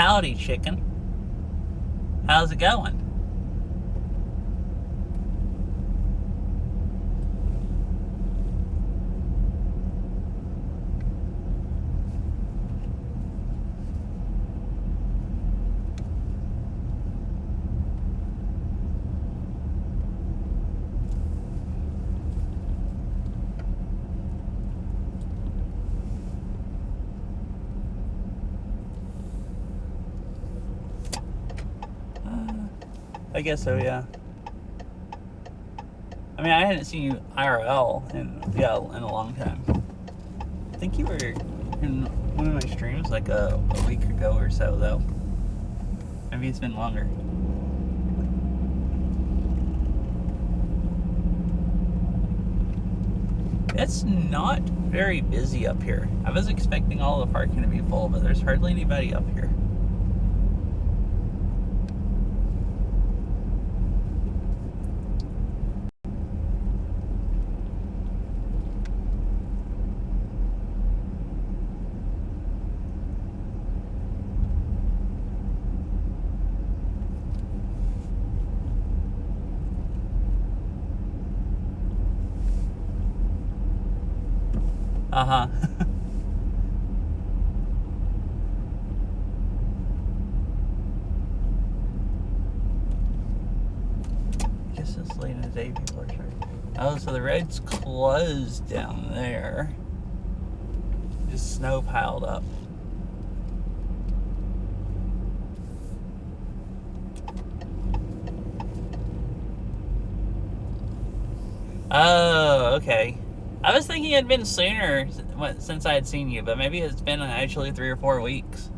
Howdy, chicken. How's it going? I guess so, yeah. I mean, I hadn't seen you IRL in a long time. I think you were in one of my streams like a week ago or so, though. Maybe it's been longer. It's not very busy up here. I was expecting all the parking to be full, but there's hardly anybody up here. Uh-huh. I guess it's late in the day, people are starting. Oh, so the road's closed down there. Just snow piled up. Oh, okay. I was thinking it'd been sooner since I had seen you, but maybe it's been actually 3 or 4 weeks.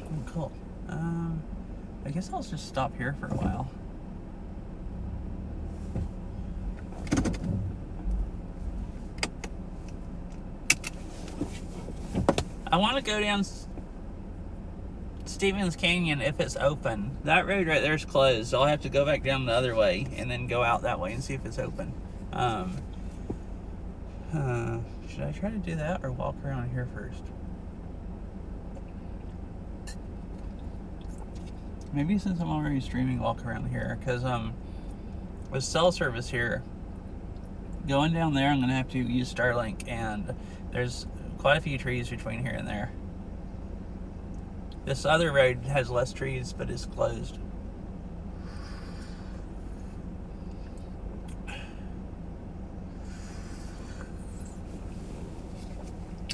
Oh, cool. I guess I'll just stop here for a while. I want to go down Stevens Canyon if it's open. That road right there is closed. I'll have to go back down the other way and then go out that way and see if it's open. Should I try to do that or walk around here first? Maybe since I'm already streaming, walk around here, because with cell service here, going down there, I'm going to have to use Starlink, and there's quite a few trees between here and there. This other road has less trees, but it's closed.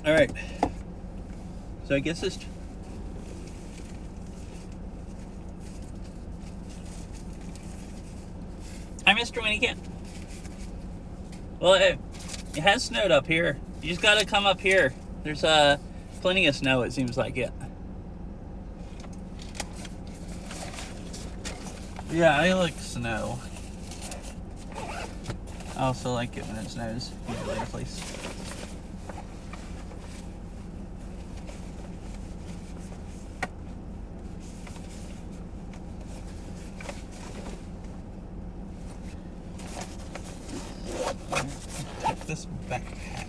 All right. So I guess it's... Hi, Mr. Winnie. Well, it has snowed up here. You just got to come up here. There's plenty of snow, it seems like it. Yeah, I like snow. I also like it when it snows, usually at least. Take this backpack.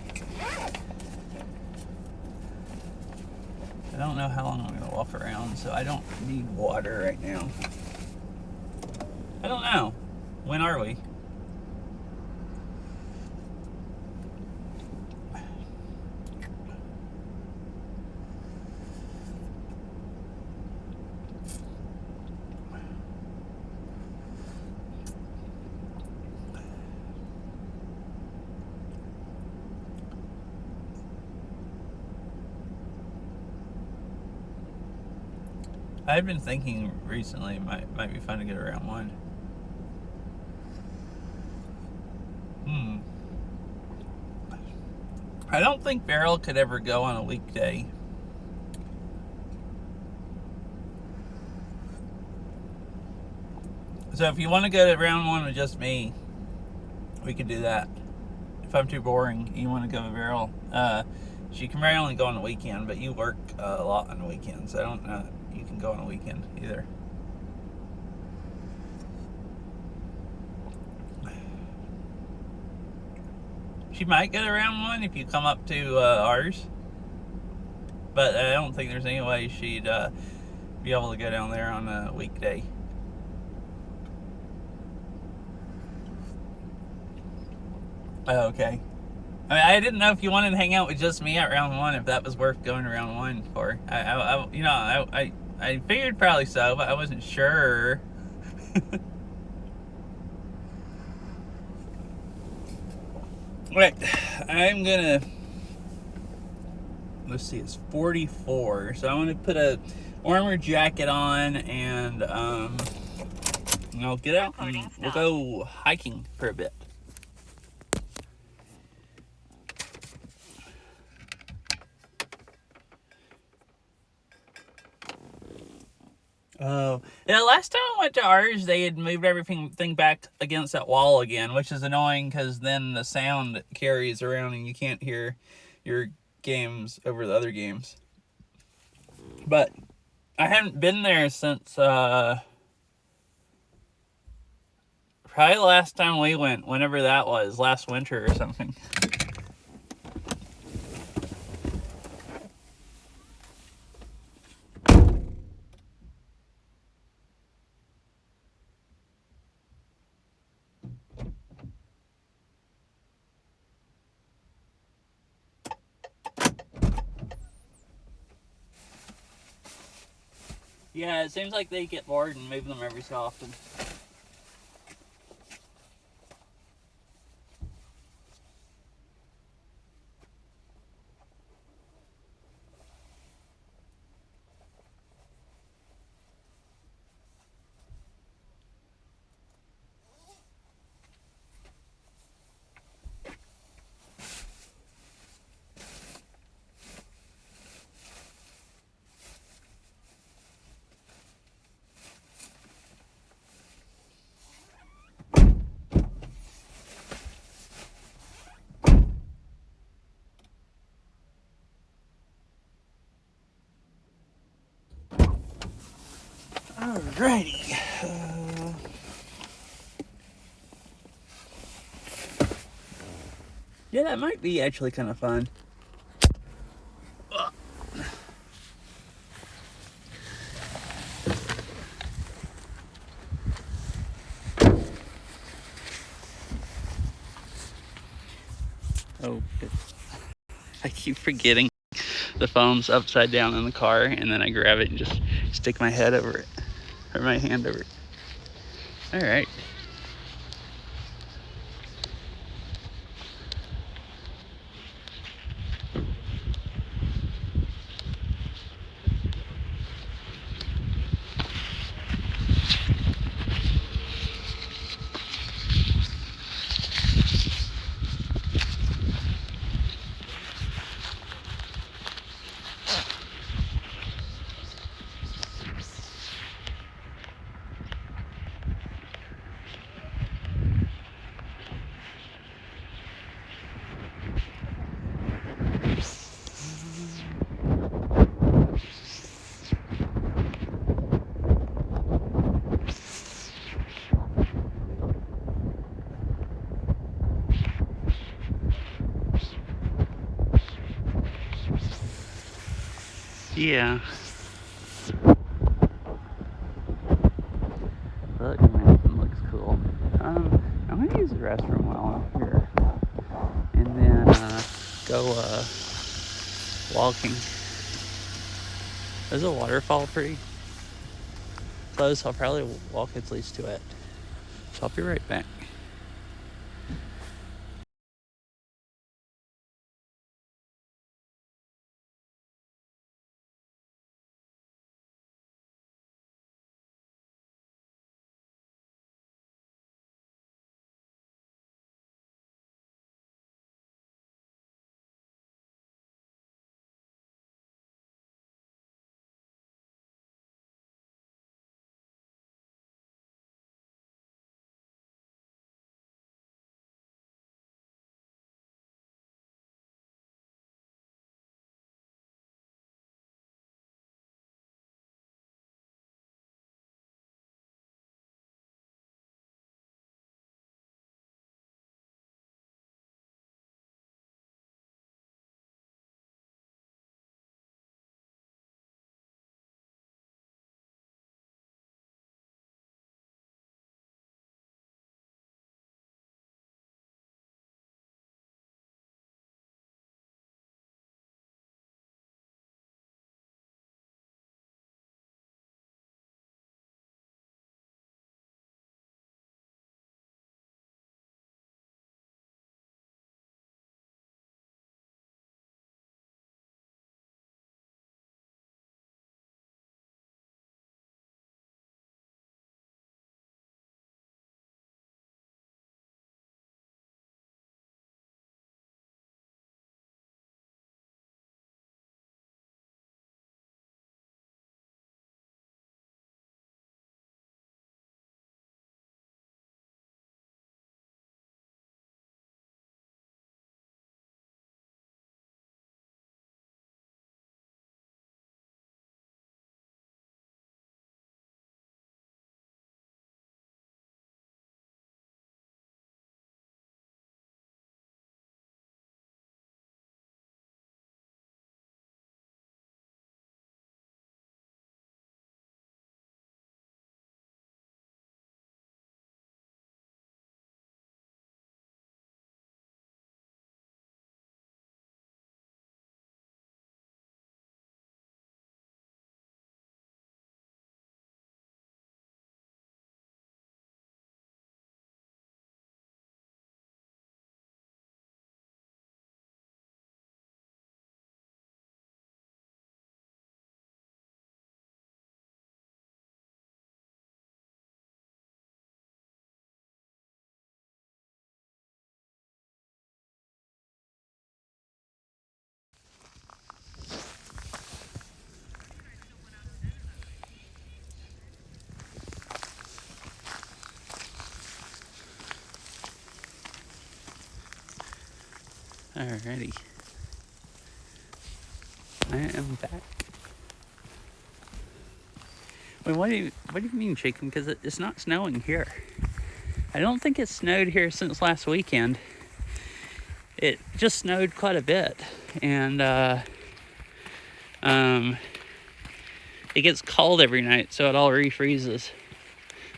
I don't know how long I'm going to walk around, so I don't need water right now. I don't know. When are we? I've been thinking recently it might be fun to get around one. I don't think Beryl could ever go on a weekday. So if you want to go to round one with just me, we could do that. If I'm too boring, you want to go with Beryl. She can very only go on the weekend, but you work a lot on the weekend, so I don't know you can go on a weekend either. She might go to round one if you come up to ours, but I don't think there's any way she'd be able to go down there on a weekday. Oh, okay. I mean, I didn't know if you wanted to hang out with just me at round one, if that was worth going to round one for. I figured probably so, but I wasn't sure. Right, I'm gonna. Let's see, it's 44, so I'm gonna put a warmer jacket on and I'll get out and we'll go hiking for a bit. Oh, yeah. Last time I went to ours, they had moved everything back against that wall again, which is annoying because then the sound carries around and you can't hear your games over the other games. But I haven't been there since probably the last time we went, whenever that was, last winter or something. Yeah, it seems like they get bored and move them every so often. Alrighty. Yeah, that might be actually kind of fun. Oh, I keep forgetting the phone's upside down in the car, and then I grab it and just stick my head over it, or my hand over it. All right. Yeah. Look, man, looks cool. I'm gonna use the restroom while I'm here, and then go walking. Is a waterfall pretty close? I'll probably walk at least to it. So I'll be right back. Alrighty. I am back. Wait, what do you mean, chicken? Because it's not snowing here. I don't think it snowed here since last weekend. It just snowed quite a bit, and it gets cold every night, so it all refreezes,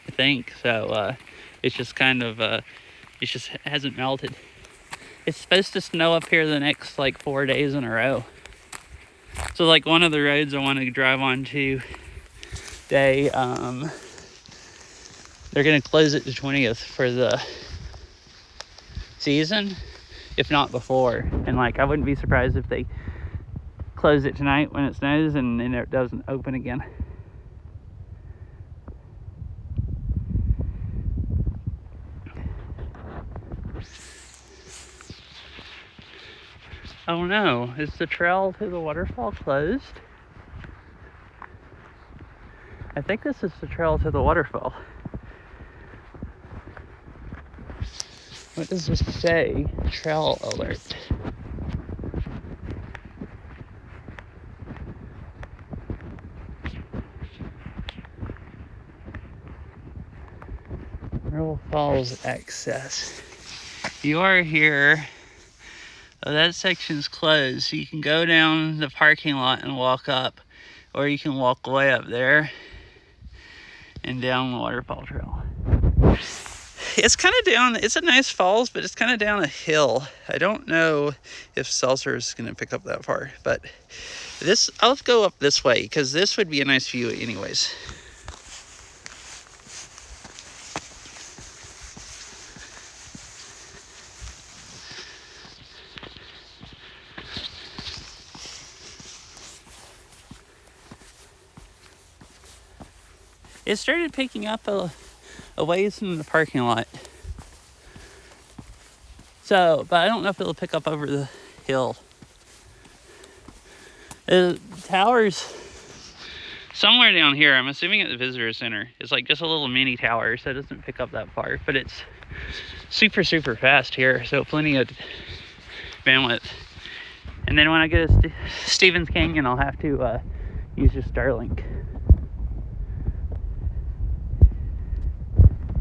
I think. So it's just kind of it just hasn't melted. It's supposed to snow up here the next like 4 days in a row. So like one of the roads I want to drive on to, they're gonna close it the 20th for the season, if not before. And like I wouldn't be surprised if they close it tonight when it snows and then it doesn't open again. Oh no, is the trail to the waterfall closed? I think this is the trail to the waterfall. What does this say? Trail alert. Mineral Falls access. You are here. Oh, that section's closed, so you can go down the parking lot and walk up, or you can walk way up there and down the waterfall trail. It's kind of down, it's a nice falls, but it's kind of down a hill. I don't know if Seltzer is going to pick up that far, but this, I'll go up this way because this would be a nice view anyways. It started picking up a ways from the parking lot. So, but I don't know if it'll pick up over the hill. The tower's somewhere down here. I'm assuming at the visitor center. It's like just a little mini tower, so it doesn't pick up that far. But it's super, super fast here, so plenty of bandwidth. And then when I go to Stevens Canyon, I'll have to use your Starlink.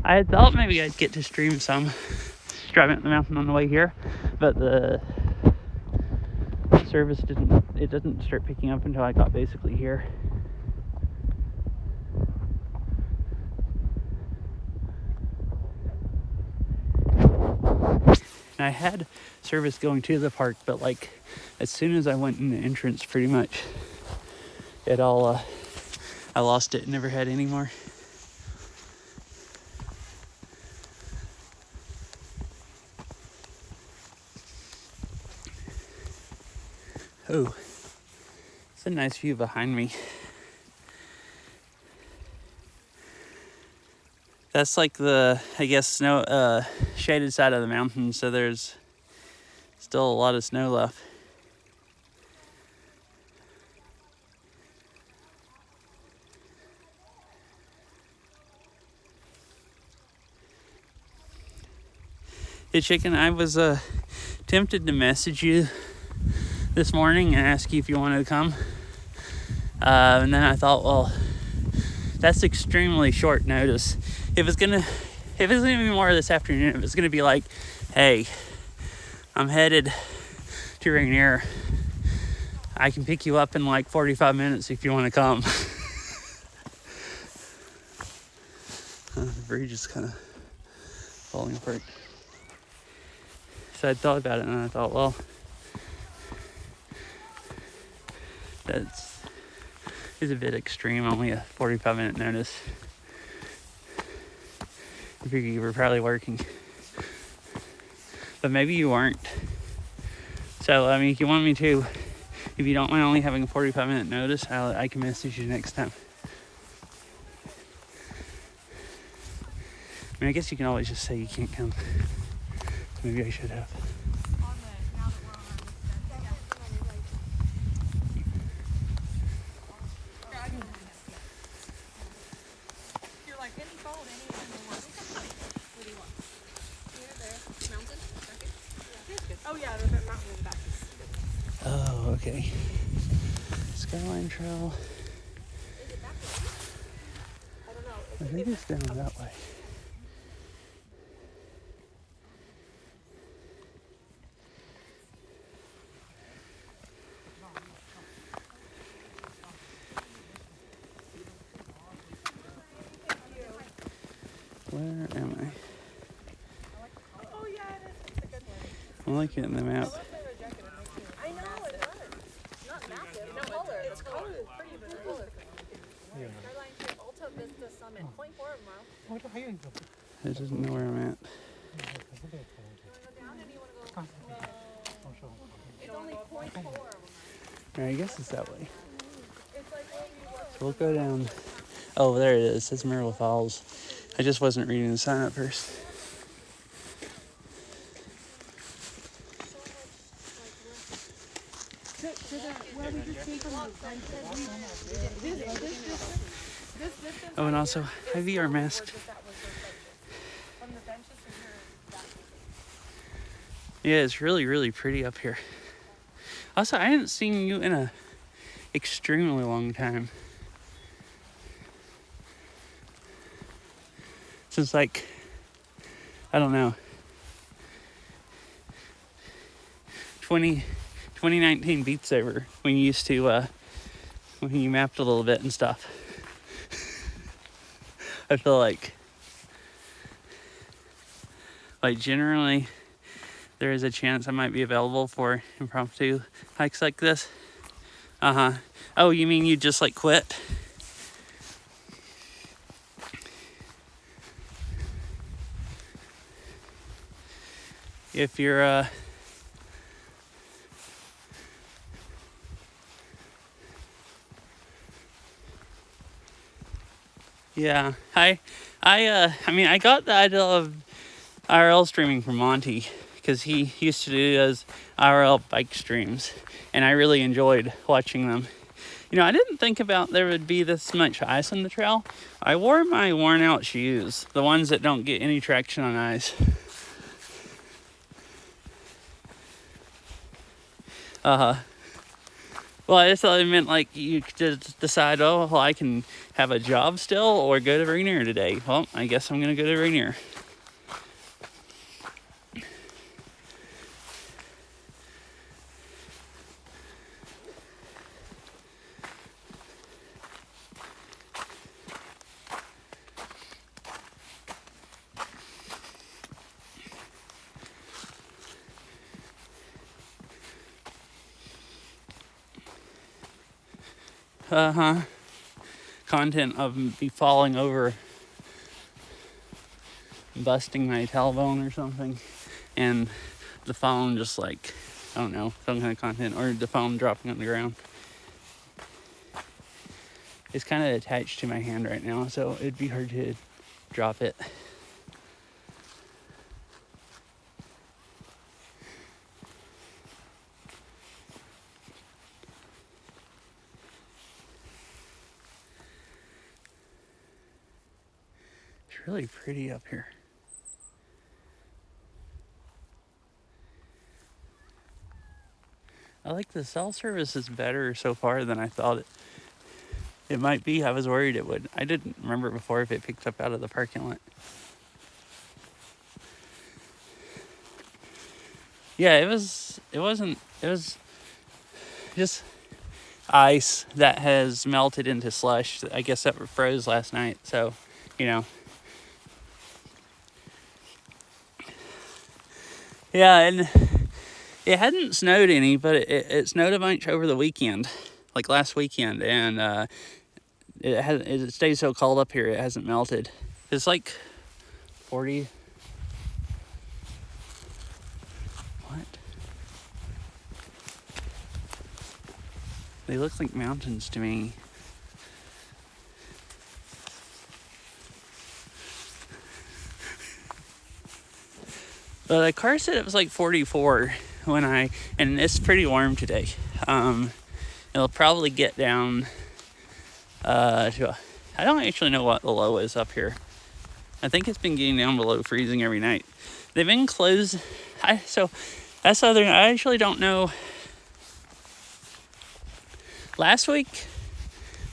I had thought maybe I'd get to stream some driving up the mountain on the way here, but the service didn't start picking up until I got basically here. And I had service going to the park, but like as soon as I went in the entrance, pretty much it all I lost it, never had any more. Oh, it's a nice view behind me. That's like the, I guess, snow shaded side of the mountain, so there's still a lot of snow left. Hey chicken, I was tempted to message you this morning and ask you if you wanted to come, and then I thought, well, that's extremely short notice. If it's gonna be more this afternoon, if it's gonna be like, hey, I'm headed to Rainier, I can pick you up in like 45 minutes if you want to come. The bridge is kind of falling apart. So I thought about it and I thought, well, is a bit extreme, only a 45-minute notice. I figure you were probably working, but maybe you weren't. So I mean, if you want me to, if you don't mind only having a 45-minute notice, I can message you next time. I mean, I guess you can always just say you can't come. So maybe I should have. Oh yeah, there's that mountain. okay. Skyline Trail. Is it back way? I don't know. I think it's down that way. Where am I? Oh yeah, it is. It's a good one. I like it in the map. I know it does. Not massive. No color. Its color is pretty, but the color. Skyline Trip Alta Vista Summit. 0.4 mile. I just know where I'm at. You want to go down or do you want to go? It's only 0.4. I guess it's that way. It's like where you were. So we'll go down. Oh, there it is. It's Myrtle Falls. I just wasn't reading the sign at first. Oh, and also, have VR masked. Yeah, it's really, really pretty up here. Also, I hadn't seen you in a extremely long time. Since like, I don't know, 2019 Beat Saber, when you used to, when you mapped a little bit and stuff. I feel like generally there is a chance I might be available for impromptu hikes like this. Oh, you mean you just like quit? If you're yeah, I mean, I got the idea of IRL streaming from Monty because he used to do those IRL bike streams, and I really enjoyed watching them. You know, I didn't think about there would be this much ice on the trail. I wore my worn out shoes, the ones that don't get any traction on ice. Well, I just thought it meant like you could just decide, oh, well, I can have a job still or go to Rainier today. Well, I guess I'm going to go to Rainier. Content of me falling over, busting my tailbone or something, and the phone just like, I don't know, some kind of content, or the phone dropping on the ground. It's kind of attached to my hand right now, so it'd be hard to drop it. It's really pretty up here. I like the cell service is better so far than I thought it might be. I was worried it would. I didn't remember before if it picked up out of the parking lot. Yeah, it was just ice that has melted into slush. I guess that froze last night, so, you know. Yeah, and it hadn't snowed any, but it snowed a bunch over the weekend, like last weekend, and it stays so cold up here, it hasn't melted. It's like 40. What? They look like mountains to me. But the car said it was like 44 and it's pretty warm today. It'll probably get down to I don't actually know what the low is up here. I think it's been getting down below freezing every night. They've been closed. So that's the other thing. I actually don't know last week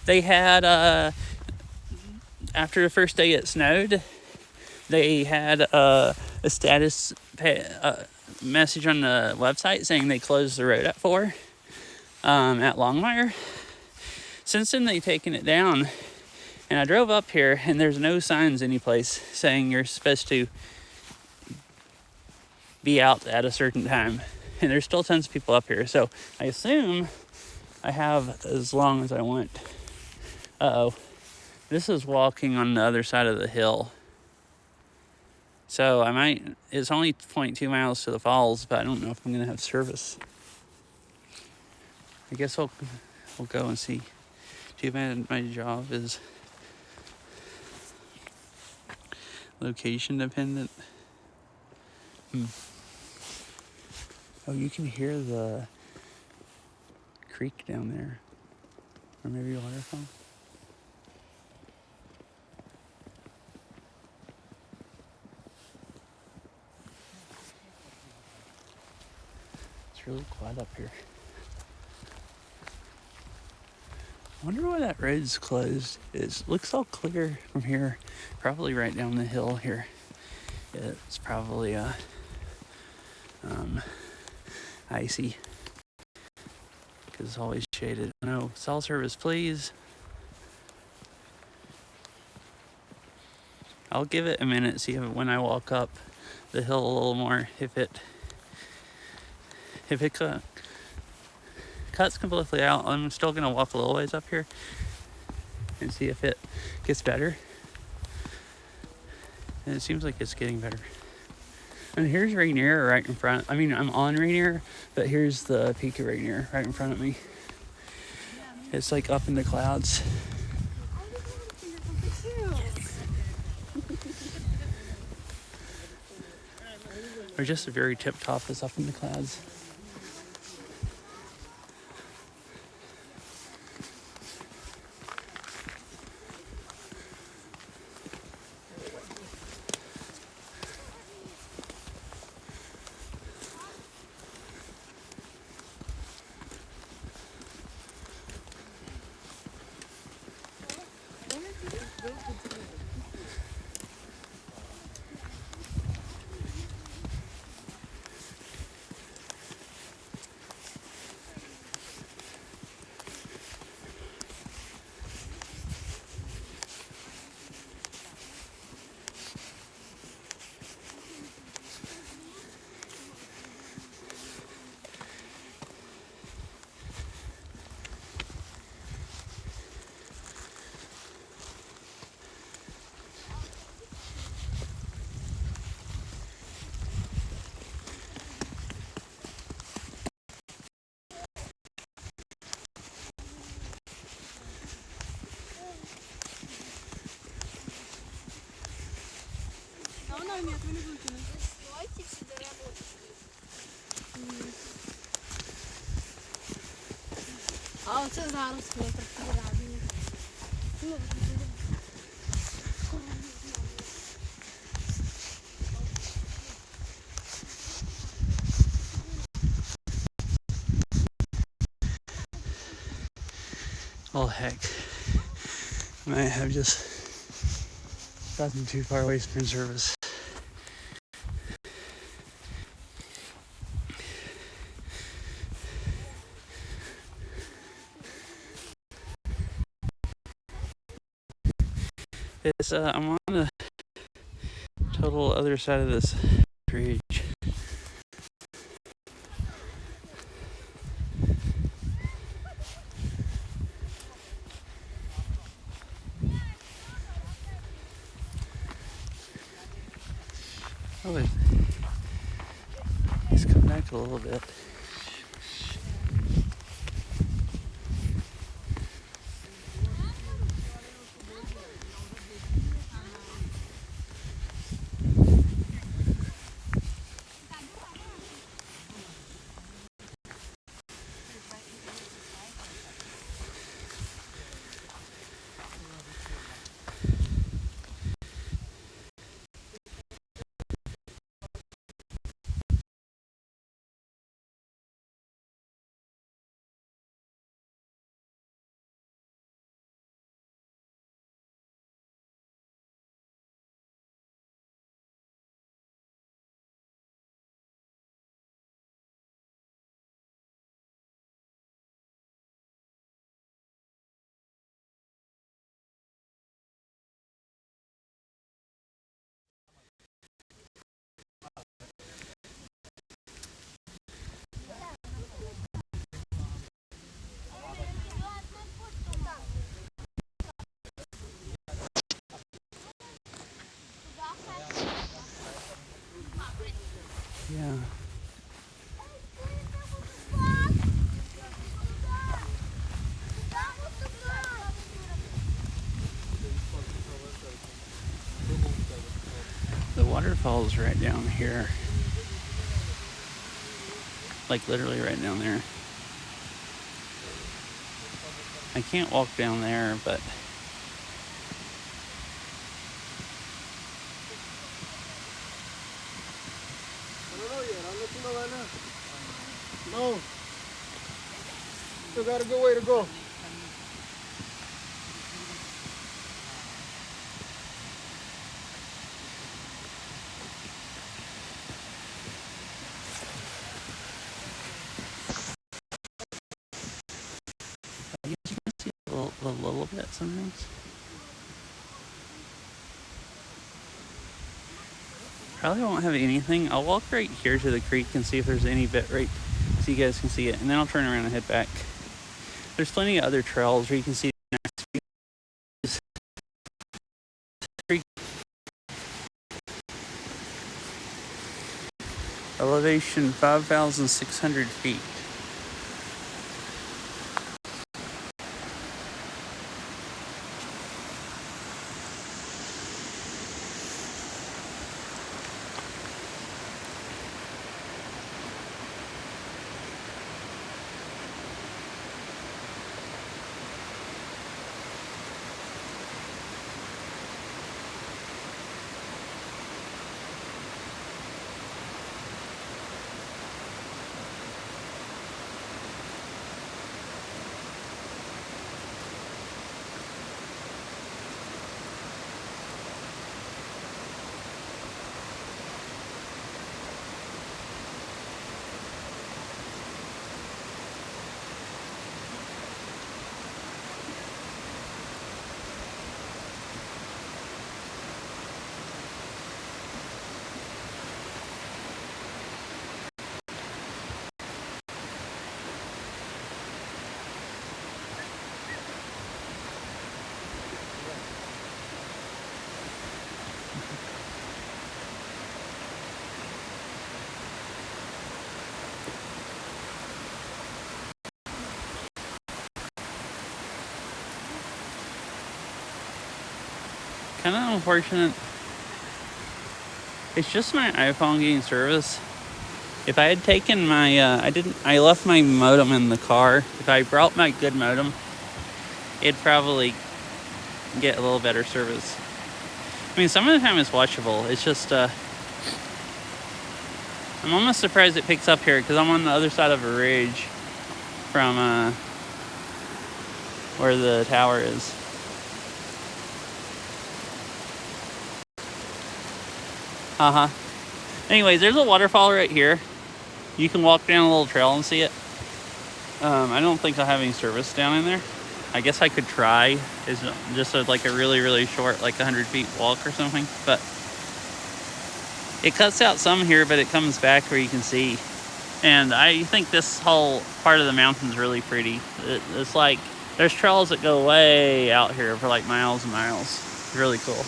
they had after the first day it snowed, they had a status message on the website saying they closed the road at 4 at Longmire. Since then, they've taken it down, and I drove up here, and there's no signs anyplace saying you're supposed to be out at a certain time, and there's still tons of people up here, so I assume I have as long as I want. Uh-oh. This is walking on the other side of the hill. So it's only 0.2 miles to the falls, but I don't know if I'm going to have service. I guess we'll go and see. Too bad my job is location dependent. Oh, you can hear the creek down there. Or maybe a waterfall. It's really quiet up here. I wonder why that road's closed. It looks all clear from here. Probably right down the hill here. It's probably icy. Because it's always shaded. No, cell service, please. I'll give it a minute, see if when I walk up the hill a little more, if it cuts completely out. I'm still gonna walk a little ways up here and see if it gets better. And it seems like it's getting better. And here's Rainier right in front. I mean, I'm on Rainier, but here's the peak of Rainier right in front of me. It's like up in the clouds. Or just the very tip top is up in the clouds. А оце зараз метр квадратний. Oh heck. I might have just gotten too far away from service. I'm on the total other side of this bridge. Oh, he's come back a little bit. waterfall's right down here. Like literally right down there. I can't walk down there, but no. Still got a good way to go. I guess you can see a little bit sometimes. Probably won't have anything. I'll walk right here to the creek and see if there's any bit right so you guys can see it. And then I'll turn around and head back. There's plenty of other trails where you can see the next creek. Elevation 5,600 feet. Kind of unfortunate. It's just my iPhone getting service. If I had taken my, I left my modem in the car. If I brought my good modem, it'd probably get a little better service. I mean, some of the time it's watchable. It's just, I'm almost surprised it picks up here because I'm on the other side of a ridge from, where the tower is. Anyways, there's a waterfall right here. You can walk down a little trail and see it. I don't think I'll have any service down in there. I guess I could try. It's just like a really, really short, like 100 feet walk or something. But it cuts out some here, but it comes back where you can see. And I think this whole part of the mountain is really pretty. It's like, there's trails that go way out here for like miles and miles. It's really cool.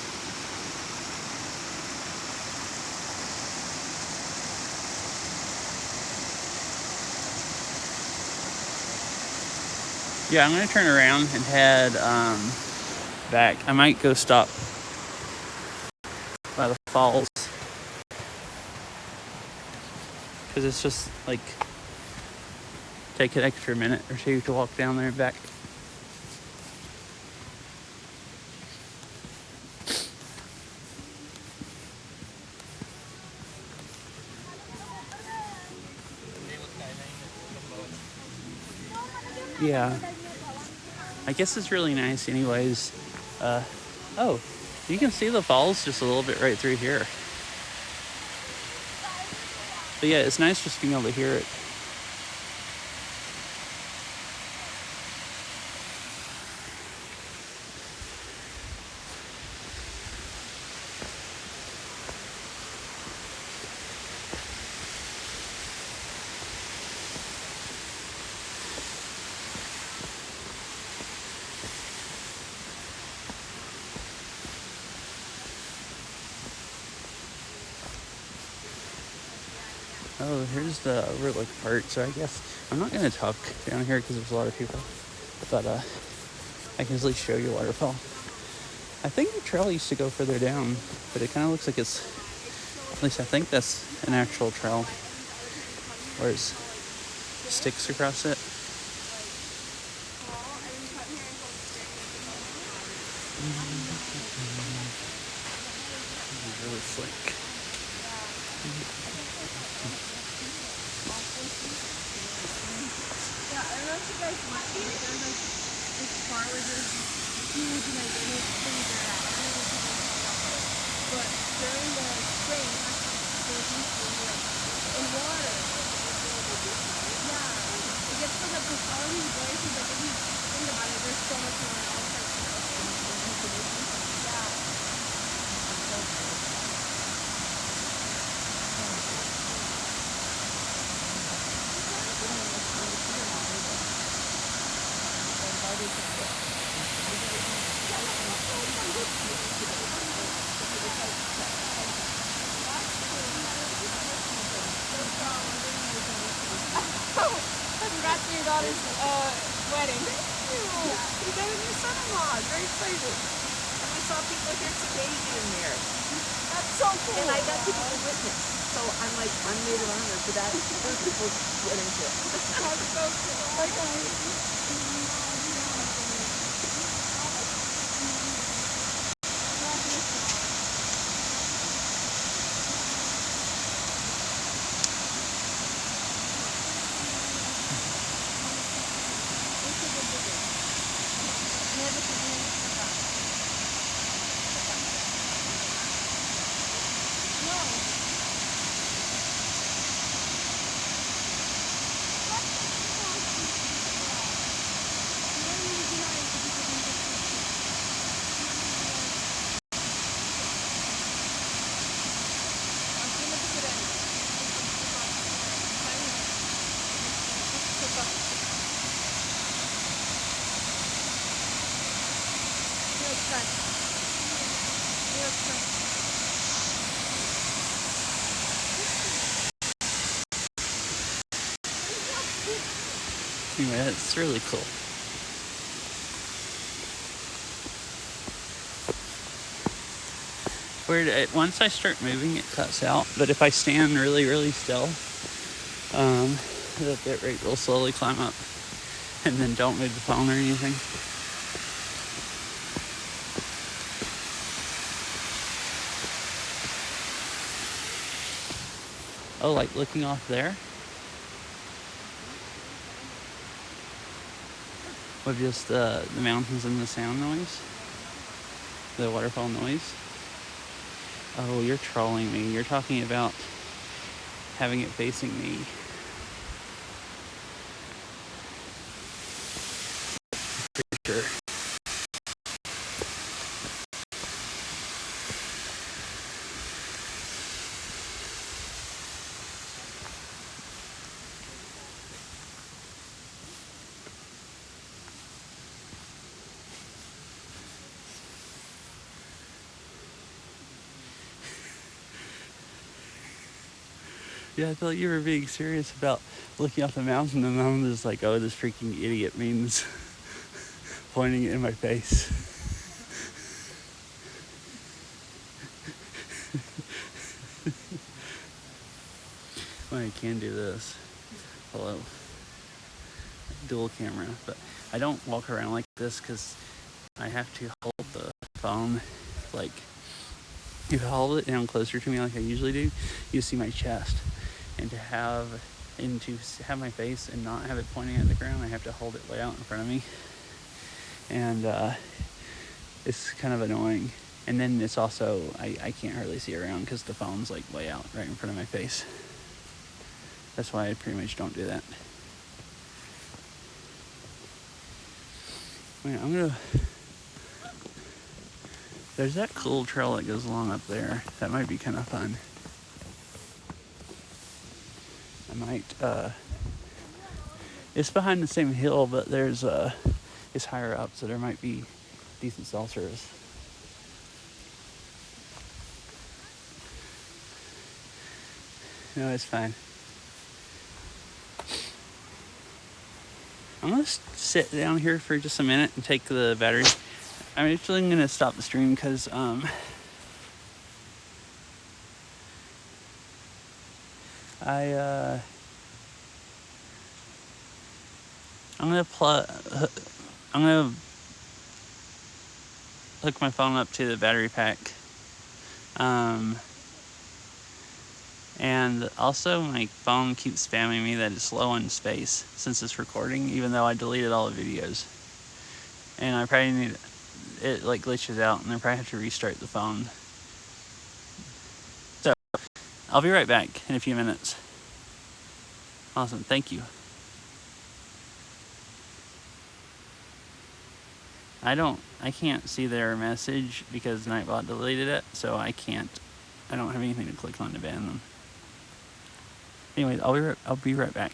Yeah, I'm going to turn around and head back. I might go stop by the falls. Because it's just like, take an extra minute or two to walk down there and back. Yeah. I guess it's really nice anyways. Oh, you can see the falls just a little bit right through here. But yeah, it's nice just being able to hear it. Oh, here's the overlook part. So I guess I'm not going to talk down here because there's a lot of people. But I can at least show you a waterfall. I think the trail used to go further down, but it kind of looks like it's At least I think that's an actual trail. Where it's sticks across it. Really slick. Yeah, I don't know if you guys might be. There's like this part where there's huge like little trees are at. I don't know if you guys know about it. But during the spring, there's usually like in water. Yeah. It gets filled up with all these voices. Like if you think about it, there's so much more else like yeah. Congrats on your daughter's wedding. Thank you. You got a new son-in-law. Very excited. And I saw people here today getting married. That's so cool. And I got people to witness. So I'm like, I'm maid of honor for that. Those people's wedding too. That's so cool. Like, Anyway, it's really cool. Once I start moving, it cuts out. But if I stand really, really still, the bit rate will slowly climb up. And then don't move the phone or anything. Oh, like looking off there? With just the mountains and the sound noise? The waterfall noise? Oh, you're trolling me. You're talking about having it facing me. For sure. Yeah, I thought you were being serious about looking off the mountain, and I'm just like, oh, this freaking idiot means pointing it in my face. Well, I can do this. Hello. Dual camera, but I don't walk around like this because I have to hold the phone. Like, if I hold it down closer to me like I usually do, you see my chest. And to have my face and not have it pointing at the ground, I have to hold it way out in front of me. And it's kind of annoying. And then it's also, I can't hardly see around because the phone's like way out right in front of my face. That's why I pretty much don't do that. Wait, there's that cool trail that goes along up there. That might be kind of fun. I might, it's behind the same hill, but it's higher up, so there might be decent cell service. No, it's fine. I'm gonna sit down here for just a minute and take the battery. I'm actually gonna stop the stream because I'm gonna I'm gonna hook my phone up to the battery pack. And also my phone keeps spamming me that it's low on space since it's recording, even though I deleted all the videos. And I probably need it like glitches out, and I probably have to restart the phone. So I'll be right back in a few minutes. Awesome, thank you. I can't see their message because Nightbot deleted it, so I don't have anything to click on to ban them. Anyway, I'll be right back.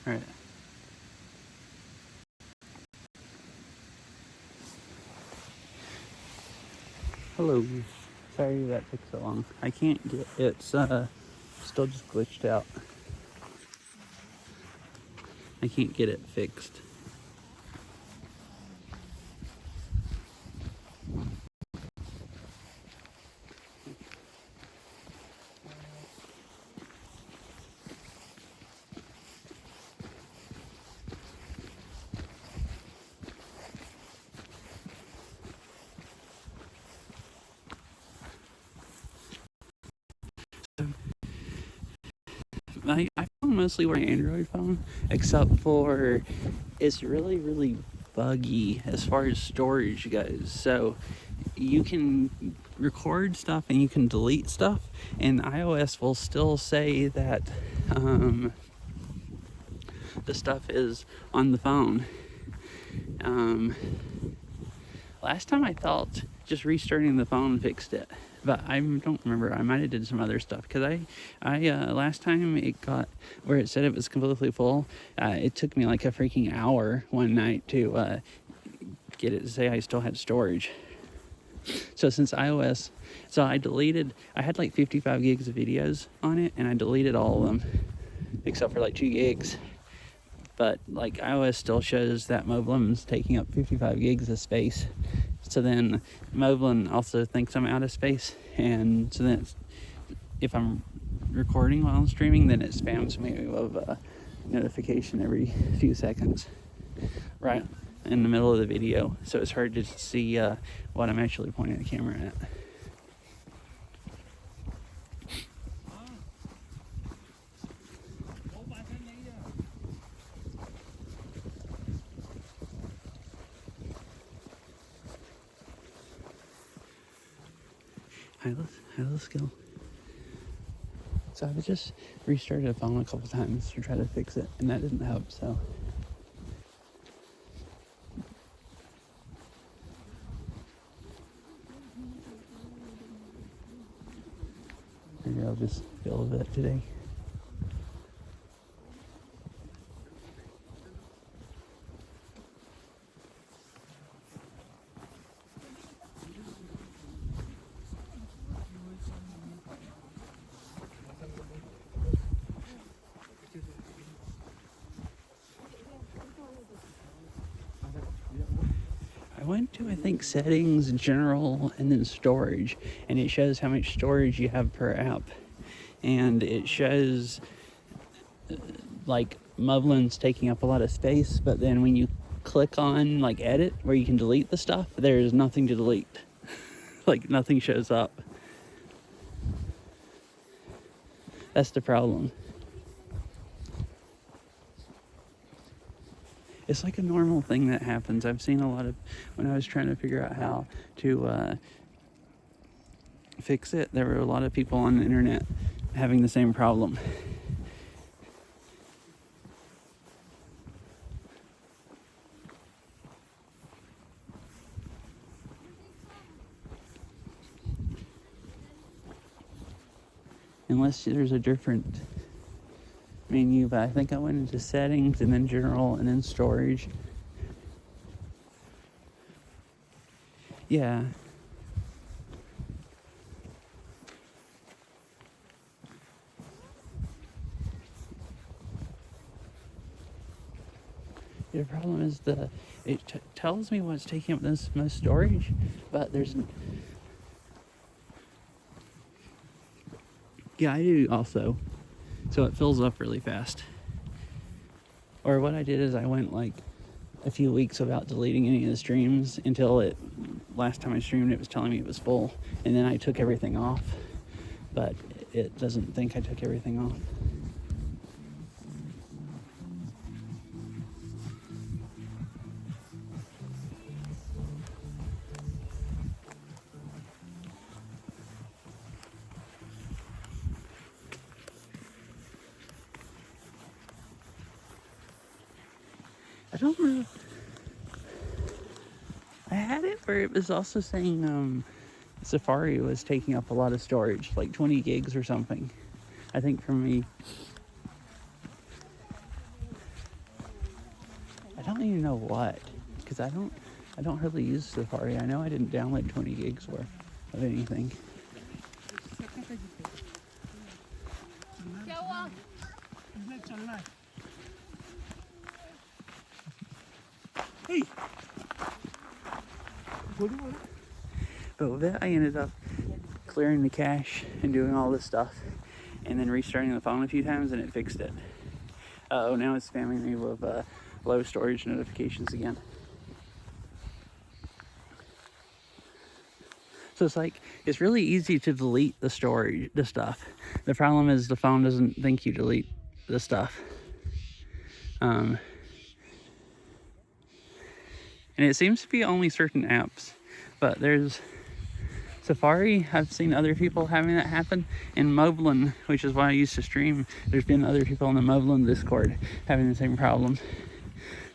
Alright. Hello. Sorry that took so long. I can't get it's still just glitched out. I can't get it fixed. I phone mostly wear an Android phone, except for it's really, really buggy as far as storage goes. So you can record stuff and you can delete stuff, and iOS will still say that the stuff is on the phone. Last time I thought just restarting the phone fixed it, but I don't remember. I might have did some other stuff because I last time it got where it said it was completely full. It took me like a freaking hour one night to get it to say I still had storage. So since iOS, so I had like 55 gigs of videos on it, and I deleted all of them except for like 2 gigs. But like iOS still shows that Moblin's taking up 55 gigs of space. So then Moblin also thinks I'm out of space, and so then if I'm recording while I'm streaming, then it spams me with a notification every few seconds, right in the middle of the video. So it's hard to see what I'm actually pointing the camera at. Let's go. So I just restarted the phone a couple times to try to fix it, and that didn't help, so. Maybe I'll just build it today. I went to, I think, settings, general, and then storage, and it shows how much storage you have per app. And it shows like Mublin's taking up a lot of space, but then when you click on like edit where you can delete the stuff, there's nothing to delete. Like nothing shows up. That's the problem. It's like a normal thing that happens. I've seen a lot of, when I was trying to figure out how to fix it, there were a lot of people on the internet having the same problem. Unless there's a different menu, but I think I went into settings and then general and then storage. Yeah. The problem is it tells me what's taking up this most storage, but there's. Yeah, I do also. So it fills up really fast. Or what I did is I went like a few weeks without deleting any of the streams until last time I streamed it was telling me it was full, and then I took everything off, but it doesn't think I took everything off. I don't know. I had it where it was also saying Safari was taking up a lot of storage, like 20 gigs or something. I think for me. don't even know what, because I don't really use Safari. I know I didn't download 20 gigs worth of anything. Hey. But with it, I ended up clearing the cache and doing all this stuff, and then restarting the phone a few times, and it fixed it. Oh, now it's spamming me with low storage notifications again. So it's like, it's really easy to delete the stuff. The problem is the phone doesn't think you delete the stuff. And it seems to be only certain apps, but there's Safari. I've seen other people having that happen. In Moblin, which is why I used to stream, there's been other people in the Moblin Discord having the same problem.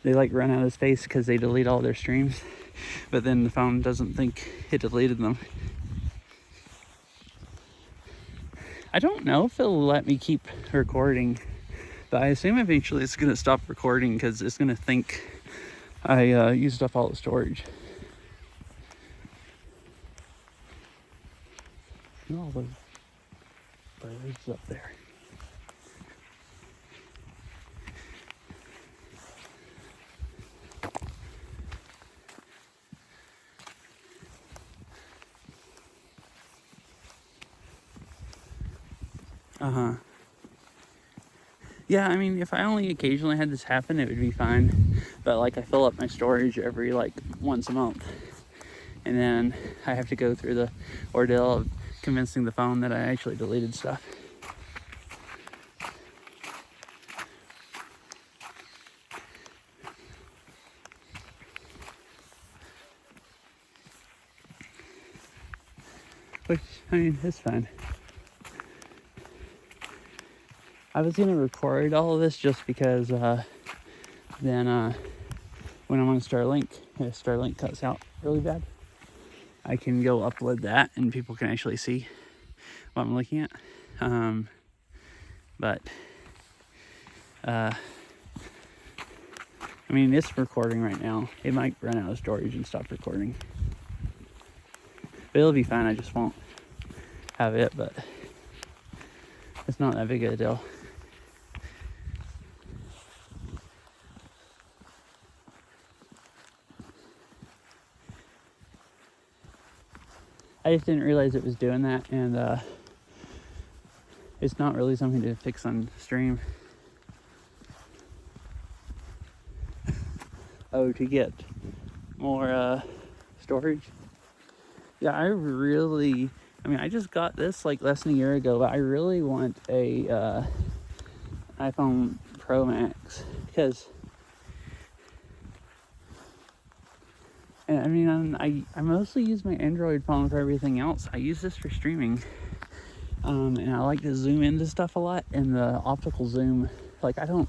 They like run out of space because they delete all their streams, but then the phone doesn't think it deleted them. I don't know if it'll let me keep recording, but I assume eventually it's gonna stop recording because it's gonna think I used up all the storage. Look at all those birds up there. Yeah, I mean, if I only occasionally had this happen, it would be fine. But like, I fill up my storage every like once a month, and then I have to go through the ordeal of convincing the phone that I actually deleted stuff. Which, I mean, it's fine. I was gonna record all of this just because then when I'm on Starlink, if Starlink cuts out really bad, I can go upload that and people can actually see what I'm looking at. But I mean, it's recording right now. It might run out of storage and stop recording. But it'll be fine, I just won't have it, but it's not that big of a deal. I just didn't realize it was doing that, and it's not really something to fix on stream. Oh, to get more storage. Yeah, I mean, I just got this like less than a year ago, but I really want a iPhone Pro Max, because I mean, I mostly use my Android phone for everything else. I use this for streaming, and I like to zoom into stuff a lot, and the optical zoom, like, I don't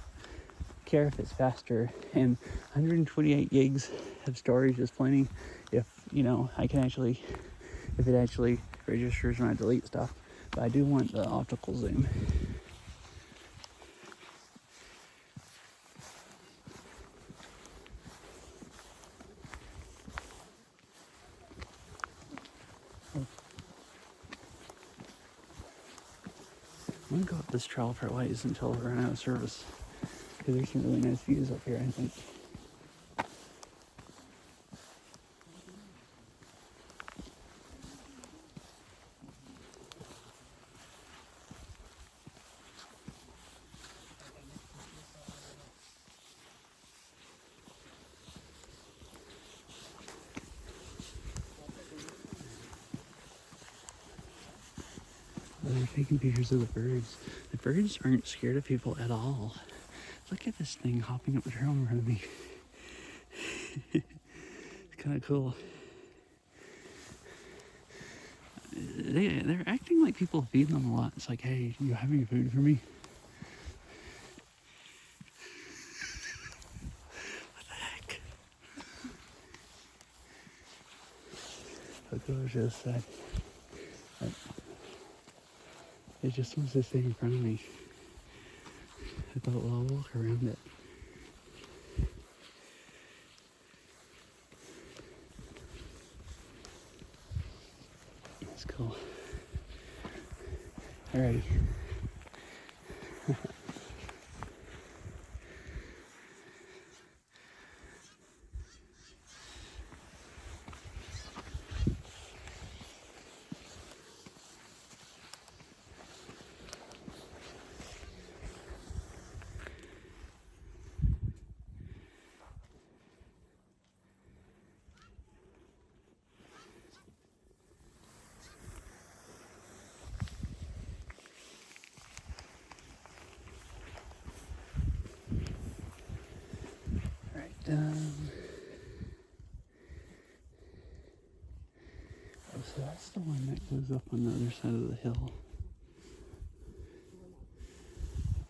care if it's faster, and 128 gigs of storage is plenty if, you know, if it actually registers when I delete stuff. But I do want the optical zoom. I'm gonna go up this trail for a ways until we run out of service, because there's some really nice views up here, I think. They're taking pictures of the birds. The birds aren't scared of people at all. Look at this thing hopping up the trail in front of me. It's kind of cool. They're acting like people feed them a lot. It's like, hey, you have any food for me? What the heck? Look what I just said. It just wants to stay in front of me. I thought, well, I'll walk around it. That's cool. Alrighty. So that's the one that goes up on the other side of the hill.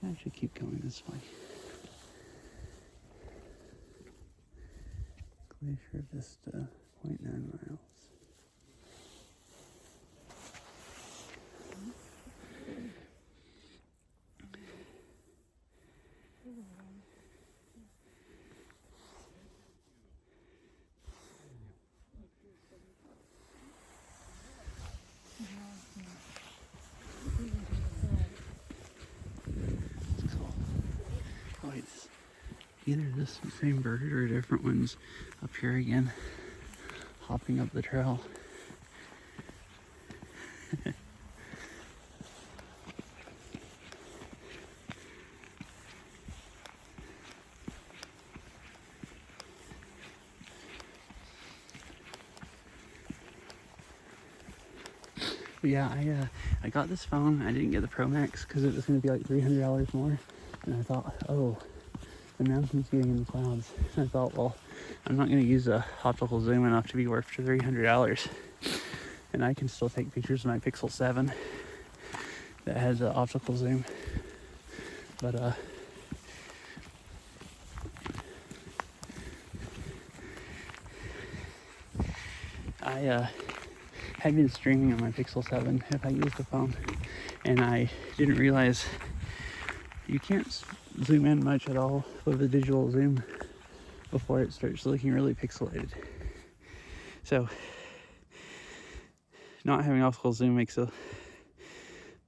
I should keep going this way. Glacier Vista, 0.9 miles. Oh, it's either this same bird or different ones up here again, hopping up the trail. But yeah, I got this phone. I didn't get the Pro Max because it was going to be like $300 more. And I thought, oh, the mountain's getting in the clouds. And I thought, well, I'm not going to use a optical zoom enough to be worth $300. And I can still take pictures of my Pixel 7 that has an optical zoom. But I had been streaming on my Pixel 7 if I used the phone, and I didn't realize you can't zoom in much at all with the digital zoom before it starts looking really pixelated. So not having optical zoom makes a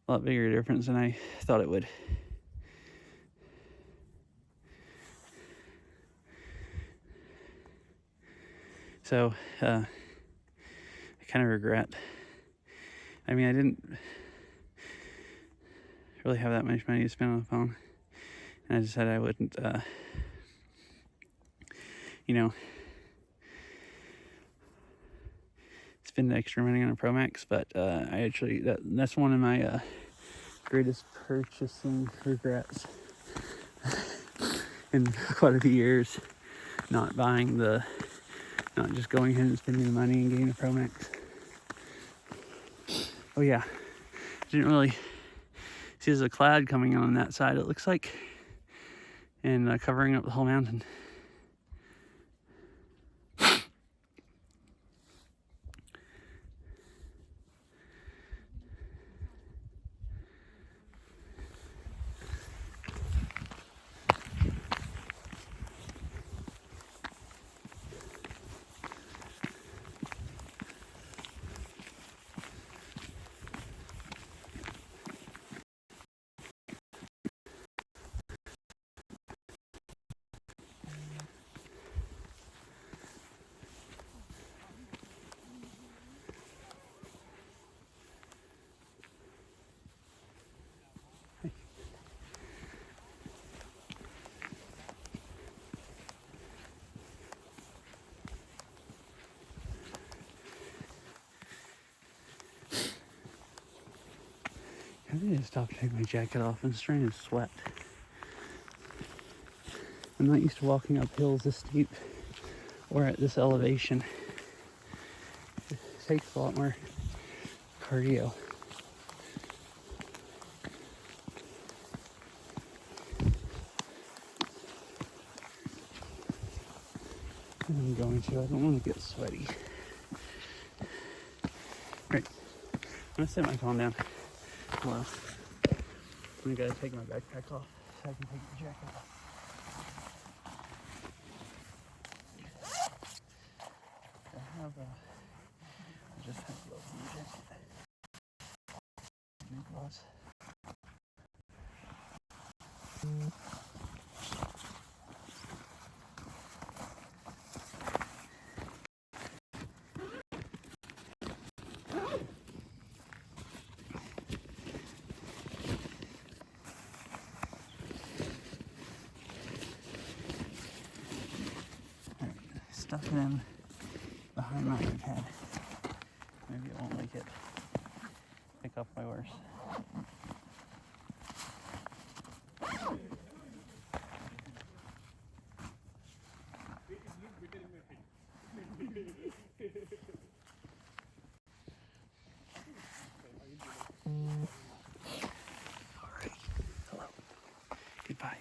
lot bigger difference than I thought it would. So I kind of regret. I mean, I didn't really have that much money to spend on the phone, and I decided I wouldn't, spend extra money on a Pro Max. But I actually that's one of my greatest purchasing regrets in quite a few years. Not just going ahead and spending the money and getting a Pro Max. Oh yeah, didn't really see there's a cloud coming on that side, it looks like, and covering up the whole mountain. I need to stop taking my jacket off. I'm starting to sweat. I'm not used to walking up hills this steep or at this elevation. It takes a lot more cardio. I'm going to. I don't want to get sweaty. Right. I'm going to set my phone down. Well, I'm going to take my backpack off so I can take the jacket off. I just have gloves in the jacket. close. Alright, stuff it in behind my iPad. Maybe it won't make it pick up my worse. Alright, hello. Goodbye.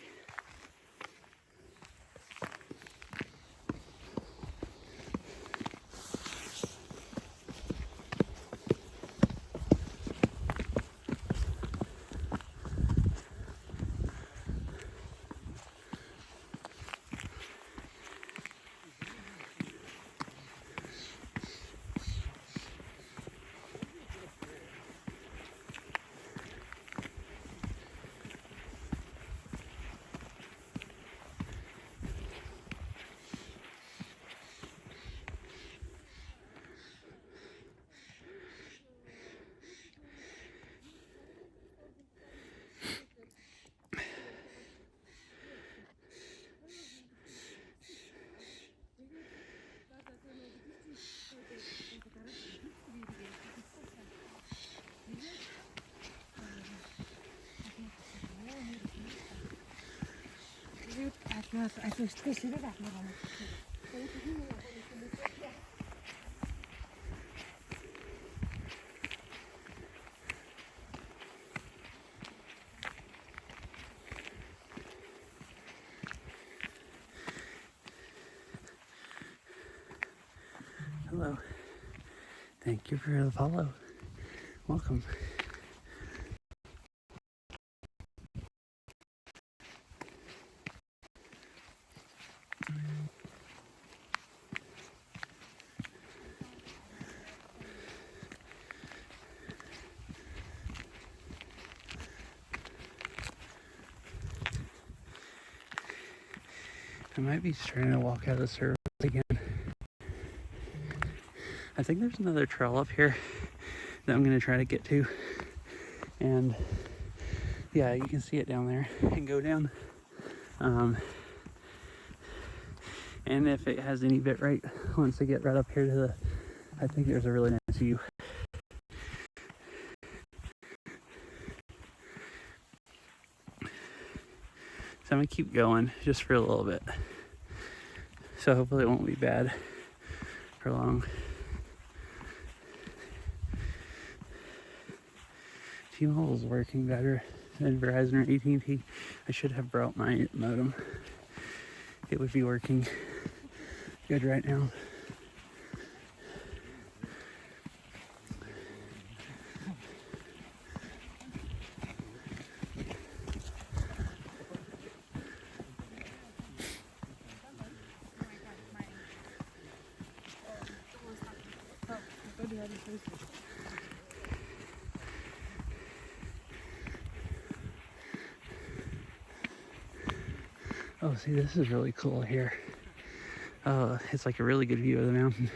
Hello. Thank you for the follow. Welcome. I might be trying to walk out of service again. I think there's another trail up here that I'm going to try to get to. And yeah, you can see it down there and go down. And if it has any bit right, once I get right up here to the, I think there's a really nice view. So I'm going to keep going just for a little bit. So hopefully it won't be bad for long. T-Mobile is working better than Verizon or AT&T. I should have brought my modem. It would be working good right now. Oh, see, this is really cool here. It's like a really good view of the mountain.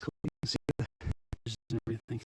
Cool. You can see the bridges and everything.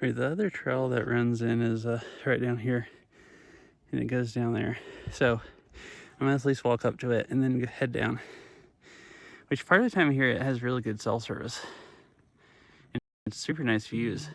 Right, the other trail that runs in is right down here, and it goes down there. So I'm gonna at least walk up to it and then head down, which part of the time here it has really good cell service. And it's super nice views.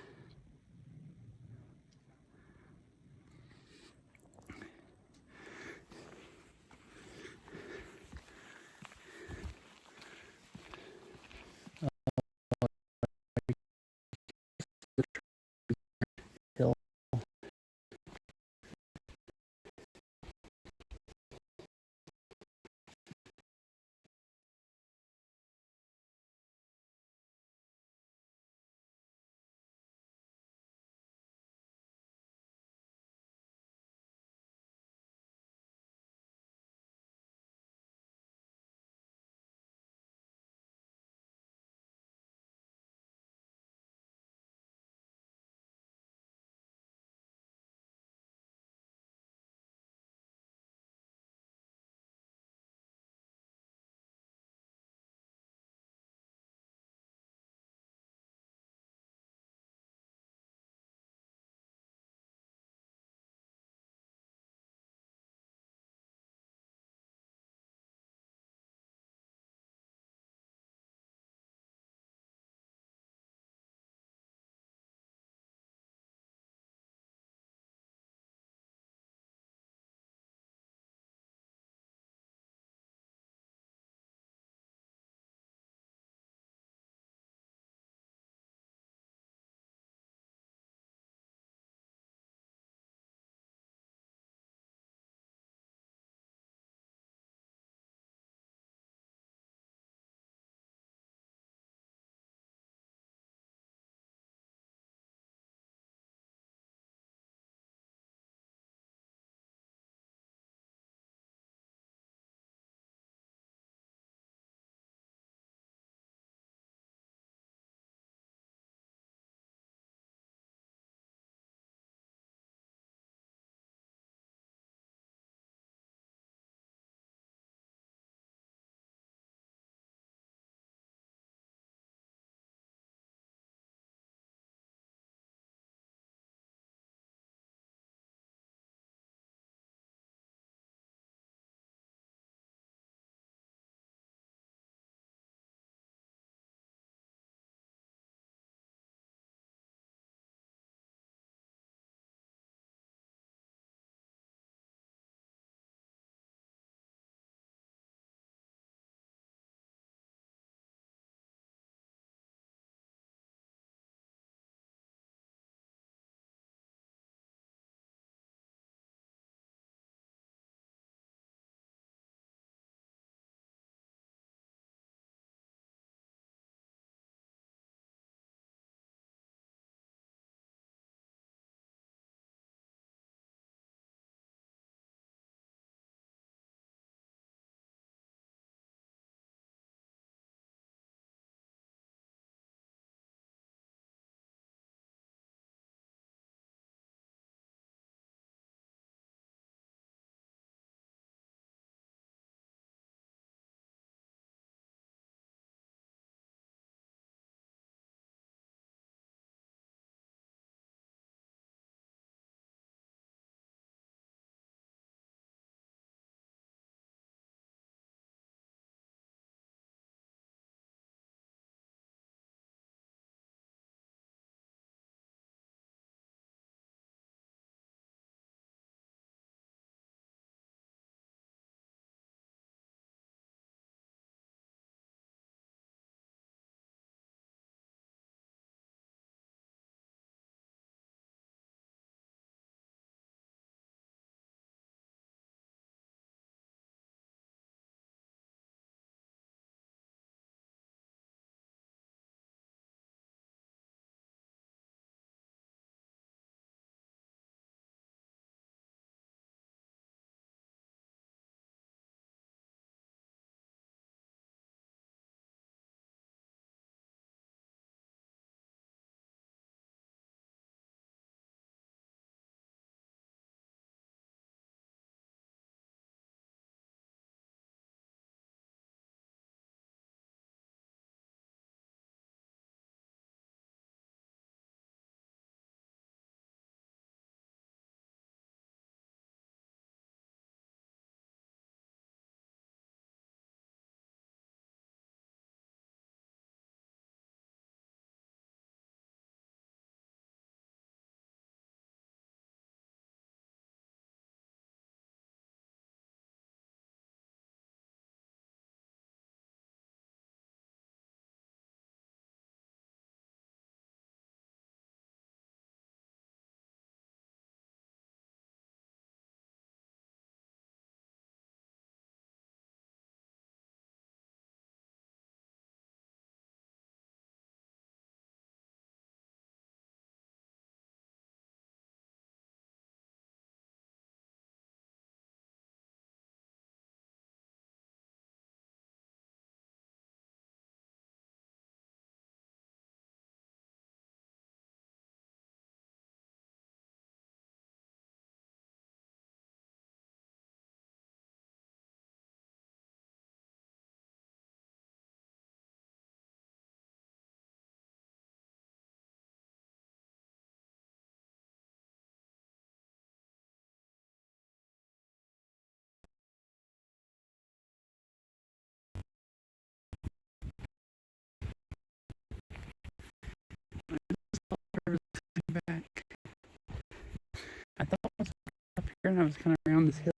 and I was kind of around this hill.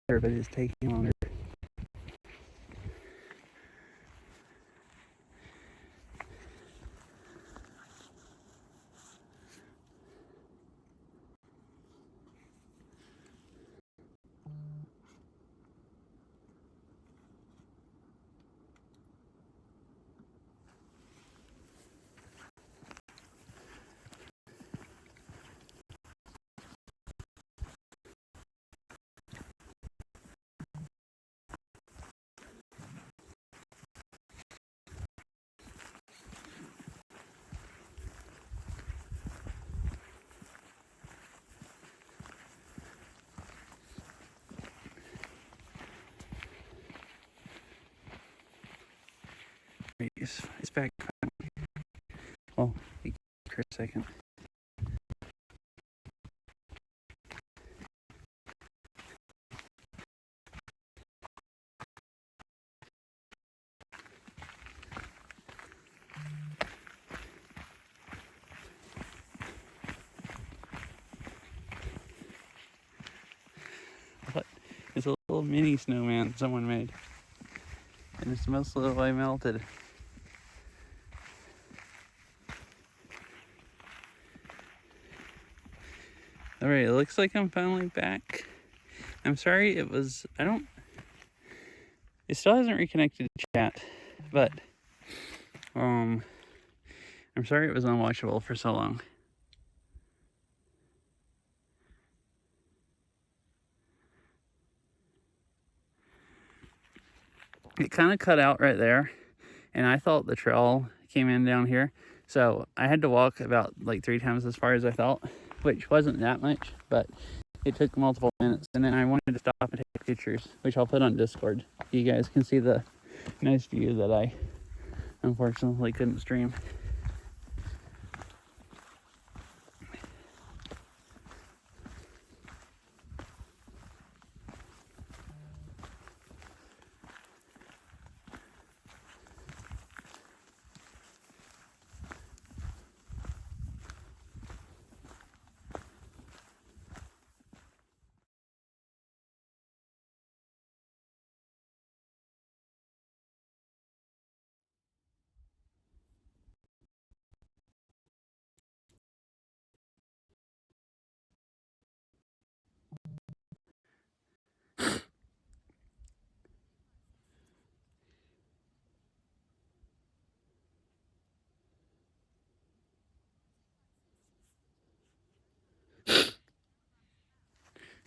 Better, but it's taking longer. It's back. Oh, for a second. It's a little mini snowman someone made, and it's most of the way melted. Alright, it looks like I'm finally back. I'm sorry it still hasn't reconnected to chat, but I'm sorry it was unwatchable for so long. It kind of cut out right there, and I thought the trail came in down here, so I had to walk about like 3 times as far as I thought, which wasn't that much, but it took multiple minutes. And then I wanted to stop and take pictures, which I'll put on Discord. You guys can see the nice view that I unfortunately couldn't stream.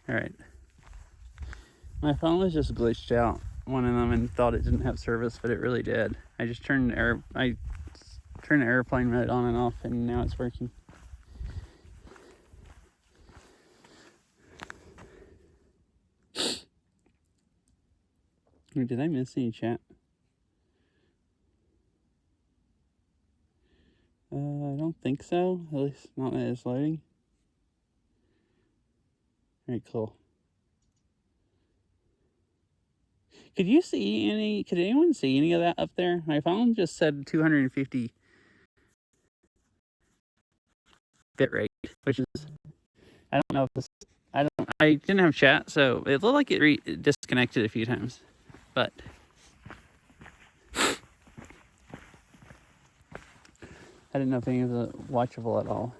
All right. My phone was just glitched out, one of them, and thought it didn't have service, but it really did. I just turned airplane mode on and off, and now it's working. Did I miss any chat? I don't think so. At least not that it's loading. All right, cool. Could anyone see any of that up there? My phone just said 250 bit rate, which is, I don't know if this, I didn't have chat, so it looked like it disconnected a few times, but I didn't know if any of it was watchable at all.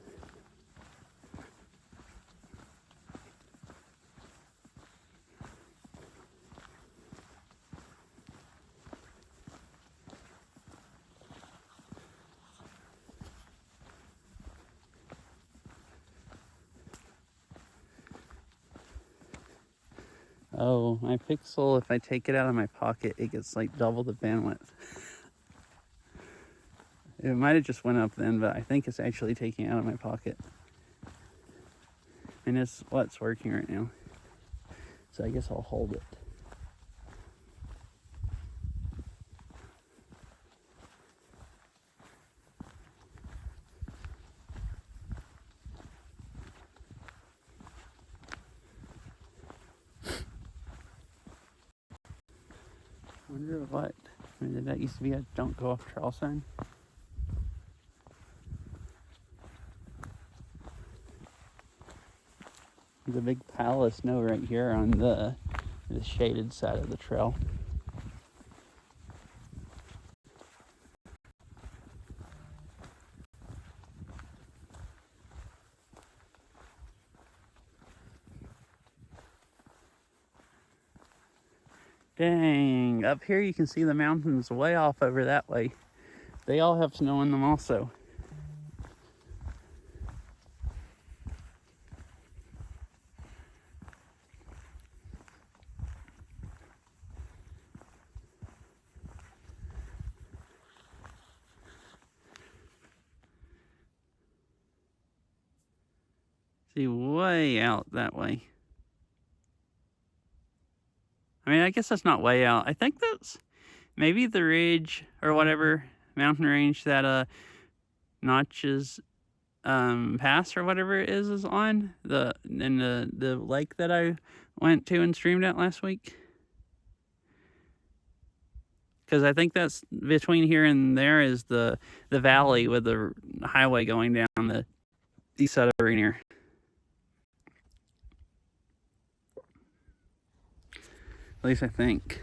Oh, my Pixel, if I take it out of my pocket, it gets like double the bandwidth. It might have just went up then, but I think it's actually taking it out of my pocket. And it's what's working right now. So I guess I'll hold it. I wonder what. I mean, that used to be a don't go off trail sign. There's a big pile of snow right here on the shaded side of the trail. Dang, up here you can see the mountains way off over that way. They all have snow in them also. See, way out that way. I mean, I guess that's not way out. I think that's maybe the ridge or whatever mountain range that Notches Pass or whatever it is on the lake that I went to and streamed at last week. Because I think that's between here and there is the valley with the highway going down the east side of Rainier. At least I think.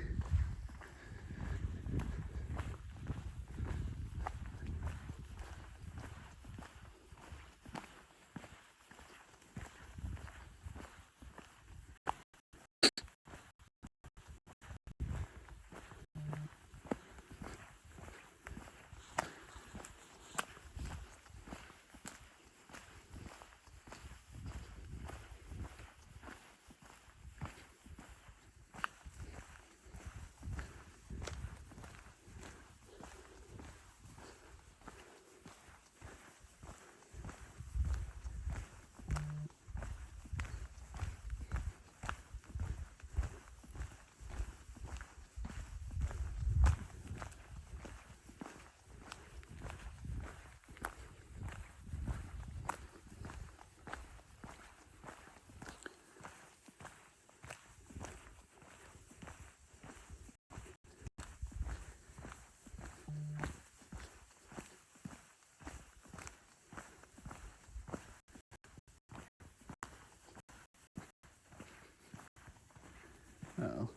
Uh-oh.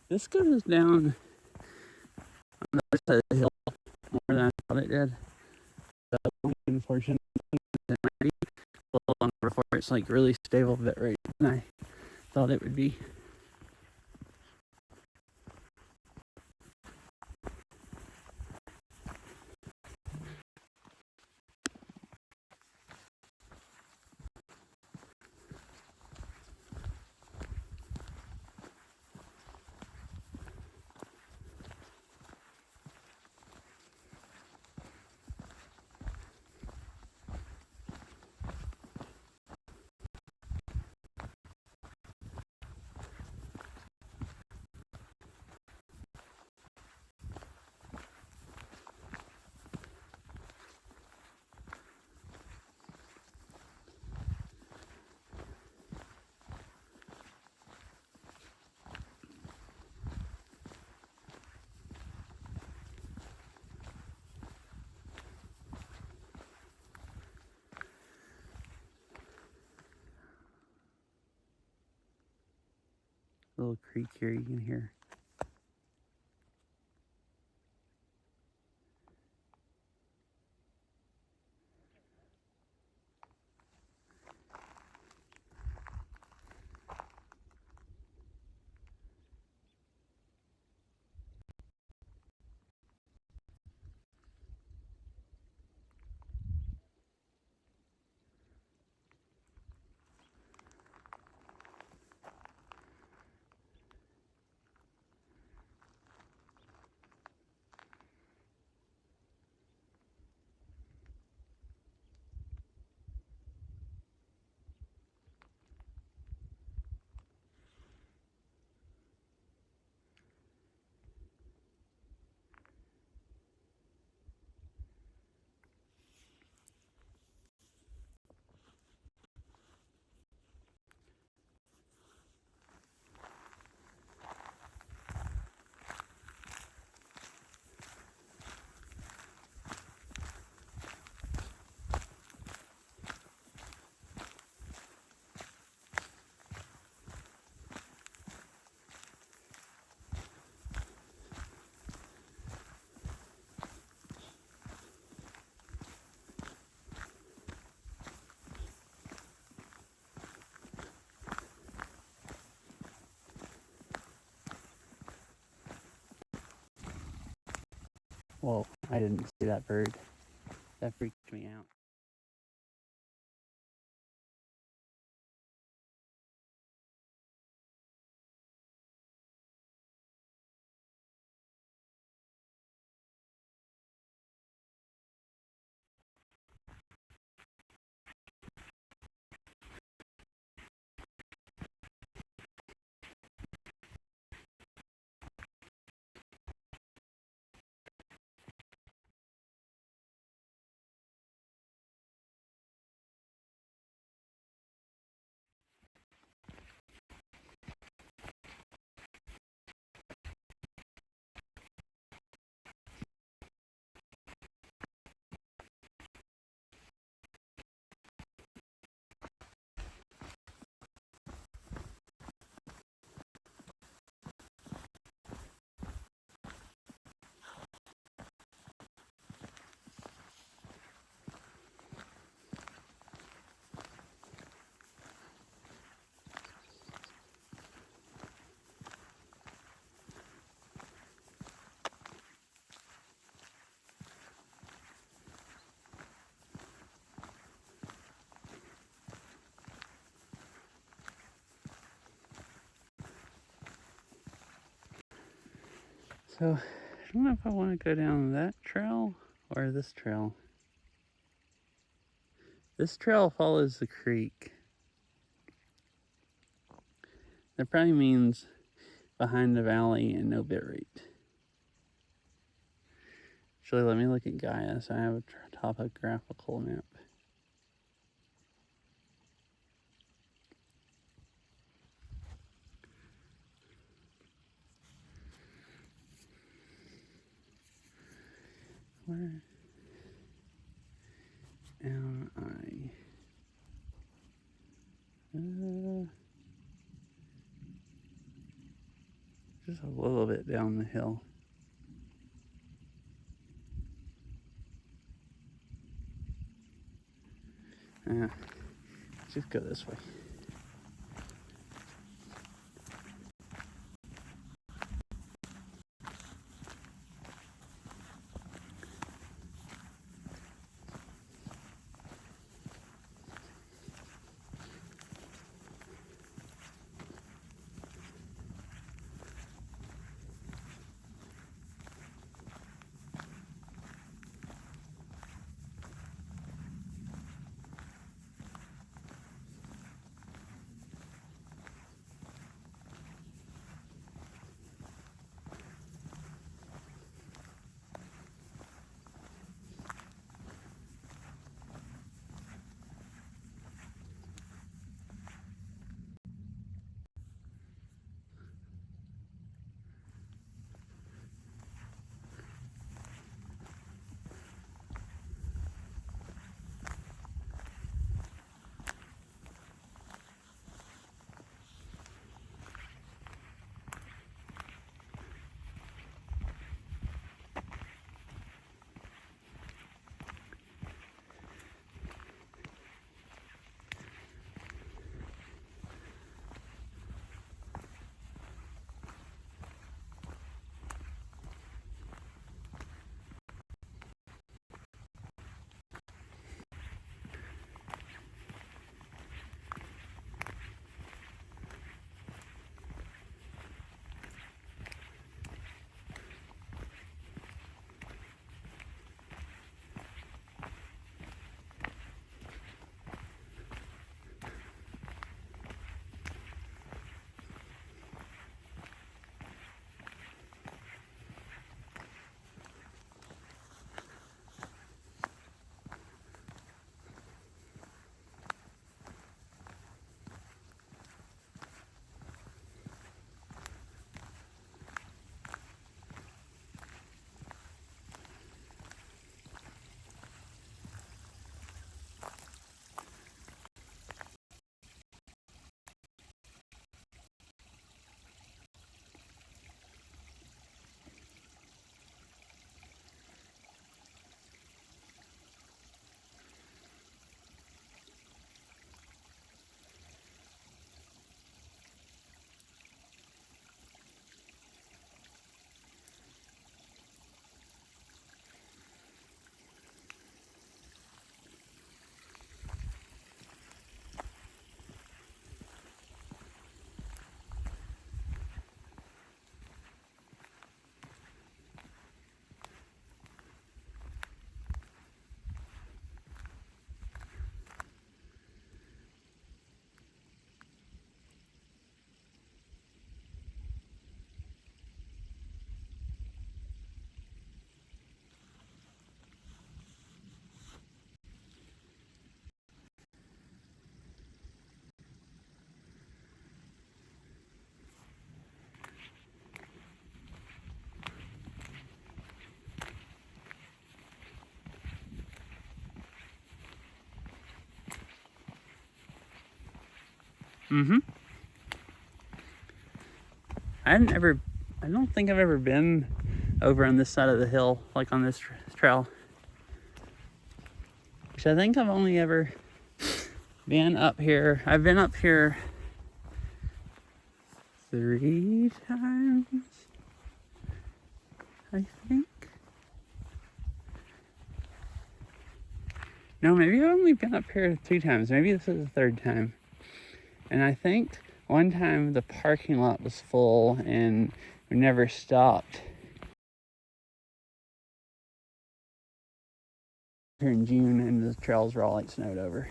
This goes down on the other side of the hill more than I thought it did. The portion it might be a little longer before it's like really stable bit right than I thought it would be. Little creek here you can hear. Well, I didn't see that bird. That freaked me out. So, I don't know if I want to go down that trail or this trail. This trail follows the creek. That probably means behind the valley and no bit rate. Actually, let me look at Gaia so I have a topographical map. Where am I? Just a little bit down the hill. Yeah, just go this way. Mm-hmm. I don't think I've ever been over on this side of the hill, like on this trail. Which I think I've only ever been up here. I've been up here 3 times, I think. No, maybe I've only been up here 2 times. Maybe this is the 3rd time. And I think one time the parking lot was full and we never stopped. Here in June, and the trails were all like snowed over.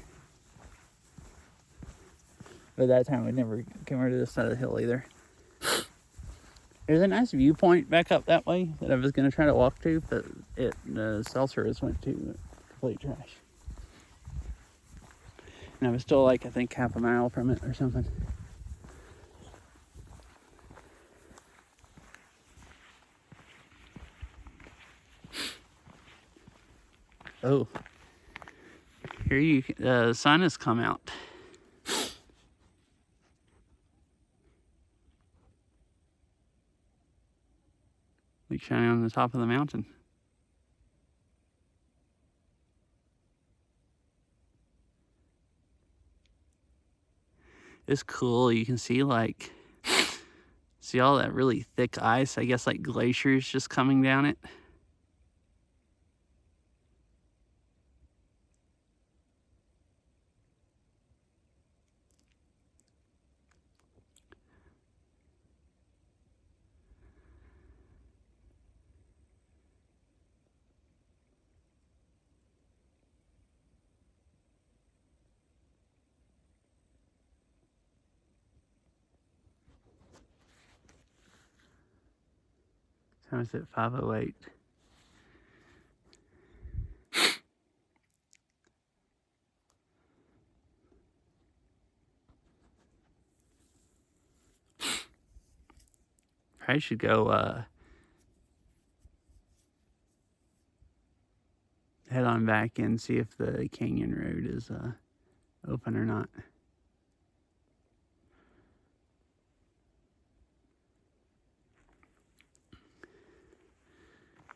But that time we never came over to this side of the hill either. There's a nice viewpoint back up that way that I was going to try to walk to, but the cell service went to complete trash. And I was still like, I think, half a mile from it or something. Oh, here the sun has come out. Like shining on the top of the mountain. It's cool. You can see see all that really thick ice. I guess like glaciers just coming down it. Time is it? 5:08. Probably should go head on back and see if the canyon road is open or not.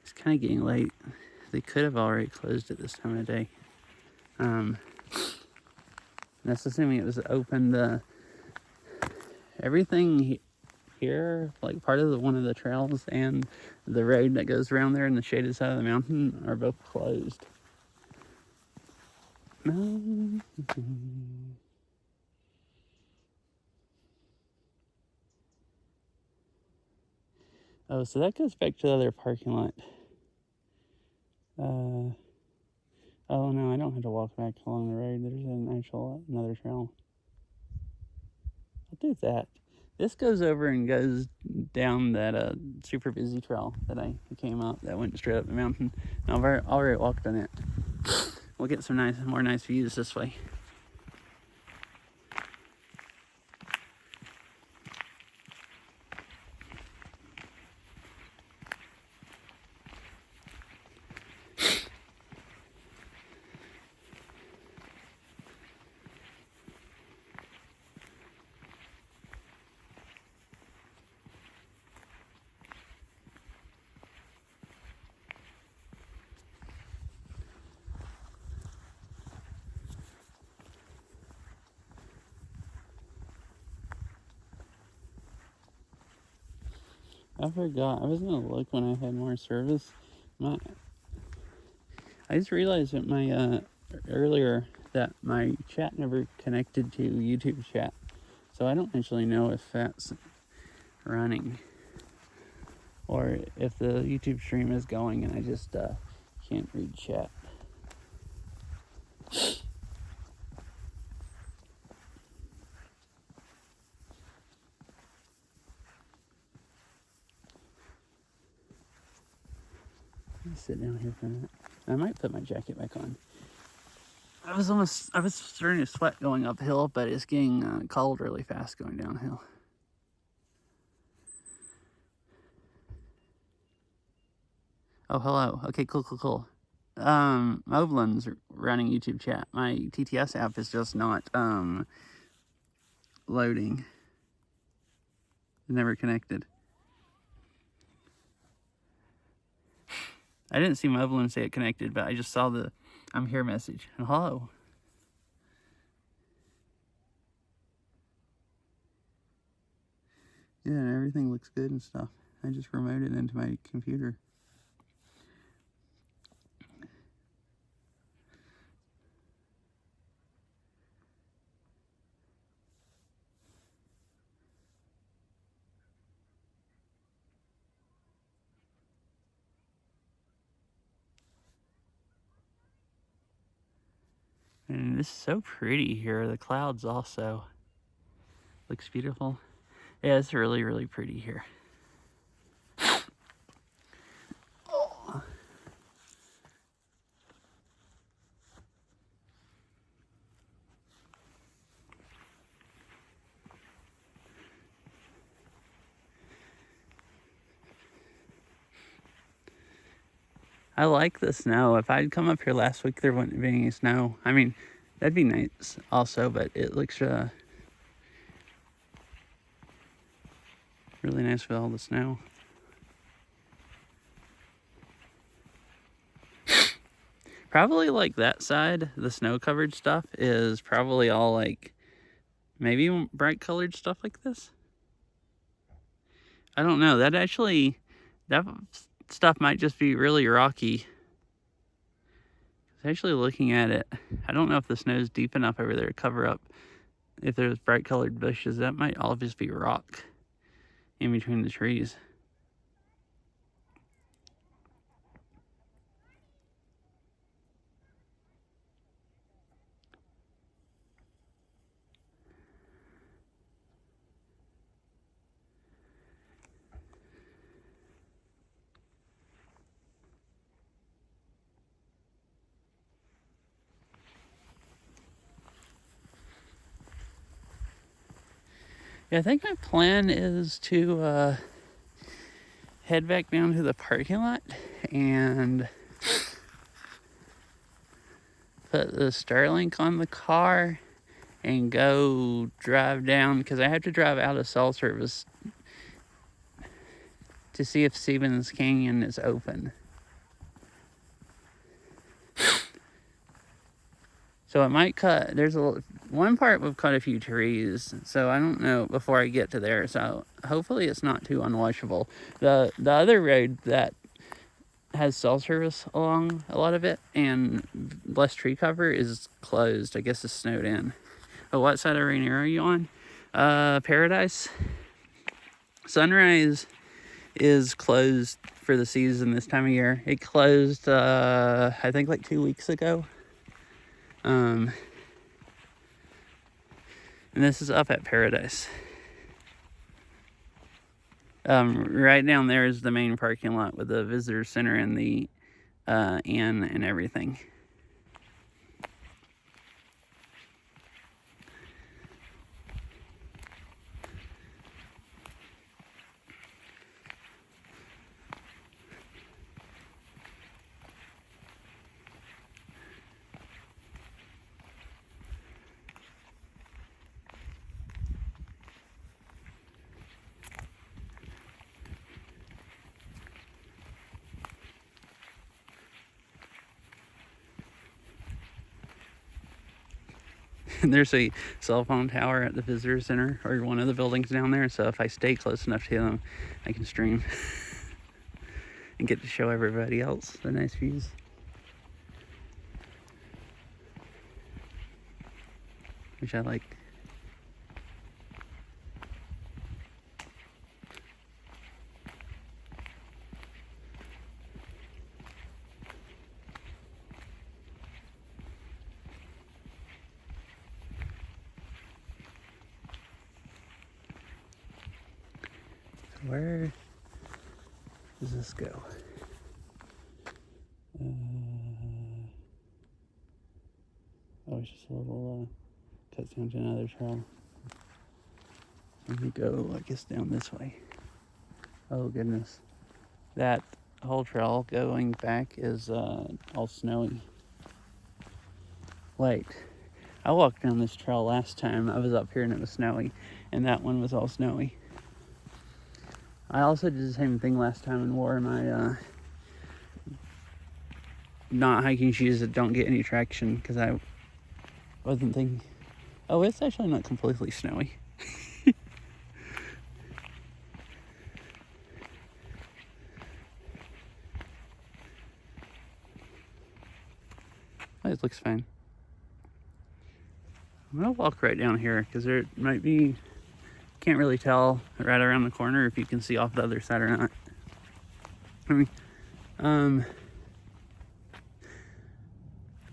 It's kind of getting late. They could have already closed at this time of day. That's assuming it was open. Everything here, like part of one of the trails and the road that goes around there in the shaded side of the mountain, are both closed. Oh, so that goes back to the other parking lot. Oh no, I don't have to walk back along the road. There's another trail. I'll do that. This goes over and goes down that super busy trail that I came up that went straight up the mountain. And I've already walked on it. We'll get some more nice views this way. I forgot. I was gonna look when I had more service. I just realized that my earlier that my chat never connected to YouTube chat, so I don't actually know if that's running or if the YouTube stream is going and I just can't read chat. Sit down here for a minute. I might put my jacket back on. I was starting to sweat going uphill, but it's getting cold really fast going downhill. Oh, hello. Okay, cool. Moblin's running YouTube chat. My TTS app is just not loading. It never connected. I didn't see my balloon say it connected, but I just saw the I'm here message. Hello. Yeah, and everything looks good and stuff. I just remoted into my computer. And this is so pretty here. The clouds also looks beautiful. Yeah, it's really, really pretty here. I like the snow. If I'd come up here last week, there wouldn't be any snow. I mean, that'd be nice also, but it looks really nice with all the snow. Probably like that side, the snow covered stuff is probably all like maybe bright colored stuff like this. I don't know. That stuff might just be really rocky. Actually looking at it, I don't know if the snow's deep enough over there to cover up. If there's bright colored bushes, that might all just be rock in between the trees. Yeah, I think my plan is to head back down to the parking lot and put the Starlink on the car and go drive down, because I have to drive out of cell service to see if Stevens Canyon is open. So it might cut, one part we've cut a few trees, so I don't know before I get to there, so hopefully it's not too unwatchable. The other road that has cell service along a lot of it and less tree cover is closed. I guess it's snowed in. But what side of Rainier are you on? Paradise. Sunrise is closed for the season this time of year. It closed, I think like 2 weeks ago. And this is up at Paradise. Right down there is the main parking lot with the visitor center and the inn and everything. There's a cell phone tower at the visitor center, or one of the buildings down there, so if I stay close enough to them, I can stream and get to show everybody else the nice views. Which I like. Where does this go? Oh, it's just a little cuts down to another trail. Let me go, I guess, down this way. Oh goodness, that whole trail going back is all snowy. Wait, I walked down this trail last time I was up here and it was snowy, and that one was all snowy. I also did the same thing last time and wore my not hiking shoes that don't get any traction because I wasn't thinking. Oh, it's actually not completely snowy. Oh, it looks fine. I'm gonna walk right down here because there might be, can't really tell right around the corner if you can see off the other side or not. I mean,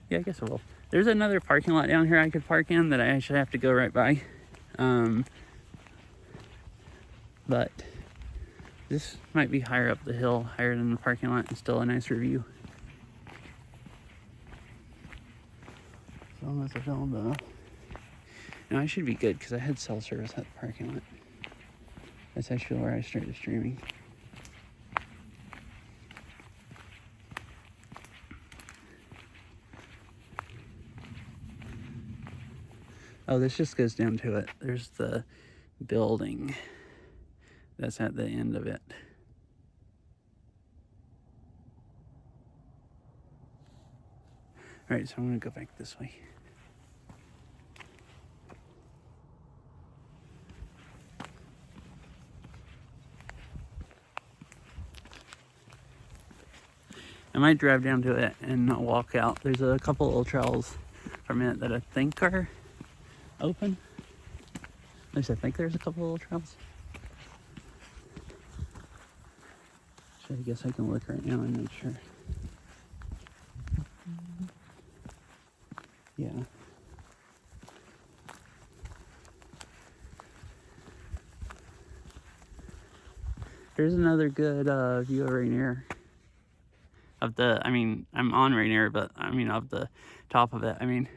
yeah, I guess I will. There's another parking lot down here I could park in that I actually have to go right by. But this might be higher up the hill, higher than the parking lot, and still a nicer view. So as I film though. Now I should be good because I had cell service at the parking lot. That's actually where I started streaming. Oh, this just goes down to it. There's the building that's at the end of it. All right, so I'm gonna go back this way. I might drive down to it and not walk out. There's a couple little trails from it that I think are open. At least I think there's a couple little trails. So I guess I can look right now and make sure. Yeah. There's another good view of Rainier. Of the, I mean, I'm on Rainier, but I mean, of the top of it, I mean.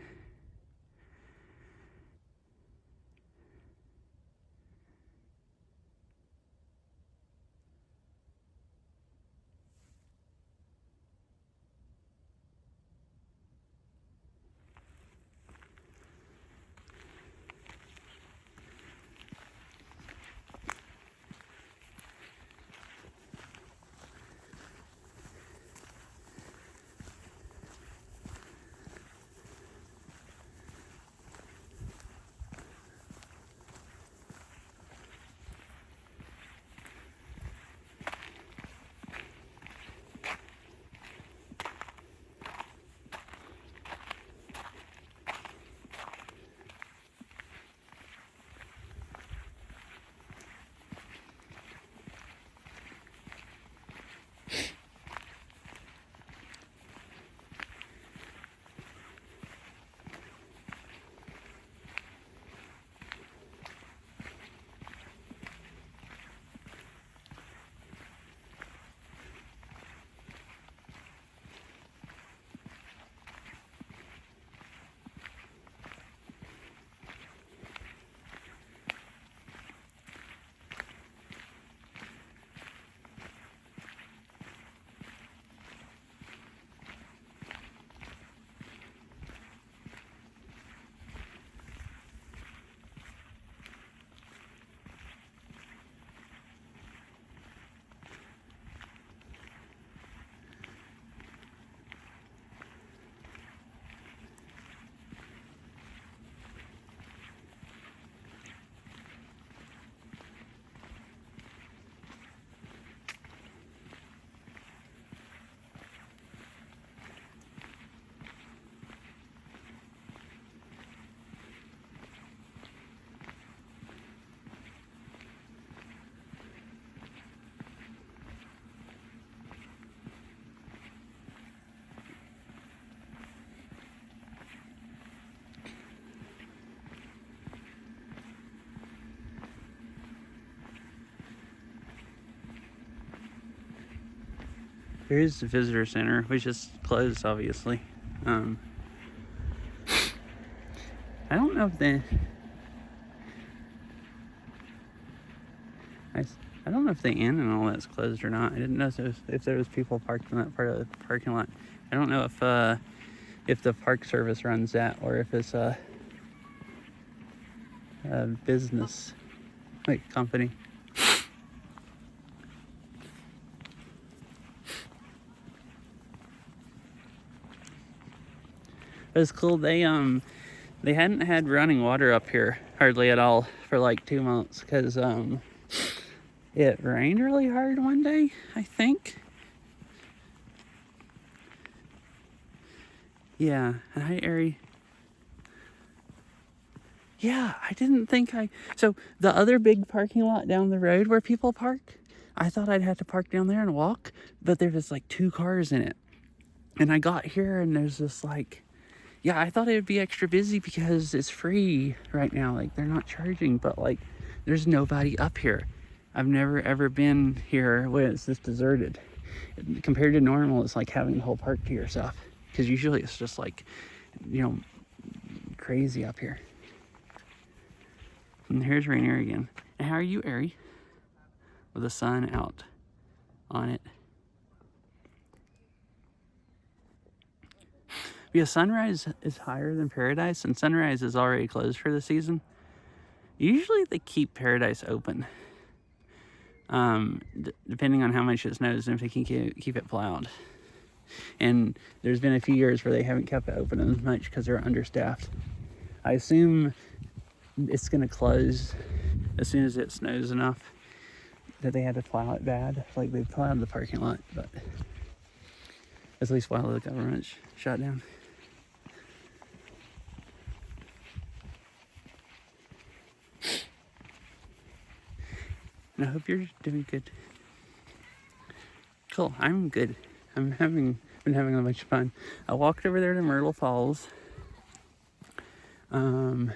Here's the visitor center, which is closed, obviously. I don't know if I don't know if the inn and all that's closed or not. I didn't know if there was people parked in that part of the parking lot. I don't know if the park service runs that or if it's business, like company. It was cool. They hadn't had running water up here hardly at all for like 2 months because it rained really hard one day, I think. Yeah. Hi, Ari. Yeah, I didn't think so the other big parking lot down the road where people park, I thought I'd have to park down there and walk, but there's just like 2 cars in it. And I got here and there's just like, yeah, I thought it would be extra busy because it's free right now. Like, they're not charging, but like, there's nobody up here. I've never ever been here when it's this deserted. Compared to normal, it's like having the whole park to yourself. Because usually it's just like, crazy up here. And here's Rainier again. And how are you, Ari? With the sun out on it. Yeah, Sunrise is higher than Paradise, and Sunrise is already closed for the season. Usually they keep Paradise open, depending on how much it snows and if they can keep it plowed. And there's been a few years where they haven't kept it open as much because they're understaffed. I assume it's going to close as soon as it snows enough that they had to plow it bad. Like, they plowed the parking lot, but at least while the government's shut down. And I hope you're doing good. Cool, I'm good. Been having a bunch of fun. I walked over there to Myrtle Falls. And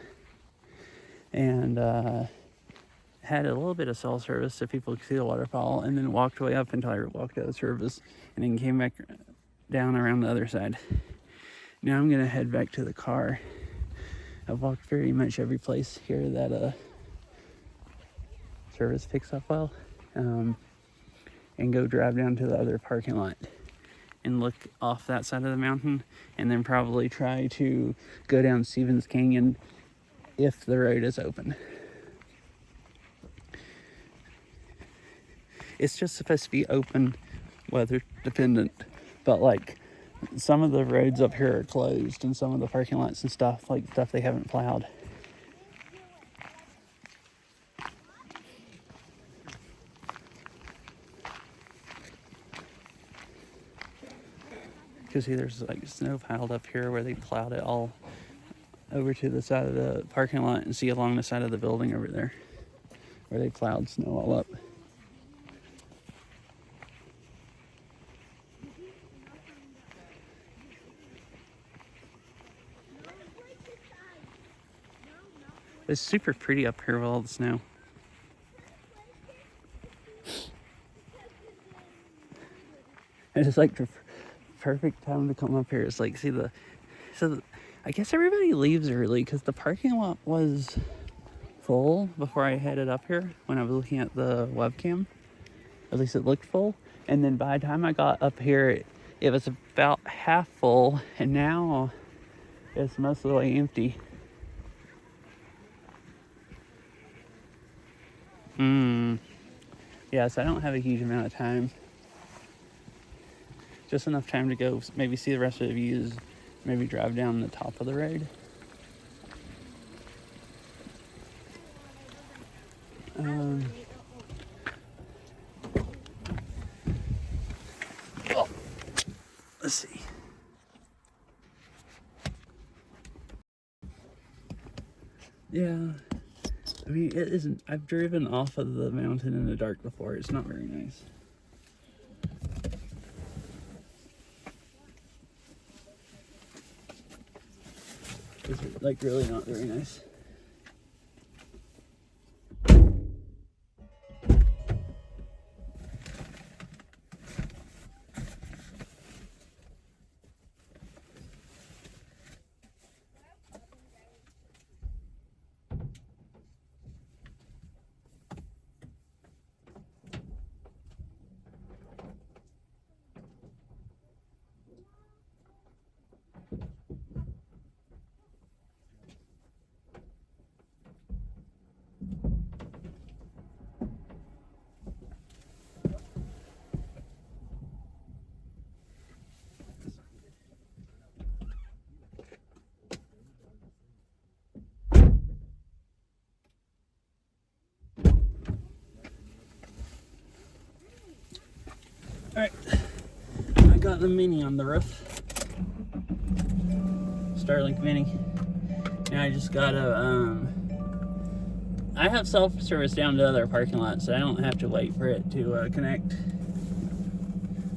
had a little bit of cell service so people could see the waterfall, and then walked way up until I walked out of service, and then came back down around the other side. Now I'm gonna head back to the car. I've walked pretty much every place here that service picks up well, and go drive down to the other parking lot and look off that side of the mountain, and then probably try to go down Stevens Canyon if the road is open. It's just supposed to be open, weather dependent, but like some of the roads up here are closed, and some of the parking lots and stuff they haven't plowed. Because see, there's like snow piled up here where they plowed it all over to the side of the parking lot, and see along the side of the building over there where they plowed snow all up. It's super pretty up here with all the snow. And it's like the perfect time to come up here. It's like, I guess everybody leaves early because the parking lot was full before I headed up here when I was looking at the webcam. At least it looked full. And then by the time I got up here, it was about half full, and now it's mostly empty. Yeah, so I don't have a huge amount of time. Just enough time to go maybe see the rest of the views, maybe drive down the top of the road. Let's see. Yeah, I mean, it isn't. I've driven off of the mountain in the dark before. It's not very nice. It's like really not very nice. Alright, I got the Mini on the roof. Starlink Mini. And I just gotta, I have self-service down to other parking lots, so I don't have to wait for it to connect.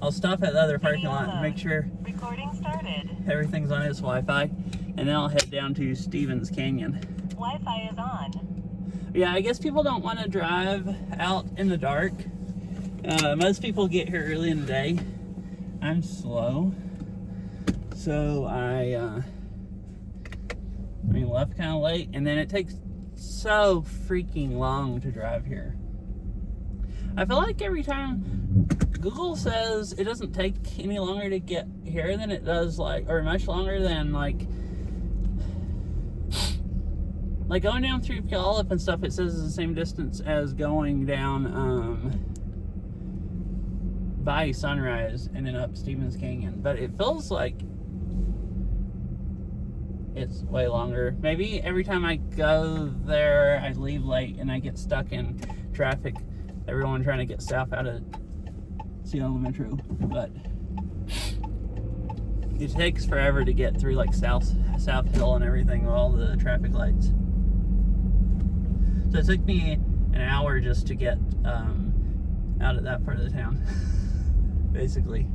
I'll stop at the other parking lot and make sure recording started. Everything's on its Wi-Fi, and then I'll head down to Stevens Canyon. Wi-Fi is on. Yeah, I guess people don't want to drive out in the dark. Most people get here early in the day. I'm slow, so I left kind of late, and then it takes so freaking long to drive here. I feel like every time Google says it doesn't take any longer to get here than it does, or much longer than like going down through Puyallup and stuff. It says it's the same distance as going down by Sunrise and then up Stevens Canyon, but it feels like it's way longer. Maybe every time I go there, I leave late and I get stuck in traffic. Everyone trying to get south out of Seattle Metro, but it takes forever to get through like South Hill and everything with all the traffic lights. So it took me an hour just to get out of that part of the town, basically.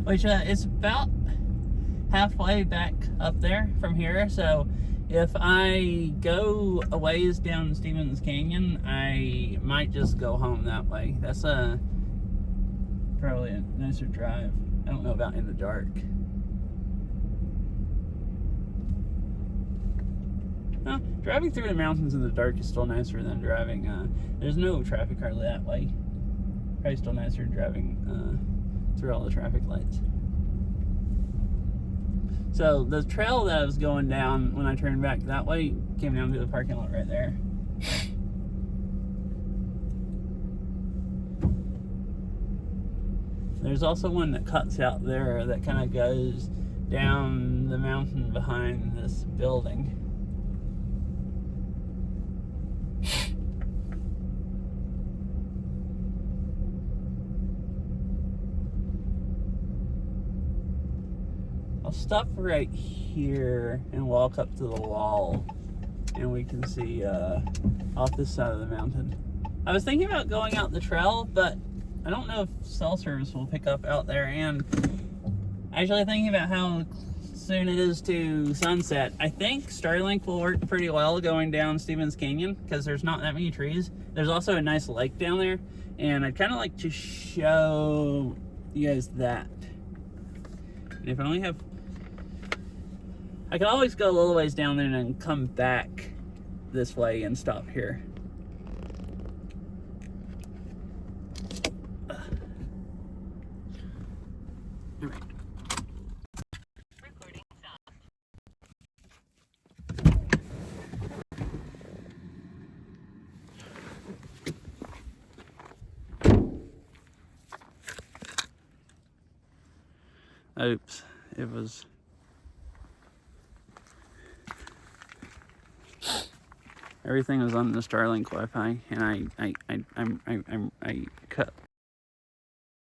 Which is about halfway back up there from here, so if I go a ways down Stevens Canyon, I might just go home that way. That's probably a nicer drive. I don't know about in the dark. Driving through the mountains in the dark is still nicer than driving. There's no traffic hardly that way. Probably still nicer driving through all the traffic lights. So the trail that I was going down when I turned back that way came down to the parking lot right there. There's also one that cuts out there that kind of goes down the mountain behind this building. I'll stop right here and walk up to the wall, and we can see off this side of the mountain. I was thinking about going out the trail, but I don't know if cell service will pick up out there, and actually thinking about how soon it is to sunset, I think Starlink will work pretty well going down Stevens Canyon because there's not that many trees. There's also a nice lake down there, and I'd kind of like to show you guys that. And if I only have, I can always go a little ways down there and then come back this way and stop here. Recording stopped. Oops, it was. Everything was on the Starlink Wi-Fi, and I cut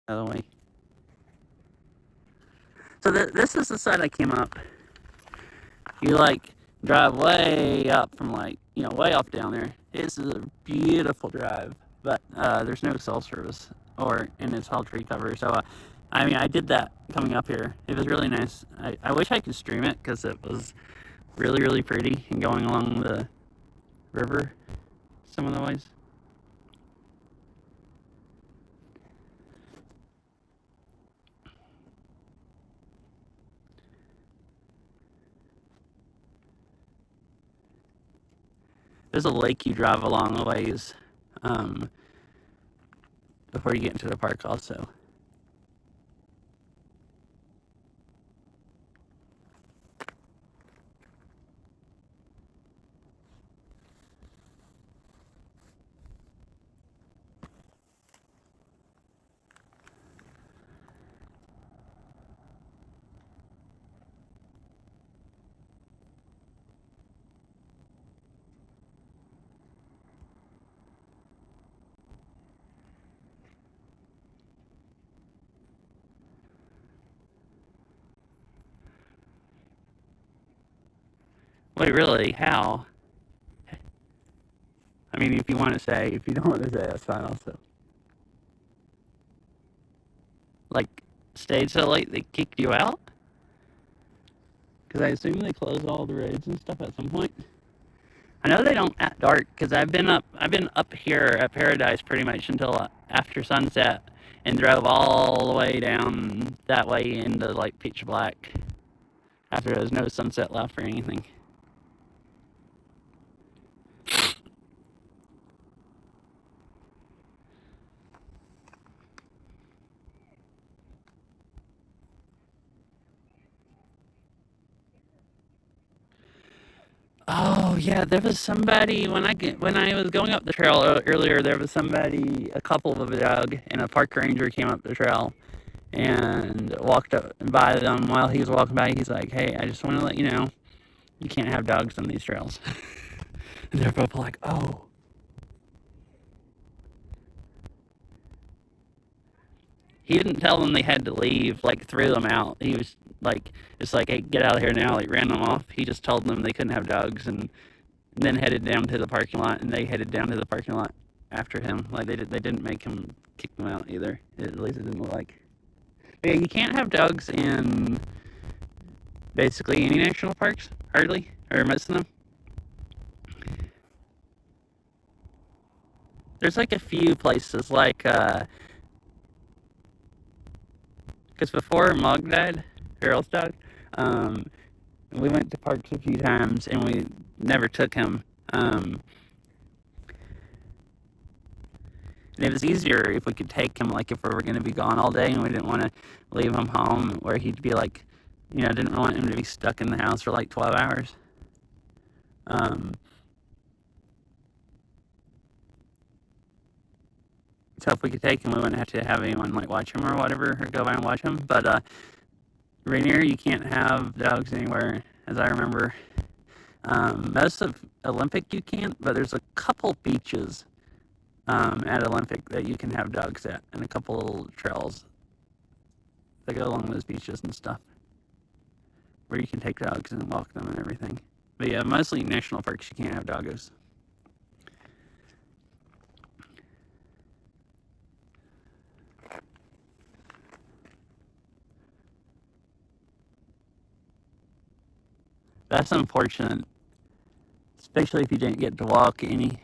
out of the way. So this is the side I came up. You like drive way up from way off down there. This is a beautiful drive, but there's no cell service and it's all tree cover. So I did that coming up here. It was really nice. I wish I could stream it because it was really, really pretty and going along the river some of the ways. There's a lake you drive along the ways before you get into the park also. Wait, really? How? I mean, if you want to say, if you don't want to say, that's fine also. Like, stayed so late they kicked you out? Because I assume they close all the roads and stuff at some point. I know they don't at dark, because I've been up here at Paradise pretty much until after sunset, and drove all the way down that way into like pitch black after there was no sunset left or anything. Oh yeah, there was somebody when I was going up the trail earlier. There was somebody, a couple of a dog, and a park ranger came up the trail and walked up by them. While he was walking by, he's like, "Hey, I just want to let you know, you can't have dogs on these trails." And they're both like, "Oh." He didn't tell them they had to leave, like threw them out. He was like, just like, "Hey, get out of here now!" Like ran them off. He just told them they couldn't have dogs, and then headed down to the parking lot, and they headed down to the parking lot after him. Like they didn't make him kick them out either. At least it didn't look like. But yeah, you can't have dogs in basically any national parks, hardly, or most of them. There's like a few places, like, because before Mug died, Earl's dog, we went to parks a few times, and we never took him. And it was easier if we could take him, like if we were going to be gone all day and we didn't want to leave him home, where he'd be like, didn't want him to be stuck in the house for like 12 hours. So if we could take him, we wouldn't have to have anyone like watch him or whatever, or go by and watch him. But Rainier, you can't have dogs anywhere, as I remember. Most of Olympic you can't, but there's a couple beaches at Olympic that you can have dogs at, and a couple trails that go along those beaches and stuff, where you can take dogs and walk them and everything. But yeah, mostly national parks you can't have doggos. That's unfortunate, especially if you didn't get to walk any,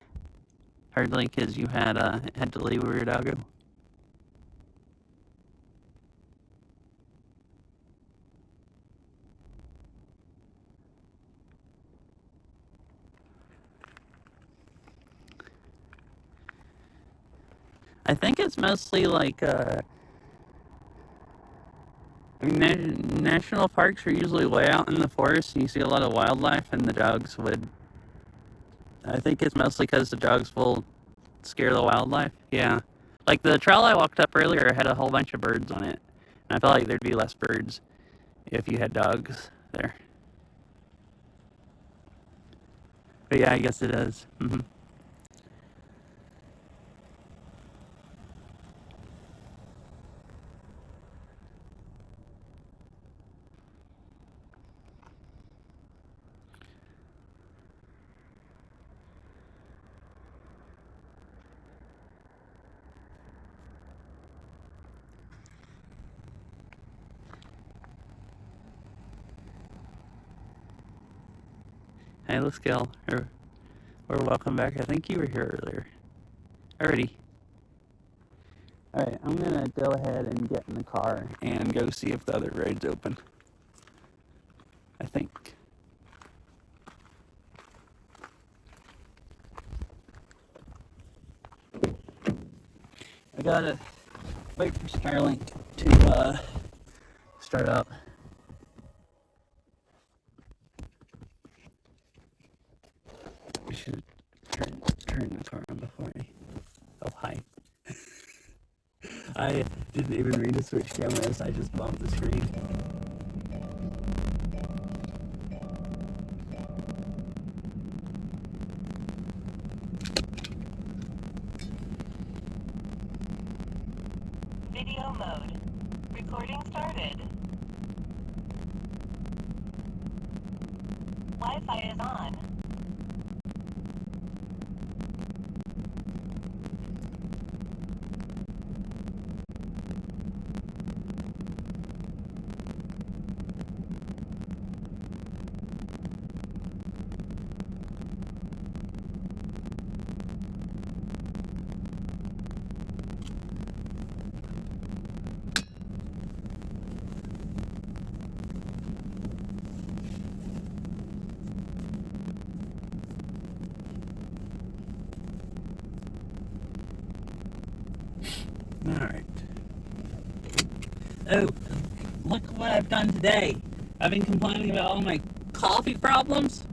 hardly, because you had to leave with your doggo. I think it's mostly like, national parks are usually way out in the forest, and you see a lot of wildlife, and the dogs would. I think it's mostly because the dogs will scare the wildlife. Yeah. Like the trail I walked up earlier had a whole bunch of birds on it, and I felt like there'd be less birds if you had dogs there. But yeah, I guess it is. Mm-hmm. Hey, let's go. Or welcome back. I think you were here earlier. Alrighty. Alright, I'm gonna go ahead and get in the car and go see if the other road's open. I think. I gotta wait for Starlink to start up. We should turn the car on before I. Oh, hi. I didn't even mean to switch cameras, I just bumped the screen. Video mode. Recording started. Wi-Fi is on. Alright. Oh, look what I've done today. I've been complaining about all my coffee problems.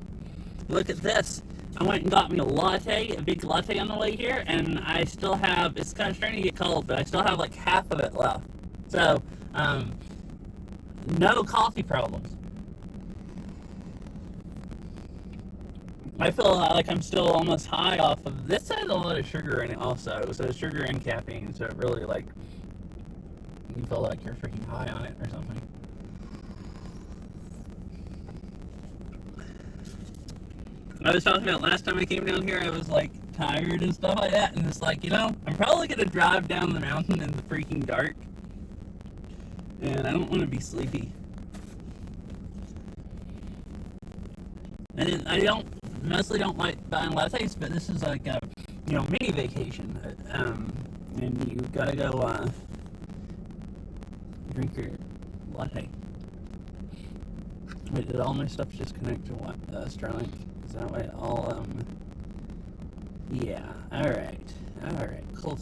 Look at this. I went and got me a latte, a big latte on the way here, and I still have, it's kind of starting to get cold, but I still have like half of it left. So, no coffee problems. I feel like I'm still almost high off of, this has a lot of sugar in it also, so sugar and caffeine, so it really like, you feel like you're freaking high on it or something. I was talking about last time I came down here, I was like tired and stuff like that, and it's like, you know, I'm probably gonna drive down the mountain in the freaking dark, and I don't want to be sleepy. And I mostly don't like buying lattes, but this is like a, you know, mini vacation, and you gotta go drink your latte. Wait, did all my stuff just connect to what, Starlink? Is that way all, yeah, alright, cool.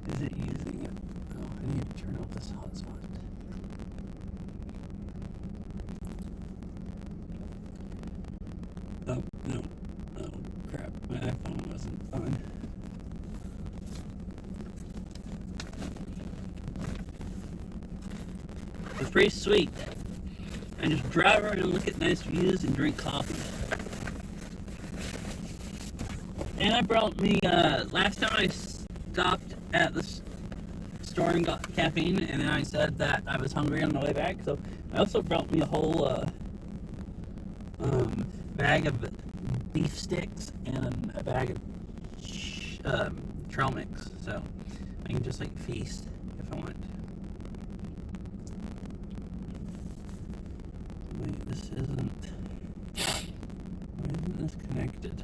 Is it using it? Oh, I need to turn off this hotspot. Oh, no, oh crap, my iPhone wasn't on. It's pretty sweet. I just drive around and look at nice views and drink coffee. And I brought me, last time I stopped at the store and got caffeine, and then I said that I was hungry on the way back, so I also brought me a whole, bag of beef sticks and a bag of, trail mix, so I can just, like, feast if I want. Wait, this isn't... Why isn't this connected?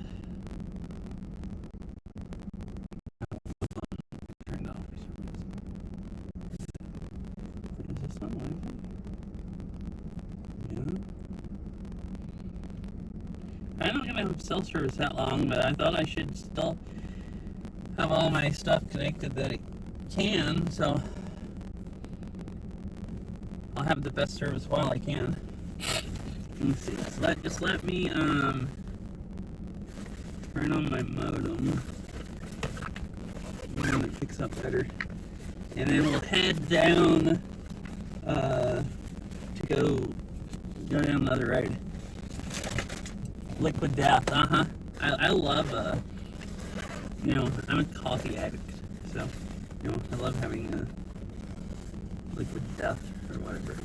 Oh, my phone turned off for some reason. Is this not Wi-Fi? Yeah? I'm not gonna have cell service that long, but I thought I should still have all my stuff connected that it can, so I'll have the best service while I can. Let's see, just let me, turn on my modem, and it picks up better, and then we'll head down, to go down the other road. Liquid Death, I love, you know, I'm a coffee addict, so, you know, I love having, Liquid Death, or whatever.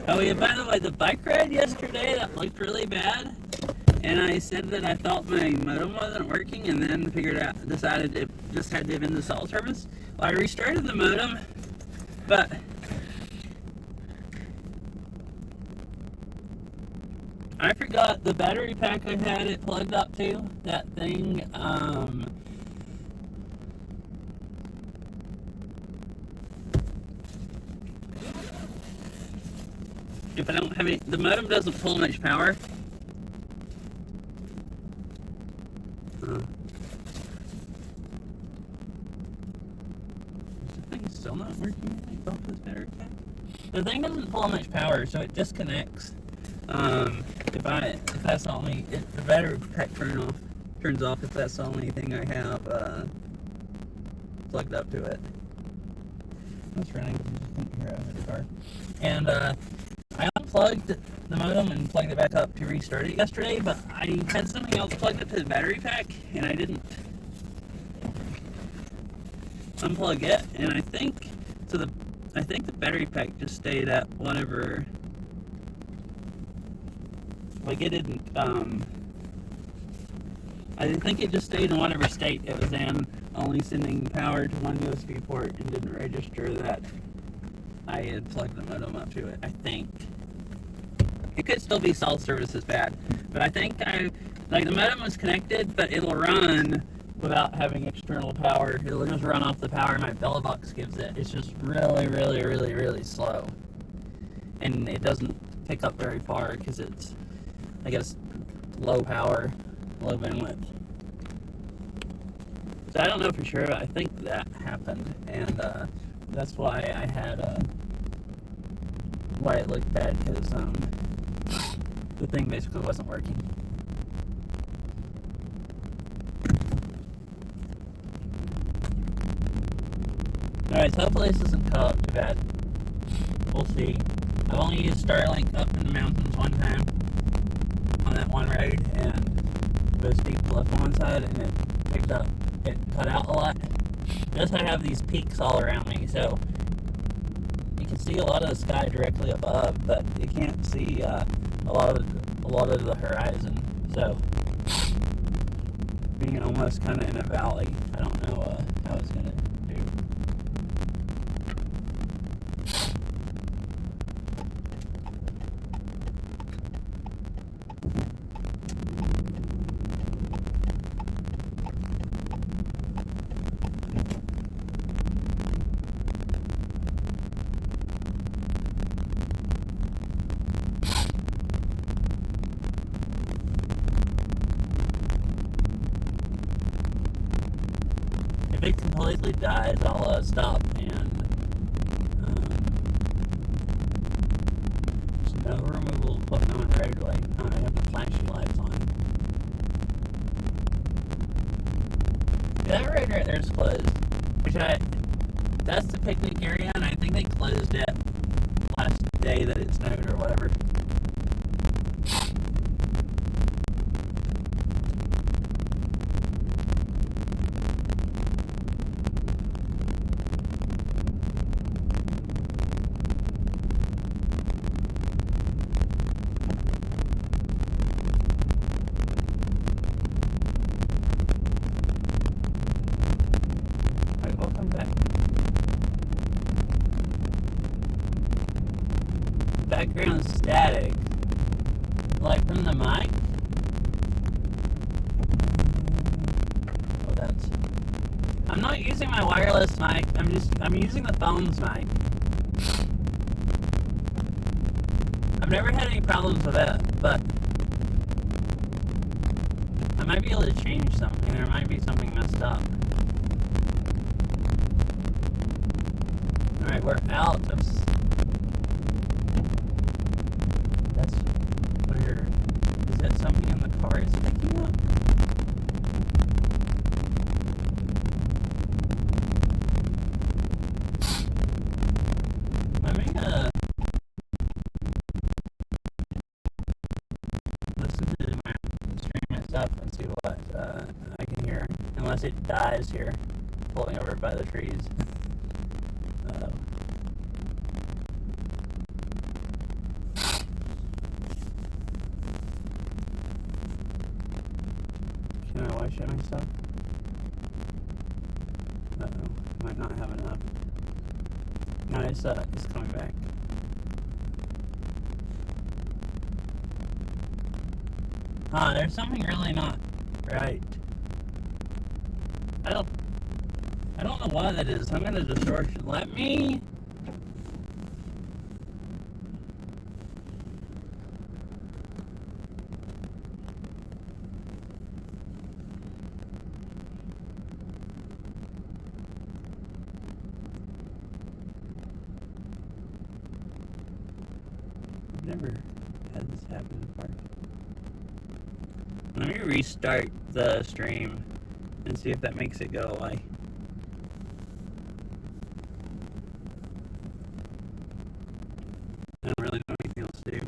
Oh yeah, by the way, the bike ride yesterday, that looked really bad. And I said that I thought my modem wasn't working, and then decided it just had to end the cell service. Well, I restarted the modem, but I forgot the battery pack I had it plugged up to. That thing, if I don't have any, the modem doesn't pull much power. Is the thing still not working off this battery pack? The thing doesn't pull much power, so it disconnects. If that's the only, if the battery pack turns off if that's the only thing I have plugged up to it. That's running. You just couldn't hear it out of the car. And I unplugged the modem and plugged it back up to restart it yesterday, but I had something else plugged up to the battery pack, and I didn't unplug it. And I think the battery pack just stayed at whatever. Like it didn't. I think it just stayed in whatever state it was in, only sending power to one USB port and didn't register that I had plugged the modem up to it. I think it could still be cell services bad, but I think the modem was connected, but it'll run without having external power. It'll just run off the power my bellow box gives it. It's just really, really, really, really slow, and it doesn't pick up very far because it's, I guess, low power, low bandwidth. So I don't know for sure, but I think that happened, and that's why I had why it looked bad, because the thing basically wasn't working. Alright, so hopefully this doesn't cut up too bad. We'll see. I've only used Starlink up in the mountains one time on that one road, and it was steep left on one side, and it cut out a lot. Just I have these peaks all around me, so you can see a lot of the sky directly above, but you can't see a lot of the horizon. So being almost kind of in a valley, I don't know how it's gonna do. If it completely dies, I'll stop and snow removal equipment on the roadway. I have the flashing lights on. That road right there is closed. That's the picnic area, and I think they closed it last day that it snowed or whatever. Background static, like from the mic. Oh, that's. I'm not using my wireless mic. I'm using the phone's mic. I've never had any problems with it, but I might be able to change something. There might be something messed up. All right, we're out of. That's weird. Is that something in the car is picking up? Let me listen to my stream myself and see what I can hear. Unless it dies here, pulling over by the trees. Can I wash it myself? Uh-oh, might not have enough. No, it's coming back. There's something really not right. I don't know why that is. I'm gonna distortion. Let me happened before. Let me restart the stream and see if that makes it go away. I don't really know anything else to do.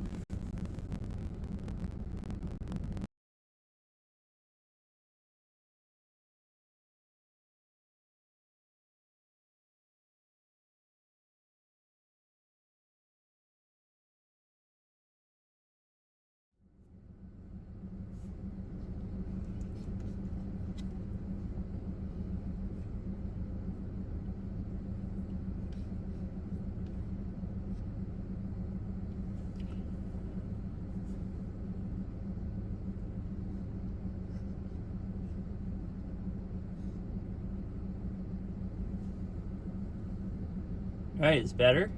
Alright, it's better.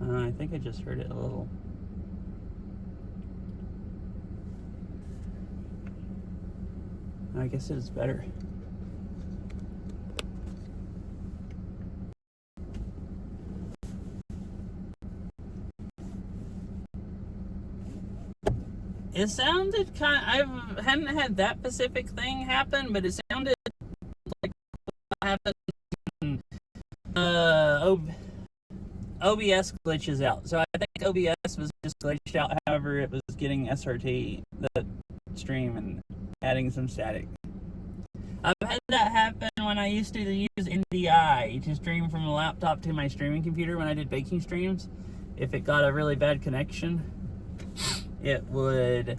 I think I just heard it a little. I guess it's better. It sounded I hadn't had that specific thing happen, but it sounded like what happened when OBS glitches out. So I think OBS was just glitched out, however it was getting SRT, the stream, and adding some static. I've had that happen when I used to use NDI to stream from a laptop to my streaming computer when I did baking streams. If it got a really bad connection, it would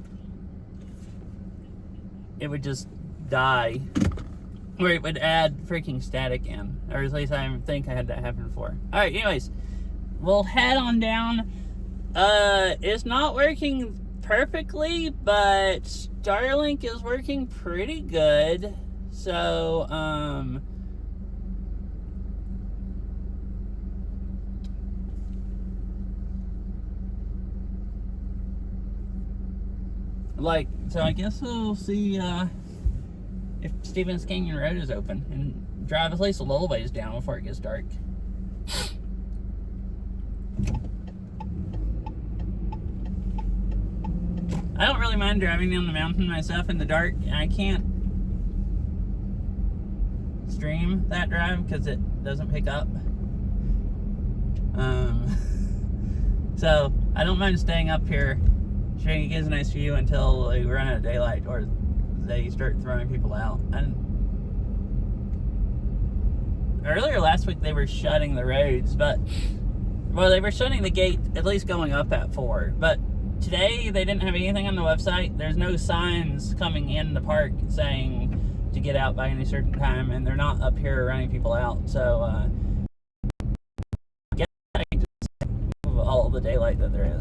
just die, or it would add freaking static in, or at least I think I had that happen before. All right, anyways, we'll head on down. It's not working perfectly, but Starlink is working pretty good. So so I guess we'll see if Stevens Canyon Road is open, and drive at least a little ways down before it gets dark. I don't really mind driving down the mountain myself in the dark. I can't stream that drive because it doesn't pick up. So I don't mind staying up here, showing you guys a nice view until we run out of daylight or they start throwing people out. And earlier last week they were shutting the roads, but they were shutting the gate at least going up at 4. But today they didn't have anything on the website. There's no signs coming in the park saying to get out by any certain time, and they're not up here running people out. So I guess I can just move all the daylight that there is.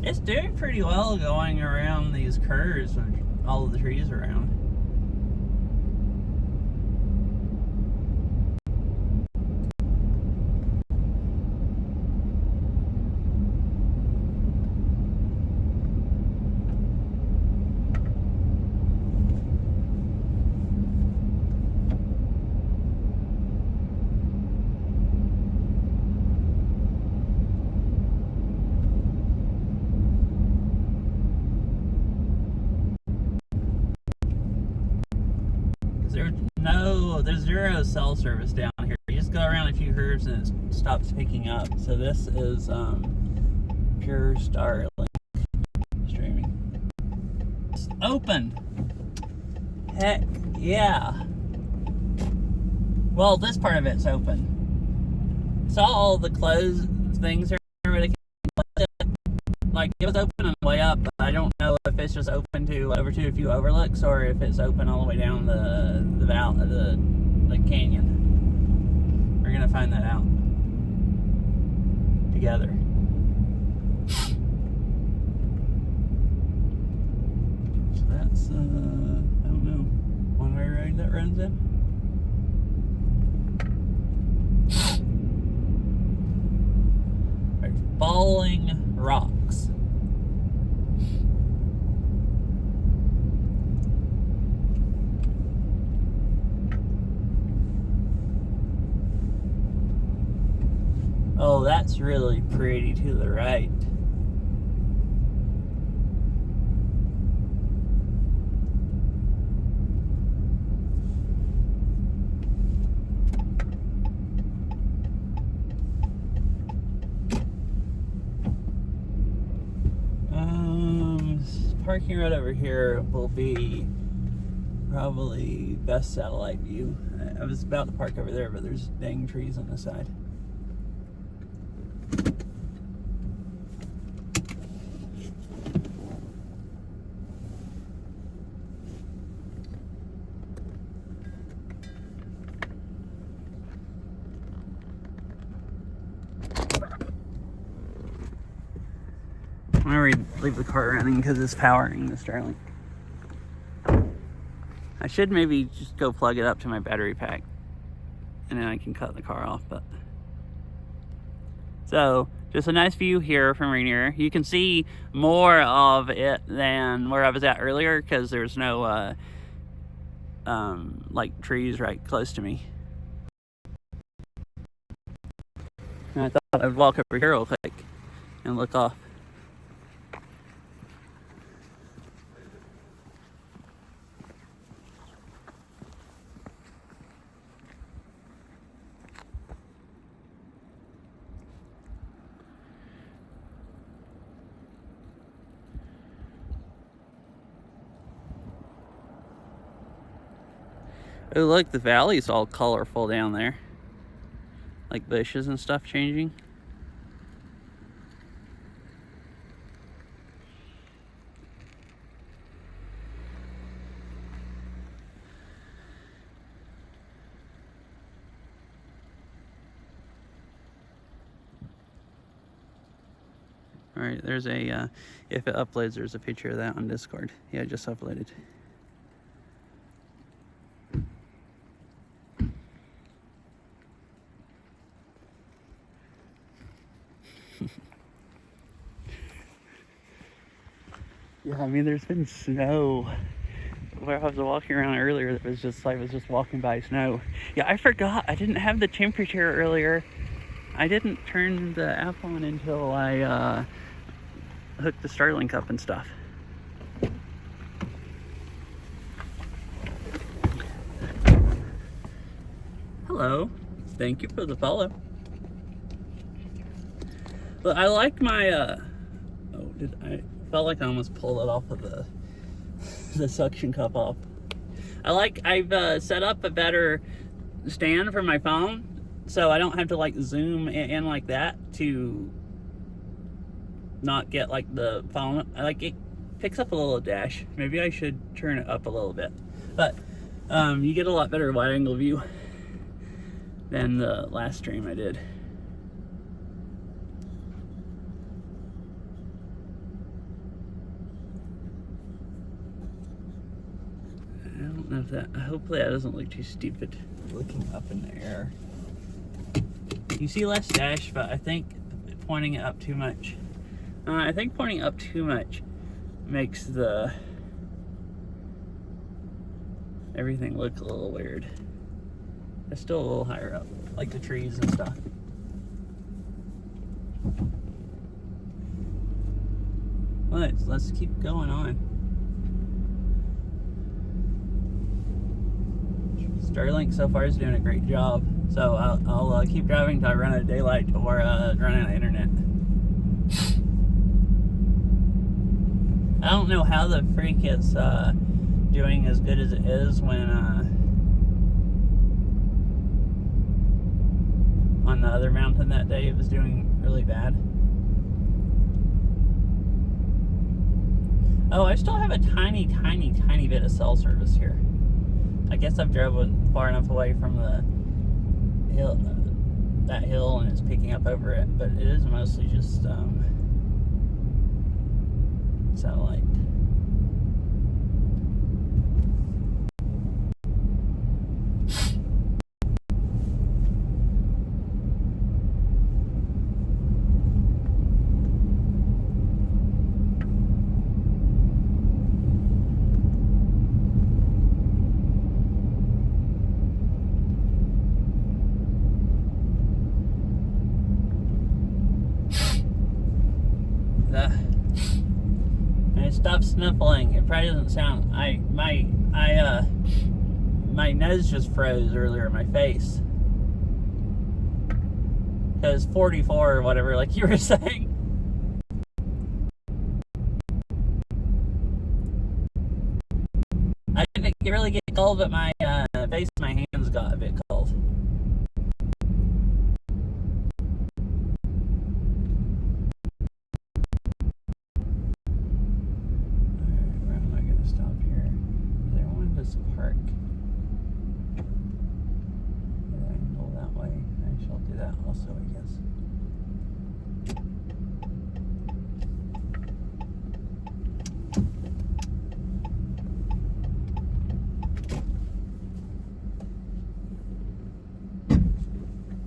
It's doing pretty well going around these curves with all of the trees around. There's zero cell service down here. You just go around a few curves and it stops picking up. So this is pure Starlink streaming. It's open. Heck yeah. Well, this part of it's open. Saw all the closed things are really like it was open on the way up, but I don't know if it's just open to over to a few overlooks or if it's open all the way down the canyon. We're gonna find that out. together. So that's, I don't know, one-way road that runs in. Right, falling rocks. Oh, that's really pretty to the right. Parking right over here will be probably best satellite view. I was about to park over there, but there's dang trees on the side. I'm gonna leave the car running because it's powering the Starlink. I should maybe just go plug it up to my battery pack and then I can cut the car off. But so just a nice view here from Rainier. You can see more of it than where I was at earlier because there's no like trees right close to me. And I thought I'd walk over here real quick and look off. Oh, look, the valley's all colorful down there. Like bushes and stuff changing. All right, there's a, if it uploads, there's a picture of that on Discord. Yeah, I just uploaded. Yeah, I mean, there's been snow. Where I was walking around earlier, it was just, I was just walking by snow. Yeah, I forgot, I didn't have the temperature earlier. I didn't turn the app on until I hooked the Starlink up and stuff. Hello, thank you for the follow. But I like my, I felt like I almost pulled it off of the suction cup off. I've set up a better stand for my phone, so I don't have to like zoom in like that to not get like the phone, like it picks up a little dash. Maybe I should turn it up a little bit, but you get a lot better wide angle view than the last stream I did. I don't know if that, hopefully that doesn't look too stupid looking up in the air. You see less dash, but I think pointing it up too much. I think pointing up too much makes the everything look a little weird. It's still a little higher up, like the trees and stuff. Let's keep going on. Starlink so far is doing a great job. So I'll keep driving till I run out of daylight or run out of internet. I don't know how the freak is doing as good as it is when on the other mountain that day it was doing really bad. Oh, I still have a tiny bit of cell service here. I guess I've driven far enough away from the hill, that hill and it's picking up over it, but it is mostly just satellite. Stop sniffling. It probably doesn't sound. My nose just froze earlier in my face. Because 44 or whatever, like you were saying. I didn't really get cold, but my face and my hands got a bit cold. Park. I can go that way. I shall do that also, I guess.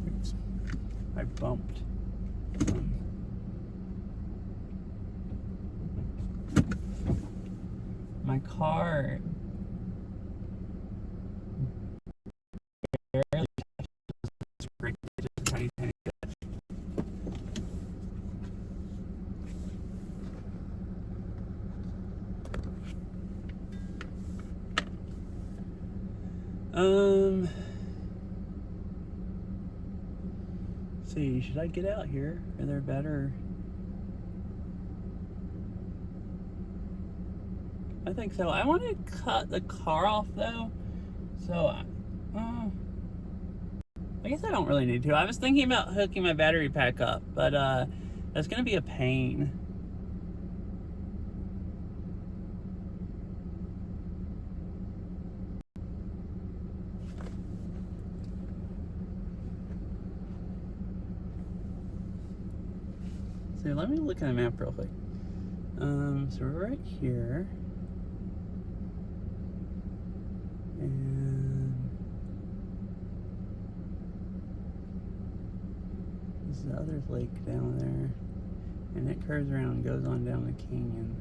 Oops. I bumped. My car barely touches the brake, just a tiny bit. Let's see, should I get out here? Are there better? I think so. I want to cut the car off though, so I guess I don't really need to. I was thinking about hooking my battery pack up, but that's gonna be a pain. So let me look at the map real quick. So we're right here. And this is the other lake down there. And it curves around and goes on down the canyon.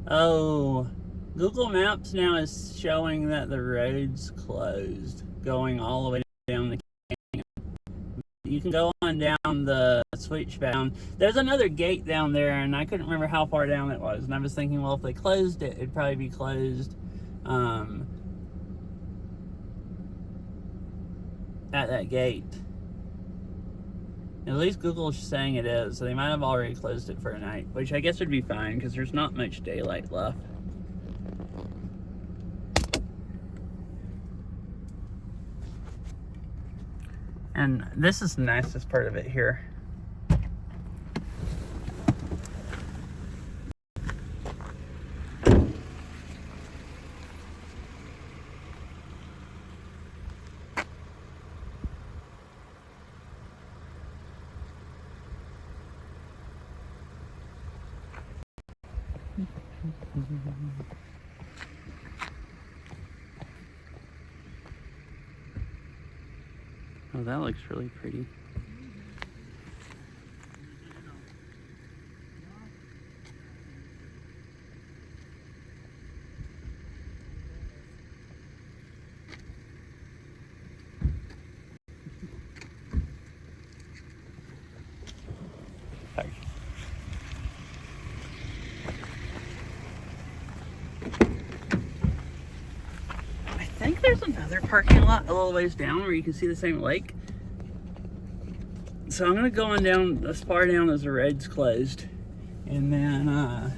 Oh, Google Maps now is showing that the road's closed, going all the way down the canyon. You can go on down the switchback. There's another gate down there, and I couldn't remember how far down it was. And I was thinking, well, if they closed it, it'd probably be closed at that gate. At least Google's saying it is, so they might have already closed it for a night, which I guess would be fine because there's not much daylight left. And this is the nicest part of it here. Oh, that looks really pretty. I think there's another parking lot a little ways down where you can see the same lake. So I'm gonna go on down as far down as the road's closed, and then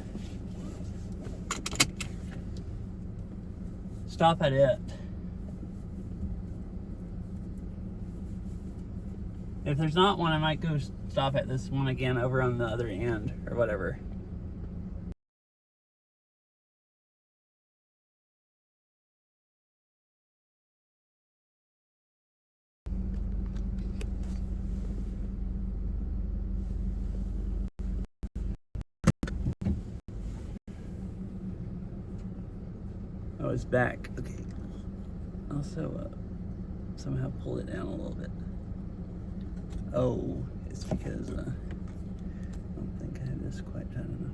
stop at it. If there's not one, I might go stop at this one again over on the other end or whatever. Oh, it's back. Okay. Also, somehow pulled it down a little bit. Oh, it's because I don't think I have this quite tight enough.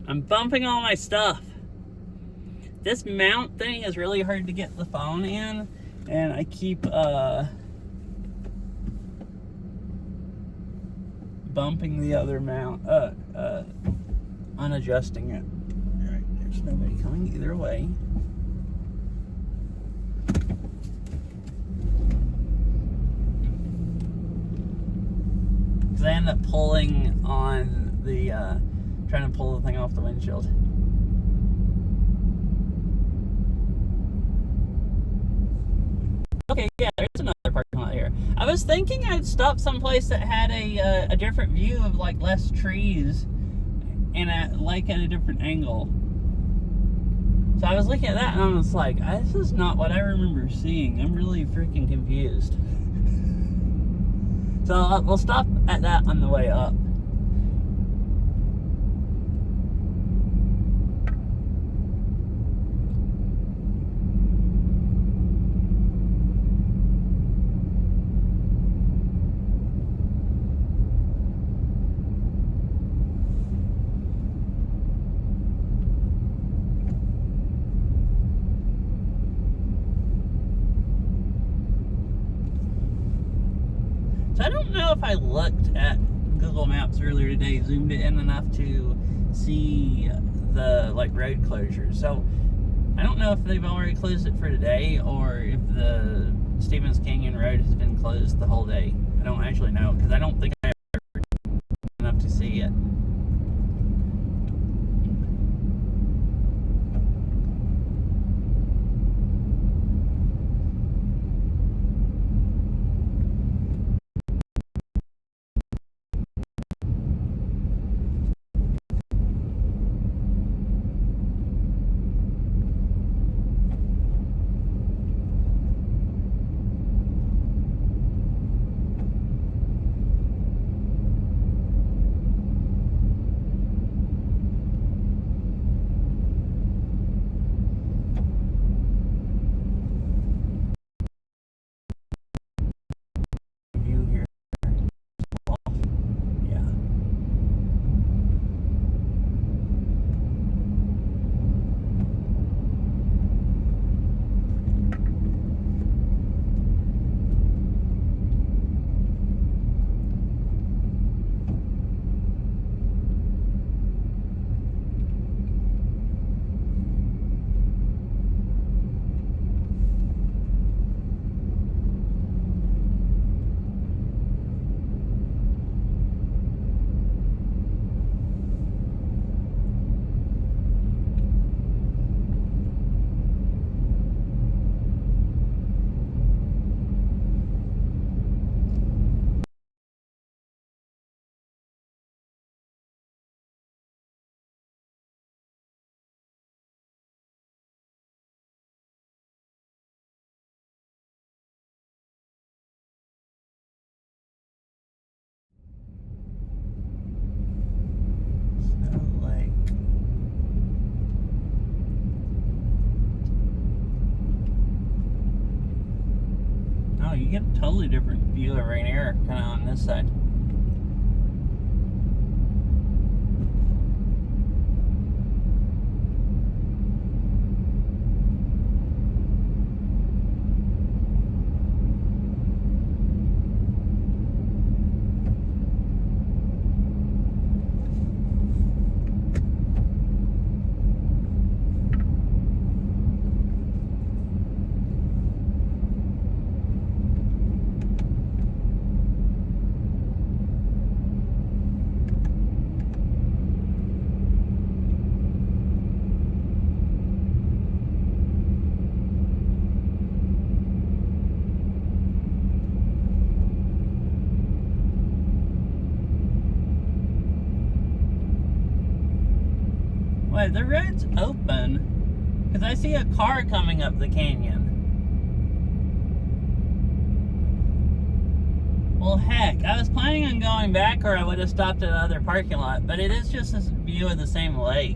I'm bumping all my stuff. This mount thing is really hard to get the phone in, and I keep bumping the other mount, unadjusting it. All right, there's nobody coming either way. Because I end up pulling on the, trying to pull the thing off the windshield. Okay, yeah, there's another parking lot here. I was thinking I'd stop someplace that had a different view of like less trees and at a different angle. So I was looking at that and I was like, this is not what I remember seeing. I'm really freaking confused. So we'll stop at that on the way up. So I don't know if I looked at Google Maps earlier today, zoomed it in enough to see the like road closures. So I don't know if they've already closed it for today or if the Stevens Canyon Road has been closed the whole day. I don't actually know because I don't think I ever enough to see it. View here. Yeah. Snow Lake. Oh, you get a totally different view of Rainier kind of on this side. Wait, the road's open because I see a car coming up the canyon. Well, heck, I was planning on going back, or I would have stopped at another parking lot, but it is just a view of the same lake.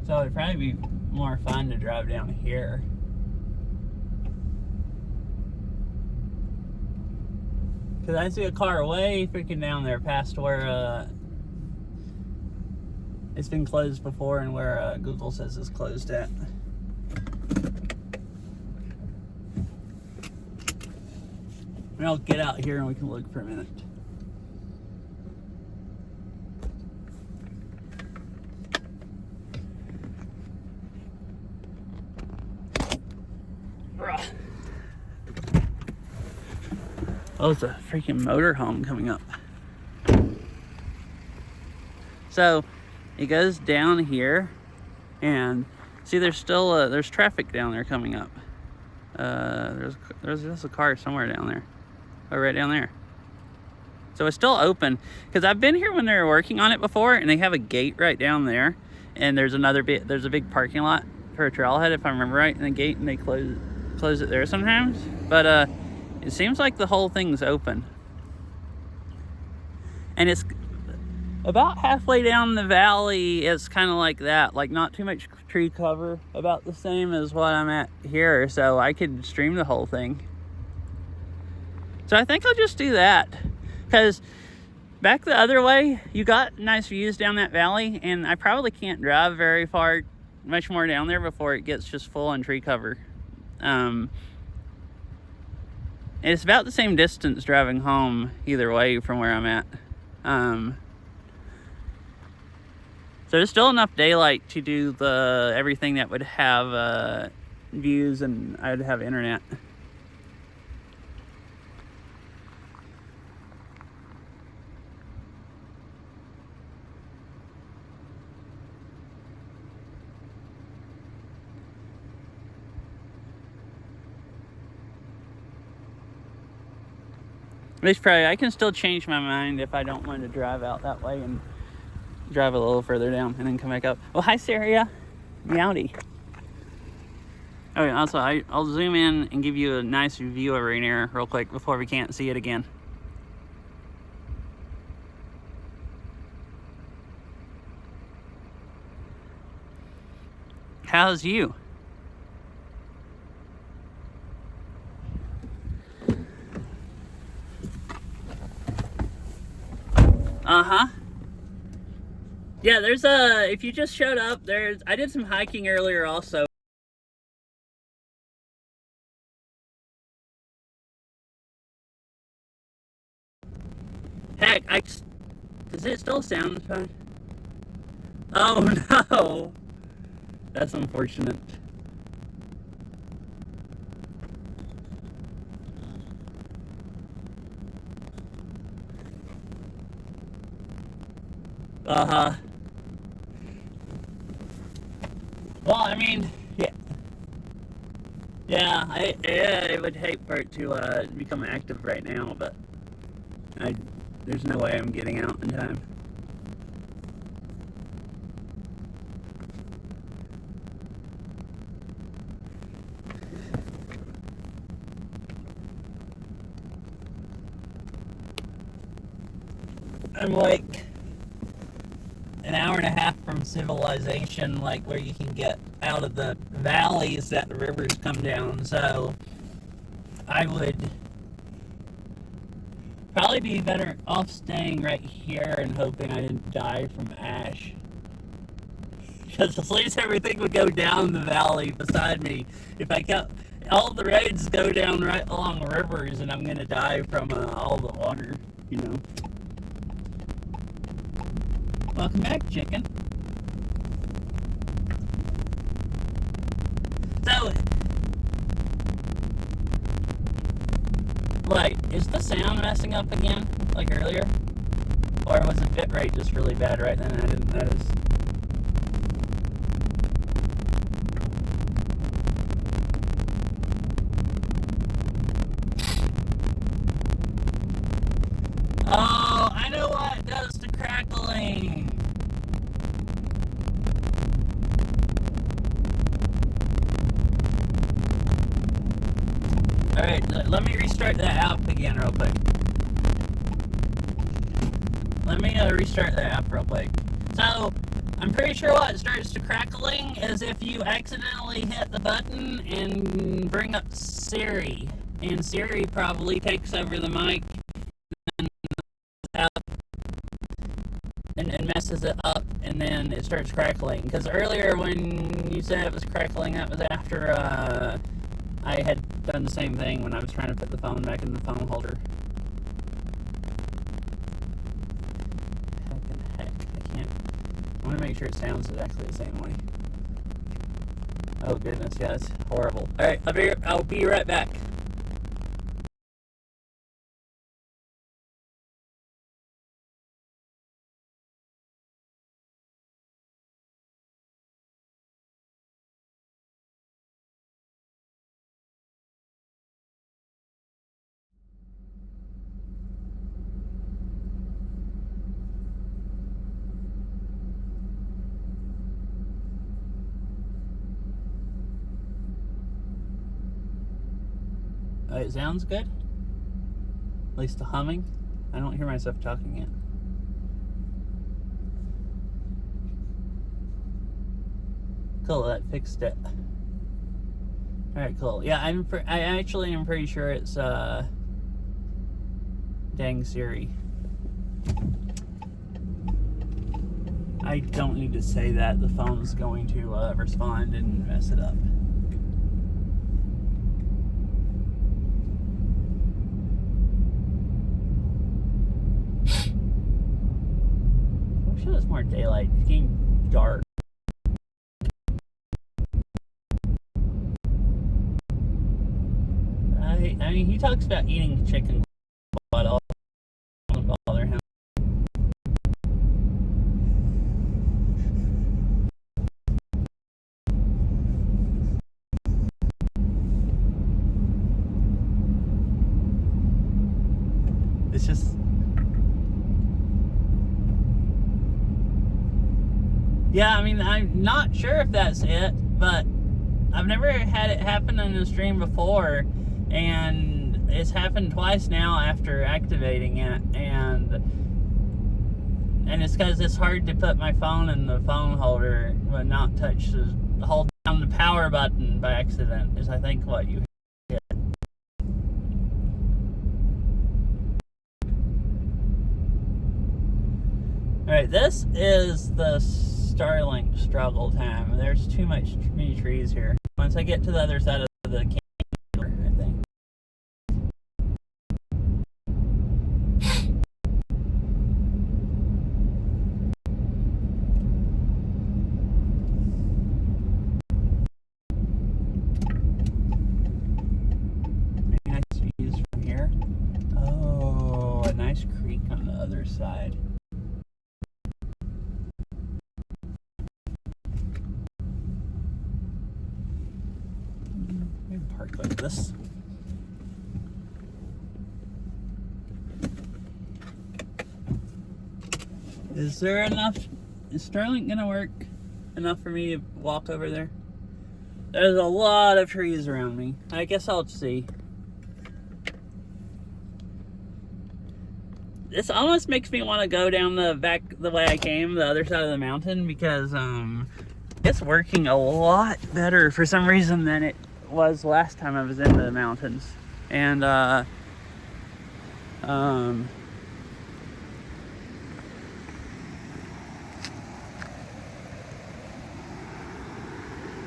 So it'd probably be more fun to drive down here. Because I see a car way freaking down there past where it's been closed before and where Google says it's closed at. And I'll get out here and we can look for a minute. Oh, it's a freaking motorhome coming up. So it goes down here, and see, there's still there's traffic down there coming up. There's just a car somewhere down there. Oh, right down there. So it's still open because I've been here when they were working on it before, and they have a gate right down there, and there's a big parking lot for a trailhead if I remember right, and the gate, and they close it there sometimes. But it seems like the whole thing's open, and it's about halfway down the valley. It's kind of like that, like not too much tree cover, about the same as what I'm at here, so I could stream the whole thing. So I think I'll just do that, because back the other way, you got nice views down that valley, and I probably can't drive very far, much more down there before it gets just full on tree cover. It's about the same distance driving home either way from where I'm at. So there's still enough daylight to do everything that would have views, and I would have internet. I can still change my mind if I don't want to drive out that way and drive a little further down and then come back up. Oh, hi, Saria. Meowdy. Okay, also, I'll zoom in and give you a nice view of Rainier real quick before we can't see it again. How's you? Uh-huh. Yeah, if you just showed up, I did some hiking earlier also. Heck, does it still sound fine? Oh no! That's unfortunate. Uh-huh. Well, I mean, yeah. Yeah, I would hate for it to become active right now, but there's no way I'm getting out in time. I'm like an hour and a half from civilization, like where you can get out of the valleys that the rivers come down, so I would probably be better off staying right here and hoping I didn't die from ash, because at least everything would go down the valley beside me. If I kept, all the roads go down right along rivers, and I'm gonna die from all the water, you know. Welcome back, chicken. So, like, is the sound messing up again, like earlier? Or was the bit rate just really bad right then and I didn't notice? Oh, I know what it does to crackling. Alright, let me restart that app again real quick. Let me restart the app real quick. So, I'm pretty sure what starts to crackling is if you accidentally hit the button and bring up Siri. And Siri probably takes over the mic and messes it up, and then it starts crackling. Because earlier when you said it was crackling, that was after I had done the same thing when I was trying to put the phone back in the phone holder. Heck, I can't. I want to make sure it sounds exactly the same way. Oh goodness, yeah, it's horrible. Alright, I'll be right back. It sounds good. At least the humming. I don't hear myself talking yet. Cool, that fixed it. Alright, cool. Yeah, I actually am pretty sure it's dang Siri. I don't need to say that. The phone's going to respond and mess it up. I wish it was more daylight. It's getting dark. I mean, he talks about eating chicken, but I'll don't bother him. It's just, yeah, I mean, I'm not sure if that's it, but I've never had it happen in a stream before, and it's happened twice now after activating it, and it's because it's hard to put my phone in the phone holder but not touch hold down the power button by accident is I think what you hit. Alright, this is the Starlink struggle time. There's too many trees here. Once I get to the other side of the camera, I think. Nice views from here. Oh, a nice creek on the other side. Maybe park like this. Is there enough? Is Starlink gonna work enough for me to walk over there? There's a lot of trees around me. I guess I'll see. This almost makes me want to go down the way I came, the other side of the mountain, because it's working a lot better for some reason than it was last time I was in the mountains. And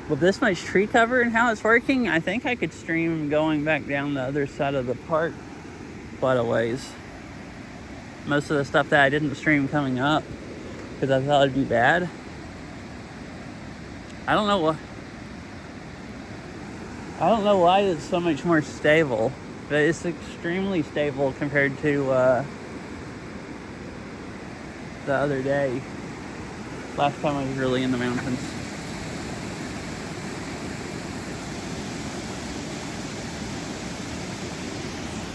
with this much tree cover and how it's working, I think I could stream going back down the other side of the park quite a ways. Most of the stuff that I didn't stream coming up because I thought it'd be bad. I don't know why it's so much more stable, but it's extremely stable compared to the other day. Last time I was really in the mountains.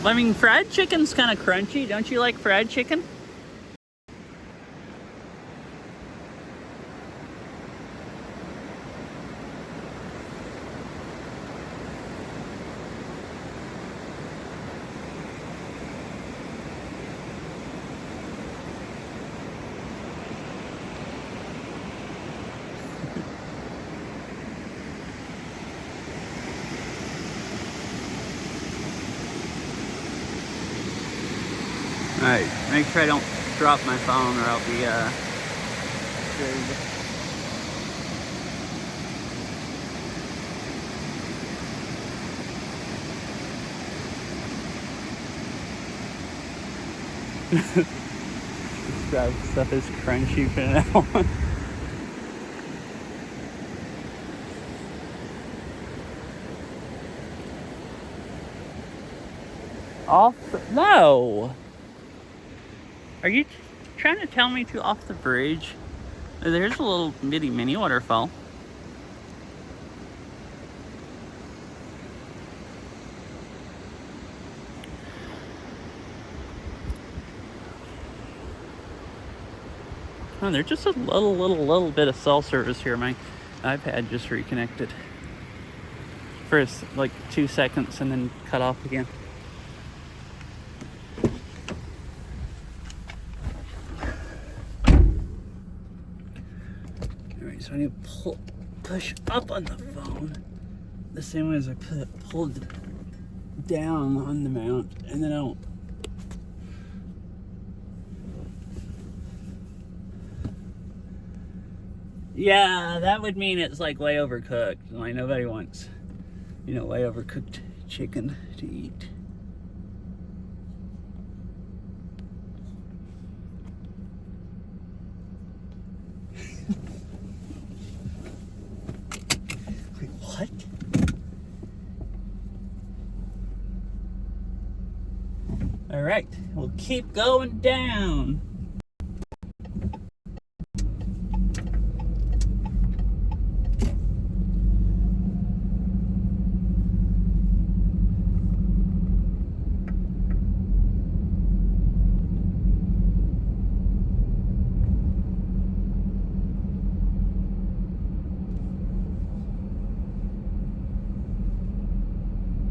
I mean, fried chicken's kind of crunchy. Don't you like fried chicken? Alright, make sure I don't drop my phone or I'll be screwed. That stuff is crunchy for now. No! Are you trying to tell me to off the bridge? There's a little bitty mini waterfall. Oh, there's just a little bit of cell service here. My iPad just reconnected for like 2 seconds and then cut off again. Alright, so I need to push up on the phone the same way as I pulled down on the mount, and then I don't. Yeah, that would mean it's like way overcooked. Like nobody wants, way overcooked chicken to eat. Wait, what? All right, we'll keep going down.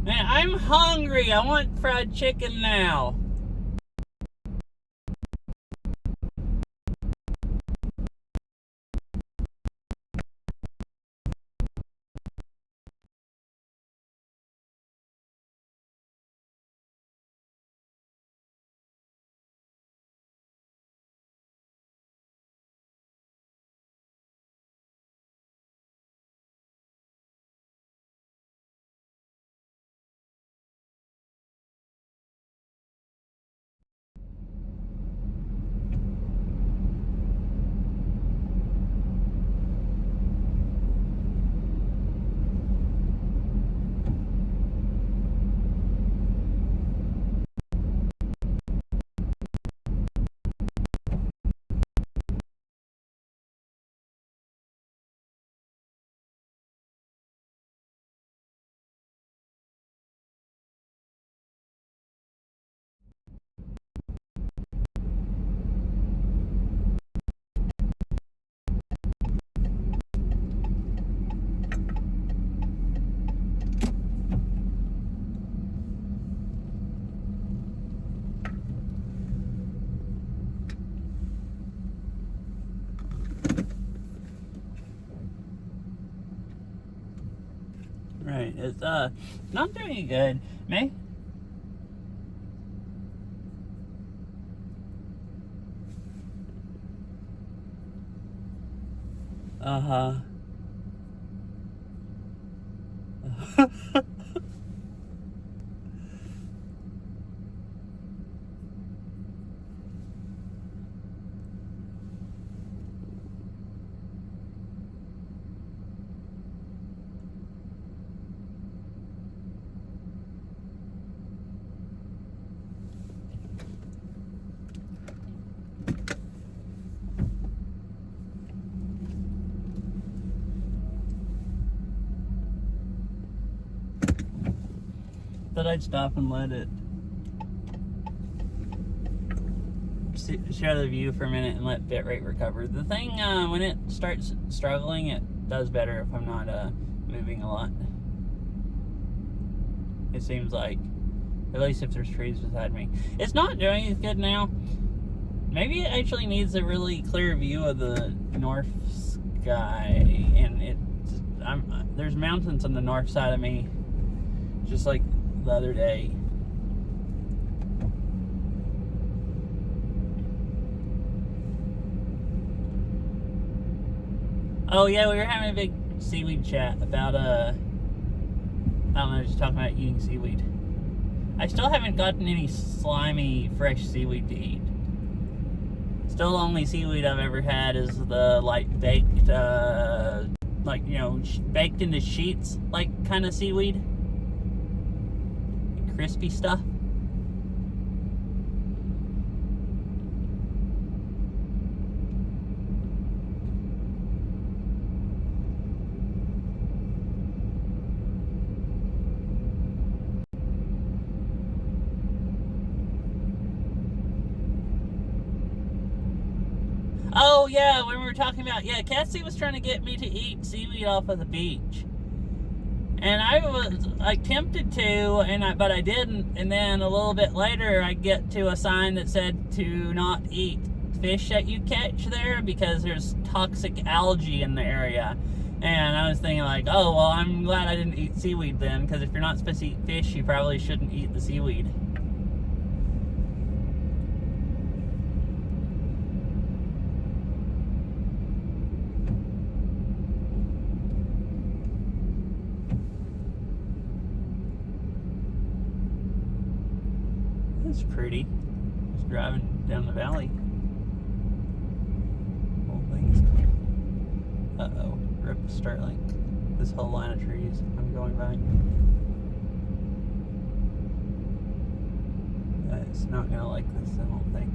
Man, I'm hungry. I want fried chicken now. Right, it's not doing good. May? Uh-huh. Thought I'd stop and let it share the view for a minute and let bitrate recover. The thing, when it starts struggling, it does better if I'm not moving a lot. It seems like, at least if there's trees beside me. It's not doing as good now. Maybe it actually needs a really clear view of the north sky, and there's mountains on the north side of me, just like the other day. Oh yeah, we were having a big seaweed chat about I don't know, just talking about eating seaweed. I still haven't gotten any slimy fresh seaweed to eat. Still, the only seaweed I've ever had is the like baked, like, you know, baked into sheets, like kind of seaweed, crispy stuff. Oh yeah, when we were talking about, yeah, Cassie was trying to get me to eat seaweed off of the beach, and I was like tempted to, but I didn't. And then a little bit later, I get to a sign that said to not eat fish that you catch there because there's toxic algae in the area. And I was thinking like, oh well, I'm glad I didn't eat seaweed then, because if you're not supposed to eat fish, you probably shouldn't eat the seaweed. That's pretty. Just driving down the valley. Whole thing is cool. Uh-oh. Rip Starlink. This whole line of trees I'm going by. It's not gonna like this, I don't think.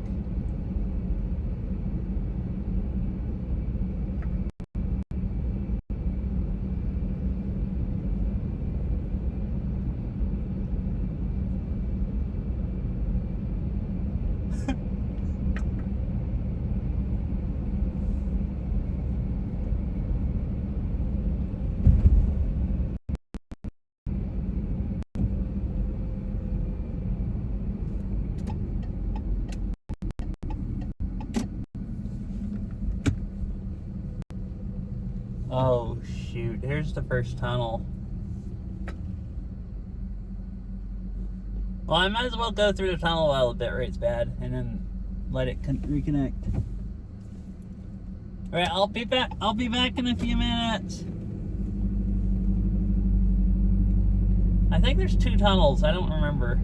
Oh shoot, here's the first tunnel. Well, I might as well go through the tunnel while the bit rate's bad, and then let it reconnect. Alright, I'll be back in a few minutes. I think there's 2 tunnels, I don't remember.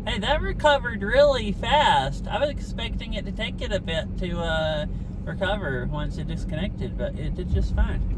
Hey, that recovered really fast. I was expecting it to take it a bit to recover once it disconnected, but it did just fine.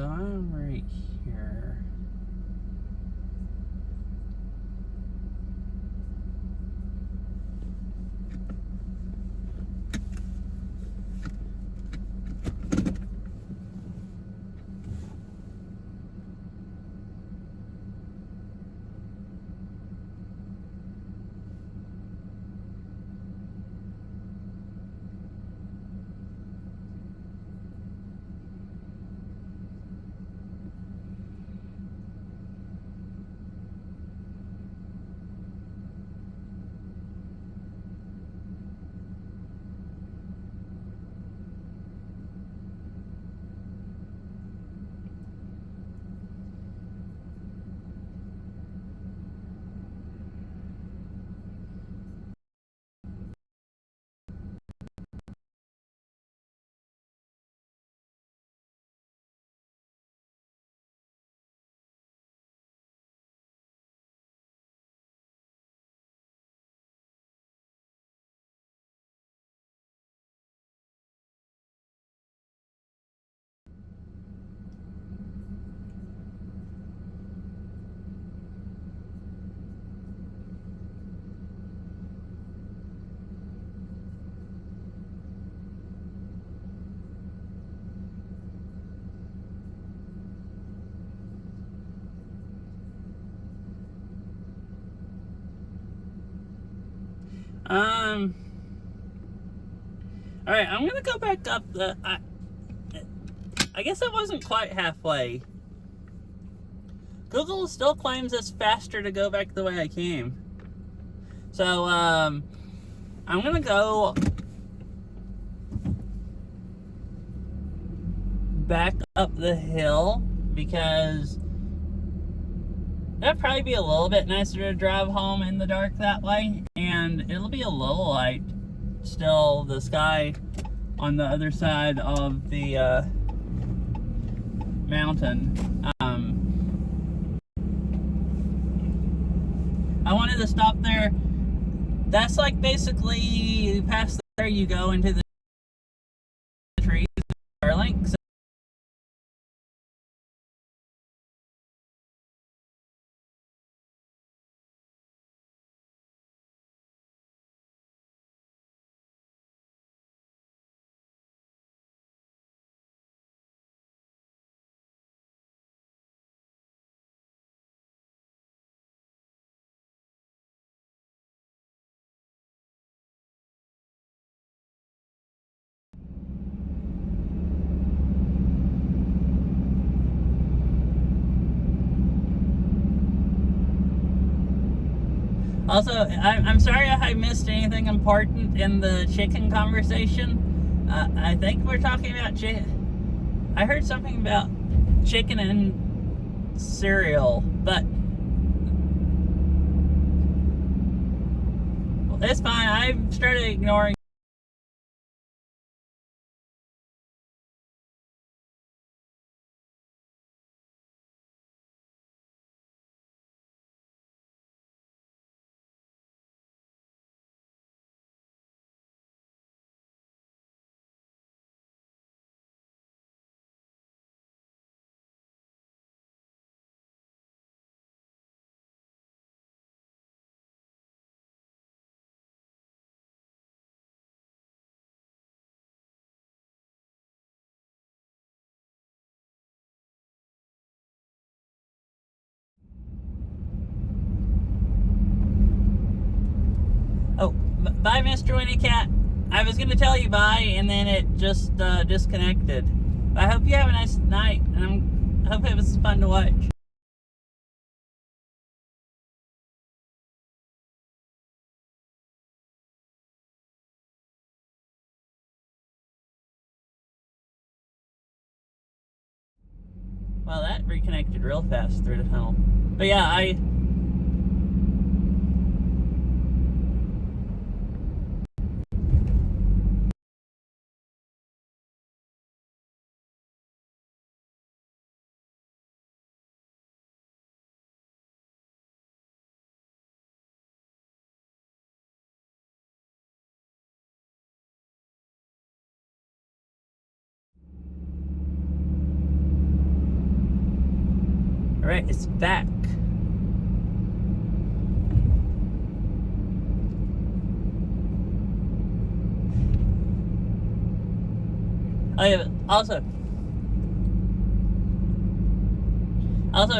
So I'm right here. All right, I'm gonna go back up the. I guess I wasn't quite halfway. Google still claims it's faster to go back the way I came. So, I'm gonna go back up the hill because that'd probably be a little bit nicer to drive home in the dark that way, and it'll be a little light. Still, the sky on the other side of the mountain. I wanted to stop there. That's like basically past there you go into the trees, Starlink. So also, I'm sorry if I missed anything important in the chicken conversation. I think we're talking about chicken. I heard something about chicken and cereal, but it's fine. I've started ignoring. Oh, bye, Mr. Winnie Cat. I was gonna tell you bye, and then it just disconnected. I hope you have a nice night, and I hope it was fun to watch. Well, that reconnected real fast through the tunnel. But yeah, Alright, it's back. Oh yeah, also,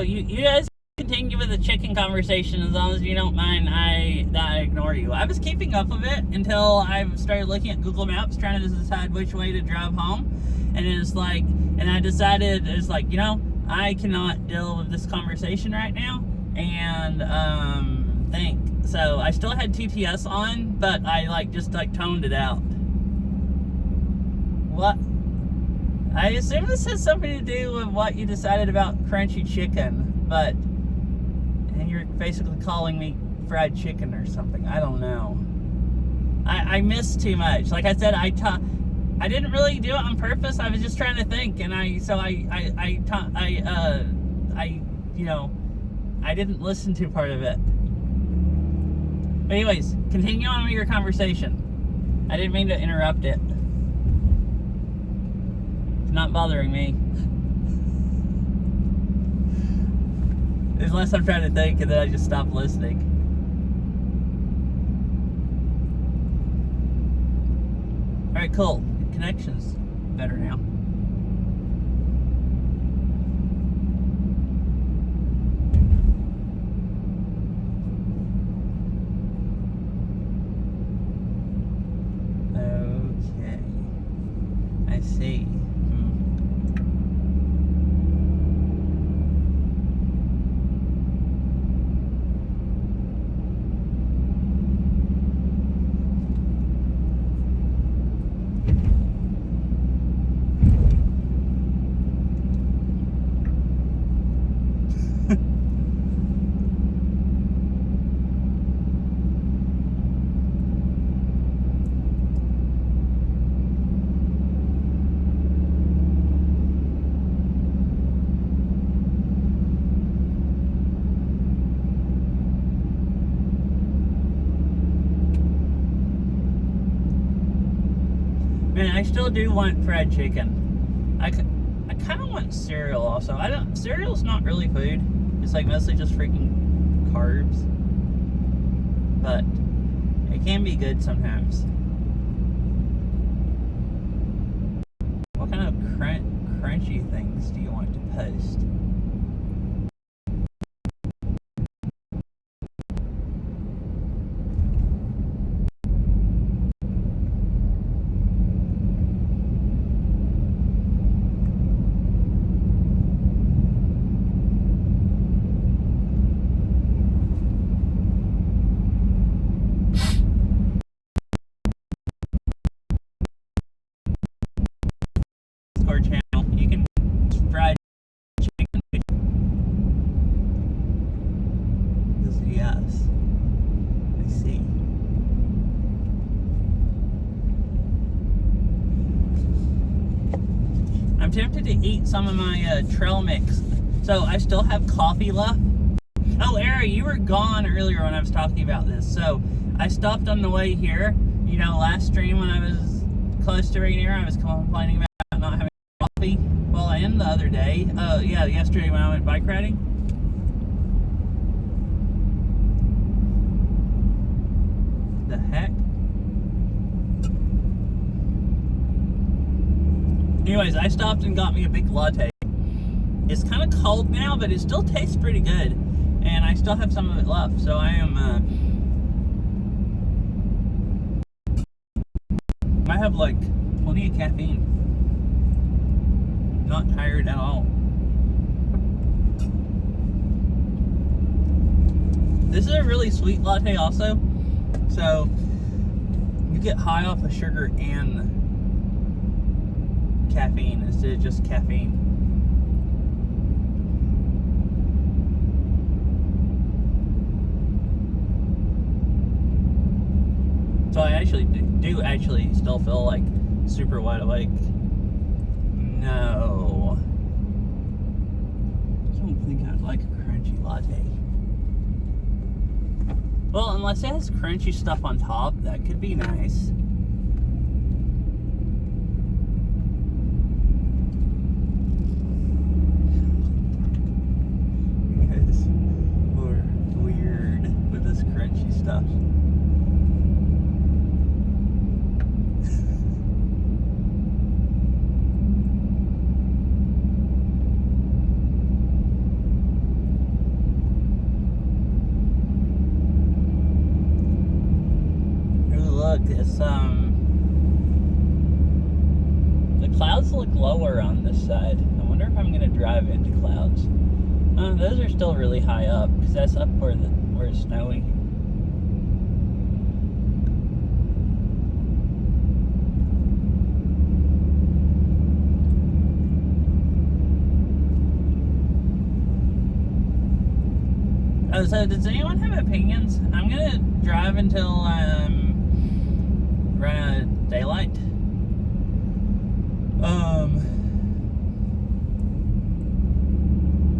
you guys continue with the chicken conversation as long as you don't mind that I ignore you. I was keeping up with it until I started looking at Google Maps trying to decide which way to drive home. And it's like, and I decided, it's like, you know, I cannot deal with this conversation right now. And, so I still had TTS on, but I just toned it out. What? I assume this has something to do with what you decided about crunchy chicken, but, and you're basically calling me fried chicken or something. I don't know. I missed too much. Like I said, I didn't really do it on purpose. I was just trying to think, and I didn't listen to part of it. But anyways, continue on with your conversation. I didn't mean to interrupt it. It's not bothering me. Unless I'm trying to think and then I just stop listening. Alright, cool. Connection's better now. Okay. I see. Man, I still do want fried chicken. I kind of want cereal also. Cereal's not really food. It's like mostly just freaking carbs. But it can be good sometimes. What kind of crunchy things do you want to post? Channel. You can fried chicken. Yes. I see. I'm tempted to eat some of my trail mix. So I still have coffee left. Oh, Ari, you were gone earlier when I was talking about this. So I stopped on the way here. You know, last stream when I was close to Rainier, I was complaining about not having coffee. Well, and the other day, yesterday when I went bike riding. The heck? Anyways, I stopped and got me a big latte. It's kind of cold now, but it still tastes pretty good. And I still have some of it left, so I am, I have like plenty of caffeine. Not tired at all. This is a really sweet latte also, so you get high off of sugar and caffeine instead of just caffeine. So I actually do actually still feel like super wide awake. No. I don't think I'd like a crunchy latte. Well, unless it has crunchy stuff on top, that could be nice. stuff. Look, it's the clouds look lower on this side. I wonder if I'm gonna drive into clouds. Those are still really high up because that's up where it's snowy. Oh, so does anyone have opinions? I'm gonna drive until run out of daylight.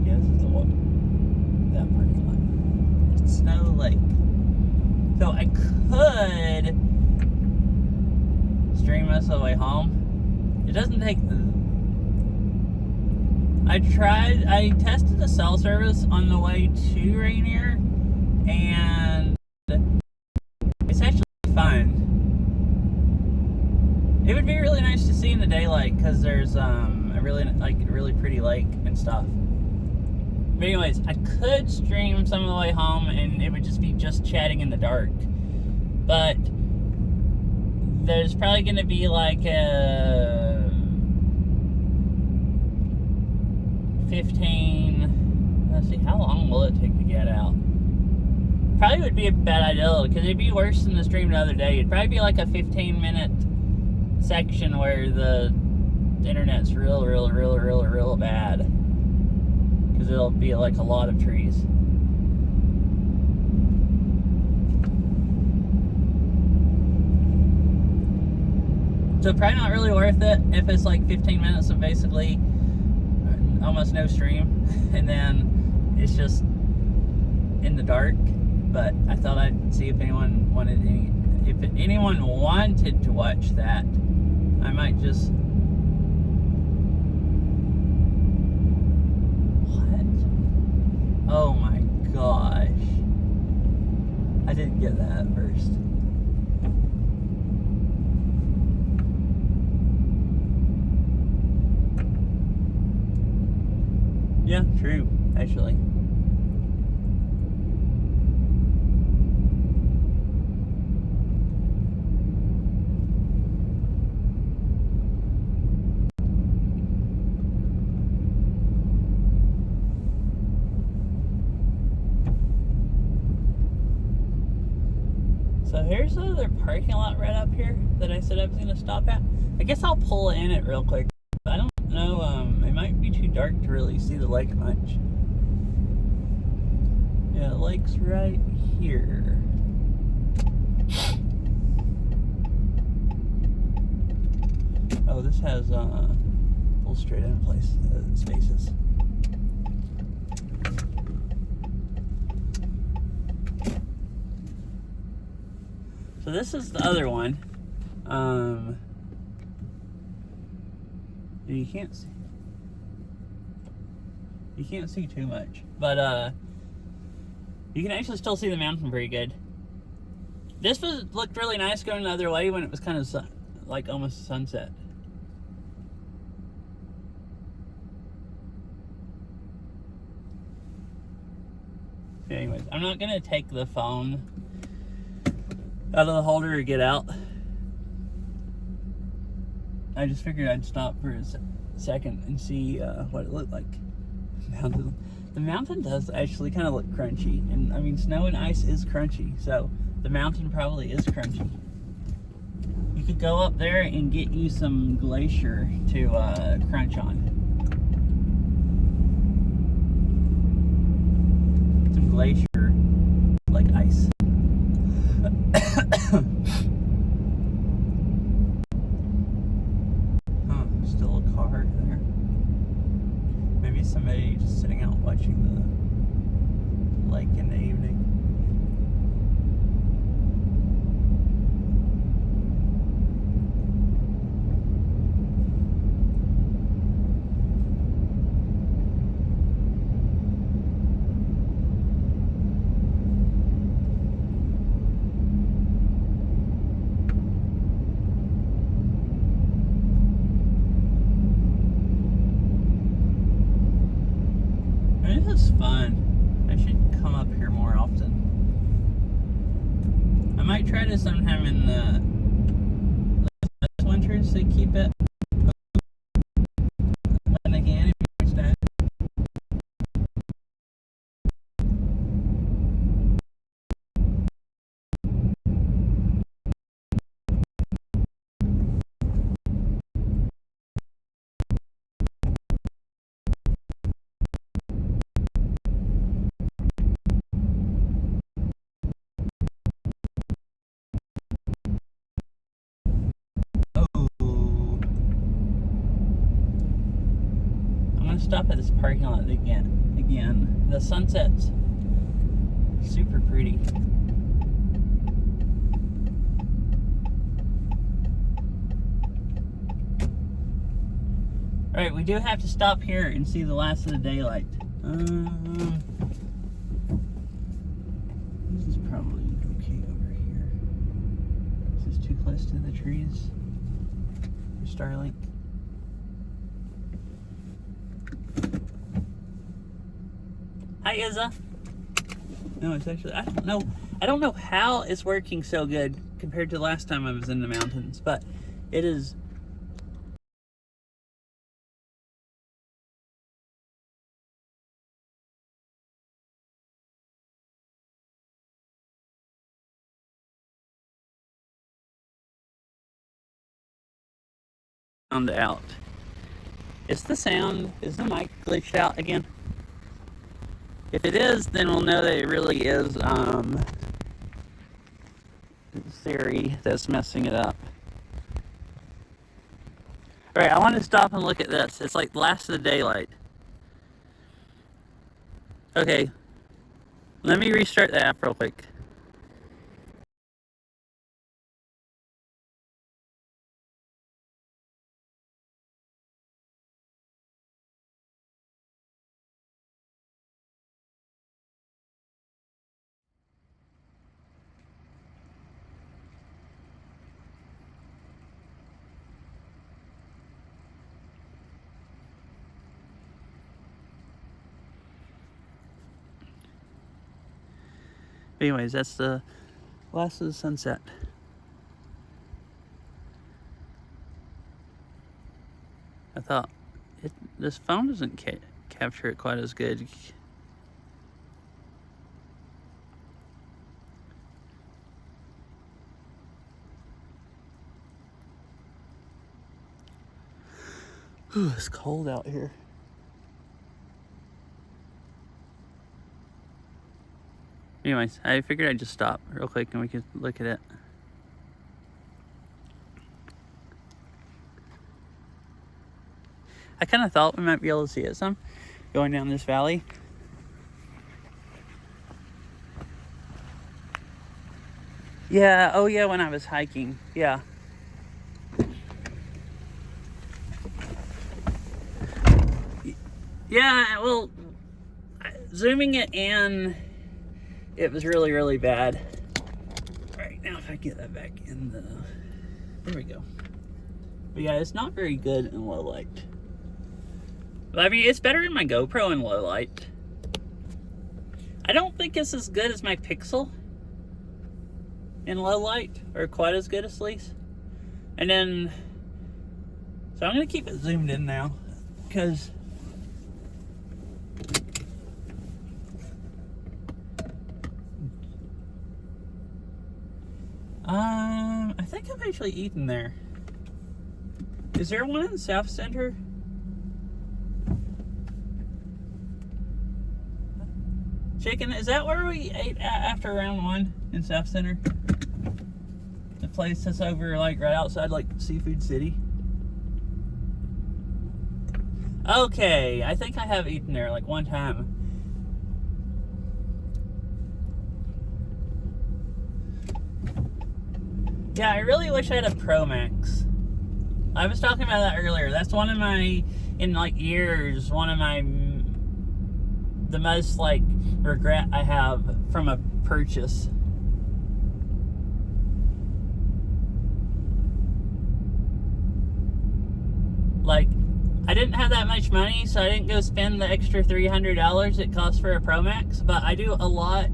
Yeah, this is that parking lot. Snow Lake. So I could stream us all the way home. It doesn't take. I tested the cell service on the way to Rainier, and it's actually fine. It would be really nice to see in the daylight because there's a really pretty lake and stuff. But anyways, I could stream some of the way home and it would just be chatting in the dark. But there's probably going to be like a 15, let's see, how long will it take to get out? Probably would be a bad idea because it'd be worse than the stream the other day. It'd probably be like a 15-minute section where the internet's real bad because it'll be like a lot of trees. So probably not really worth it if it's like 15 minutes of basically almost no stream and then it's just in the dark. But I thought I'd see if anyone wanted to watch that. I might just... What? Oh my gosh. I didn't get that at first. Yeah, true, actually. So here's the other parking lot right up here that I said I was going to stop at. I guess I'll pull in it real quick. I don't know, it might be too dark to really see the lake much. Yeah, the lake's right here. Oh, this has full straight in place spaces. So this is the other one. You can't see too much, but you can actually still see the mountain pretty good. This looked really nice going the other way when it was kind of like almost sunset. Anyways, I'm not gonna take the phone out of the holder or get out. I just figured I'd stop for a second and see what it looked like. The mountain does actually kind of look crunchy, and I mean snow and ice is crunchy, so the mountain probably is crunchy. You could go up there and get you some glacier to crunch on. Some glacier, like ice. Still a car there. Maybe somebody just sitting out watching the lake in the evening. This is fun. I should come up here more often. I might try to sometime in the winters to keep it open again each time. I'm gonna stop at this parking lot again. The sunset's super pretty. Alright, we do have to stop here and see the last of the daylight. This is probably okay over here. This is too close to the trees for Starlink. Hi, Izza. No, it's actually, I don't know how it's working so good compared to last time I was in the mountains, but it is. Sound out. Is the mic glitched out again? If it is, then we'll know that it really is Siri that's messing it up. Alright, I want to stop and look at this. It's like the last of the daylight. Okay. Let me restart the app real quick. Anyways, that's the last of the sunset. I thought this phone doesn't capture it quite as good. Ooh, it's cold out here. Anyways, I figured I'd just stop real quick and we could look at it. I kind of thought we might be able to see it some going down this valley. Yeah, oh yeah, when I was hiking, yeah. Yeah, well, zooming it in, it was really, really bad. Right, now if I get that back in the, there we go. But yeah, it's not very good in low light. But I mean, it's better in my GoPro in low light. I don't think it's as good as my Pixel in low light, or quite as good at least. And then, so I'm gonna keep it zoomed in now, because I think I've actually eaten there. Is there one in South Center? Chicken, is that where we ate after round one in South Center? The place that's over like right outside like Seafood City? Okay, I think I have eaten there like one time. Yeah, I really wish I had a Pro Max. I was talking about that earlier. That's one of my, in like years, one of my, the most like regret I have from a purchase. Like, I didn't have that much money, so I didn't go spend the extra $300 it costs for a Pro Max, but I do a lot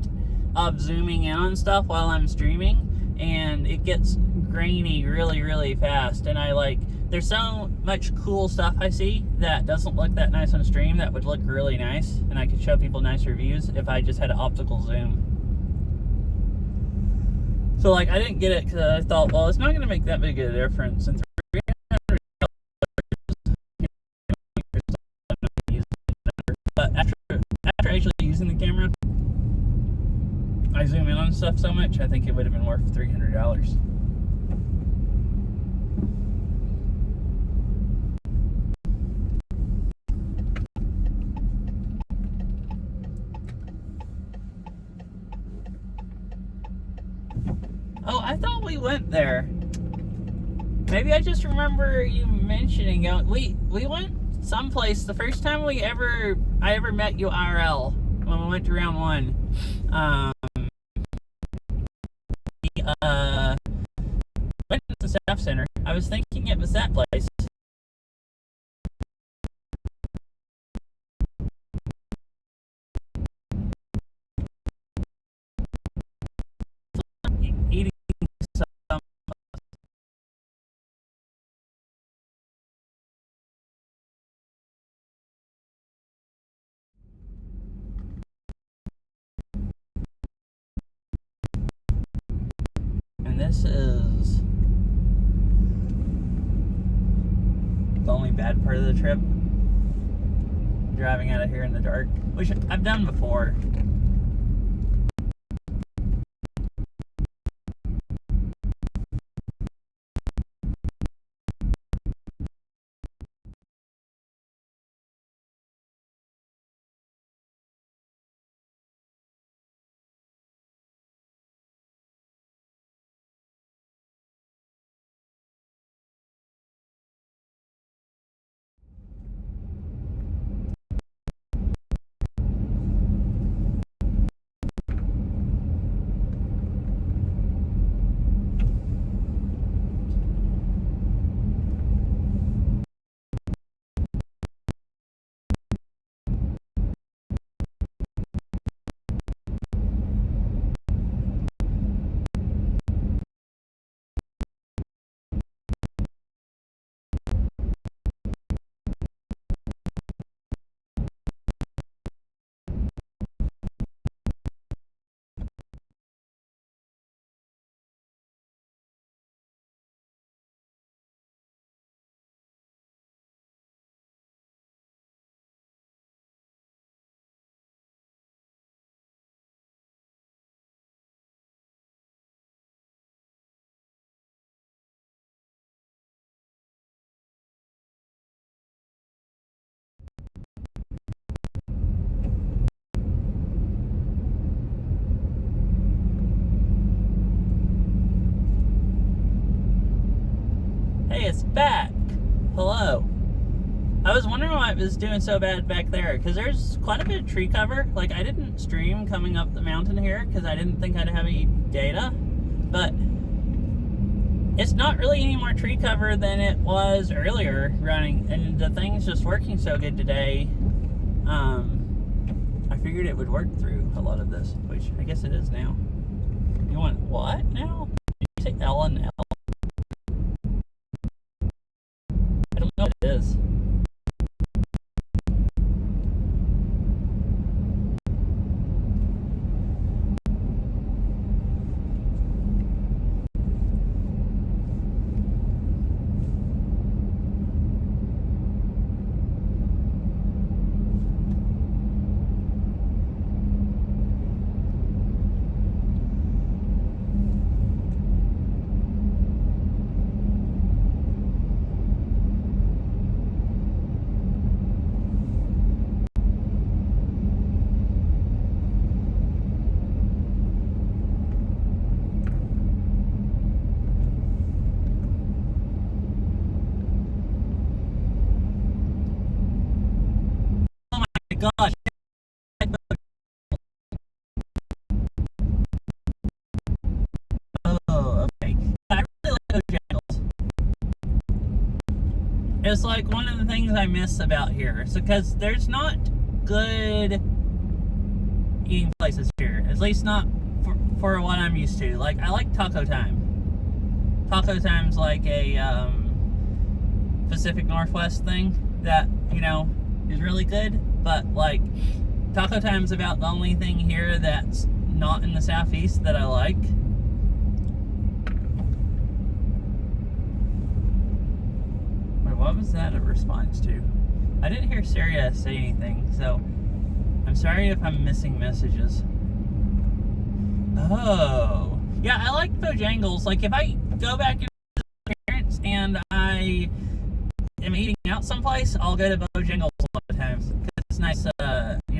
of zooming in on stuff while I'm streaming, and it gets grainy really, really fast, and there's so much cool stuff I see that doesn't look that nice on stream that would look really nice, and I could show people nice reviews if I just had an optical zoom. So I didn't get it because I thought, well, it's not going to make that big a difference, and but after actually using the camera, I zoom in on stuff so much, I think it would have been worth $300. Oh, I thought we went there. Maybe I just remember you mentioning it. We went someplace the first time I ever met you IRL when we went to round 1. Went to the staff center. I was thinking it was that place. Eating some. And this is the only bad part of the trip. Driving out of here in the dark, which I've done before. Hey, it's back. Hello. I was wondering why it was doing so bad back there, because there's quite a bit of tree cover. I didn't stream coming up the mountain here because I didn't think I'd have any data, but it's not really any more tree cover than it was earlier running, and the thing's just working so good today. I figured it would work through a lot of this, which I guess it is now. You want what now? Did you say L and L? I don't know what it is. Because, like, one of the things I miss about here is because there's not good eating places here. At least not for what I'm used to. Like, I like Taco Time. Taco Time's like a Pacific Northwest thing that, you know, is really good. But, like, Taco Time's about the only thing here that's not in the Southeast that I like. Wait, what was that a response to? I didn't hear Sarah say anything, so I'm sorry if I'm missing messages. Oh. Yeah, I like Bojangles. Like, if I go back into my parents and I am eating out someplace, I'll go to Bojangles a lot of times. Because it's nice, you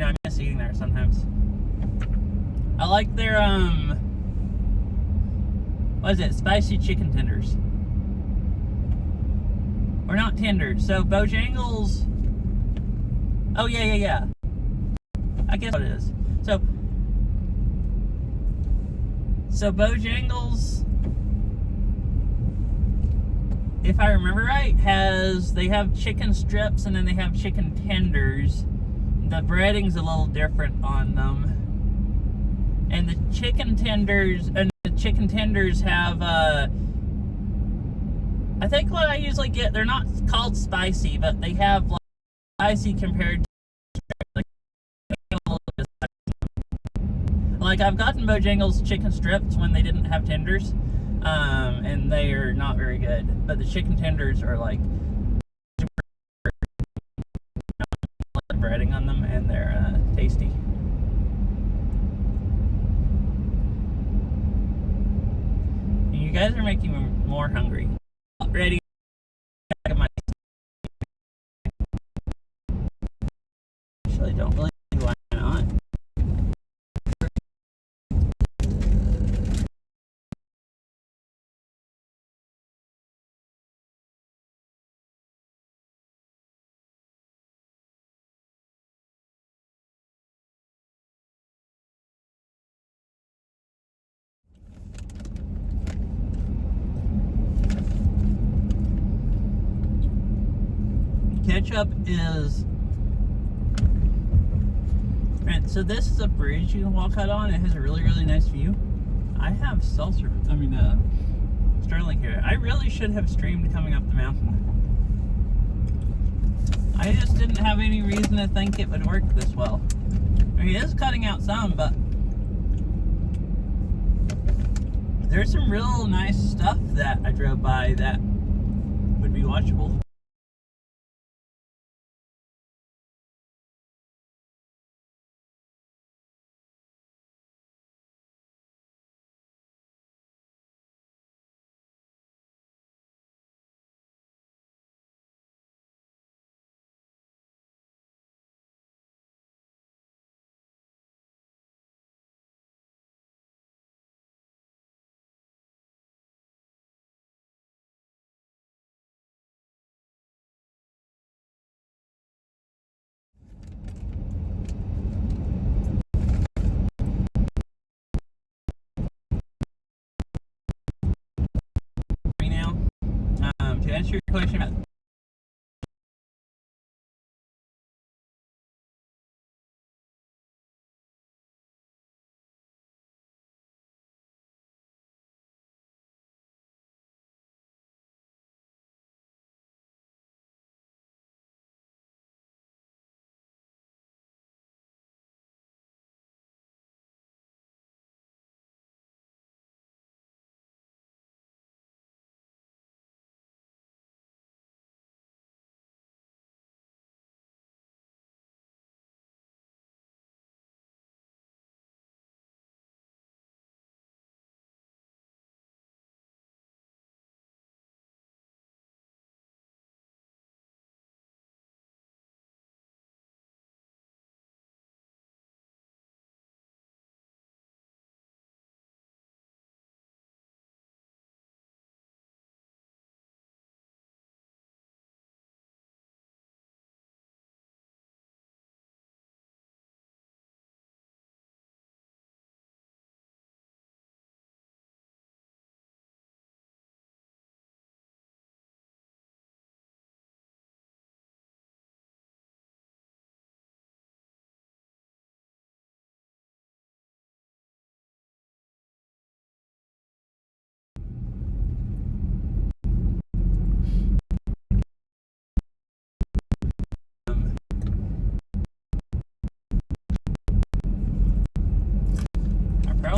know, I miss eating there sometimes. I like their, what is it? Spicy chicken tenders. Or not tenders. So, Bojangles. Oh, yeah. I guess what it is. So Bojangles, if I remember right, they have chicken strips and then they have chicken tenders. The breading's a little different on them. And the chicken tenders have I think what I usually get, they're not called spicy, but they have like spicy compared to like, like I've gotten Bojangles chicken strips when they didn't have tenders, and they are not very good. But the chicken tenders are like breading on them, and they're tasty. You guys are making me more hungry. Ready? Actually, don't really see why not. Ketchup is. Right, so this is a bridge you can walk out on. It has a really, really nice view. I have Sterling here. I really should have streamed coming up the mountain. I just didn't have any reason to think it would work this well. I mean, it is cutting out some, but there's some real nice stuff that I drove by that would be watchable. Now, to answer your question about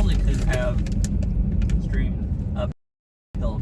probably could have streamed uphill.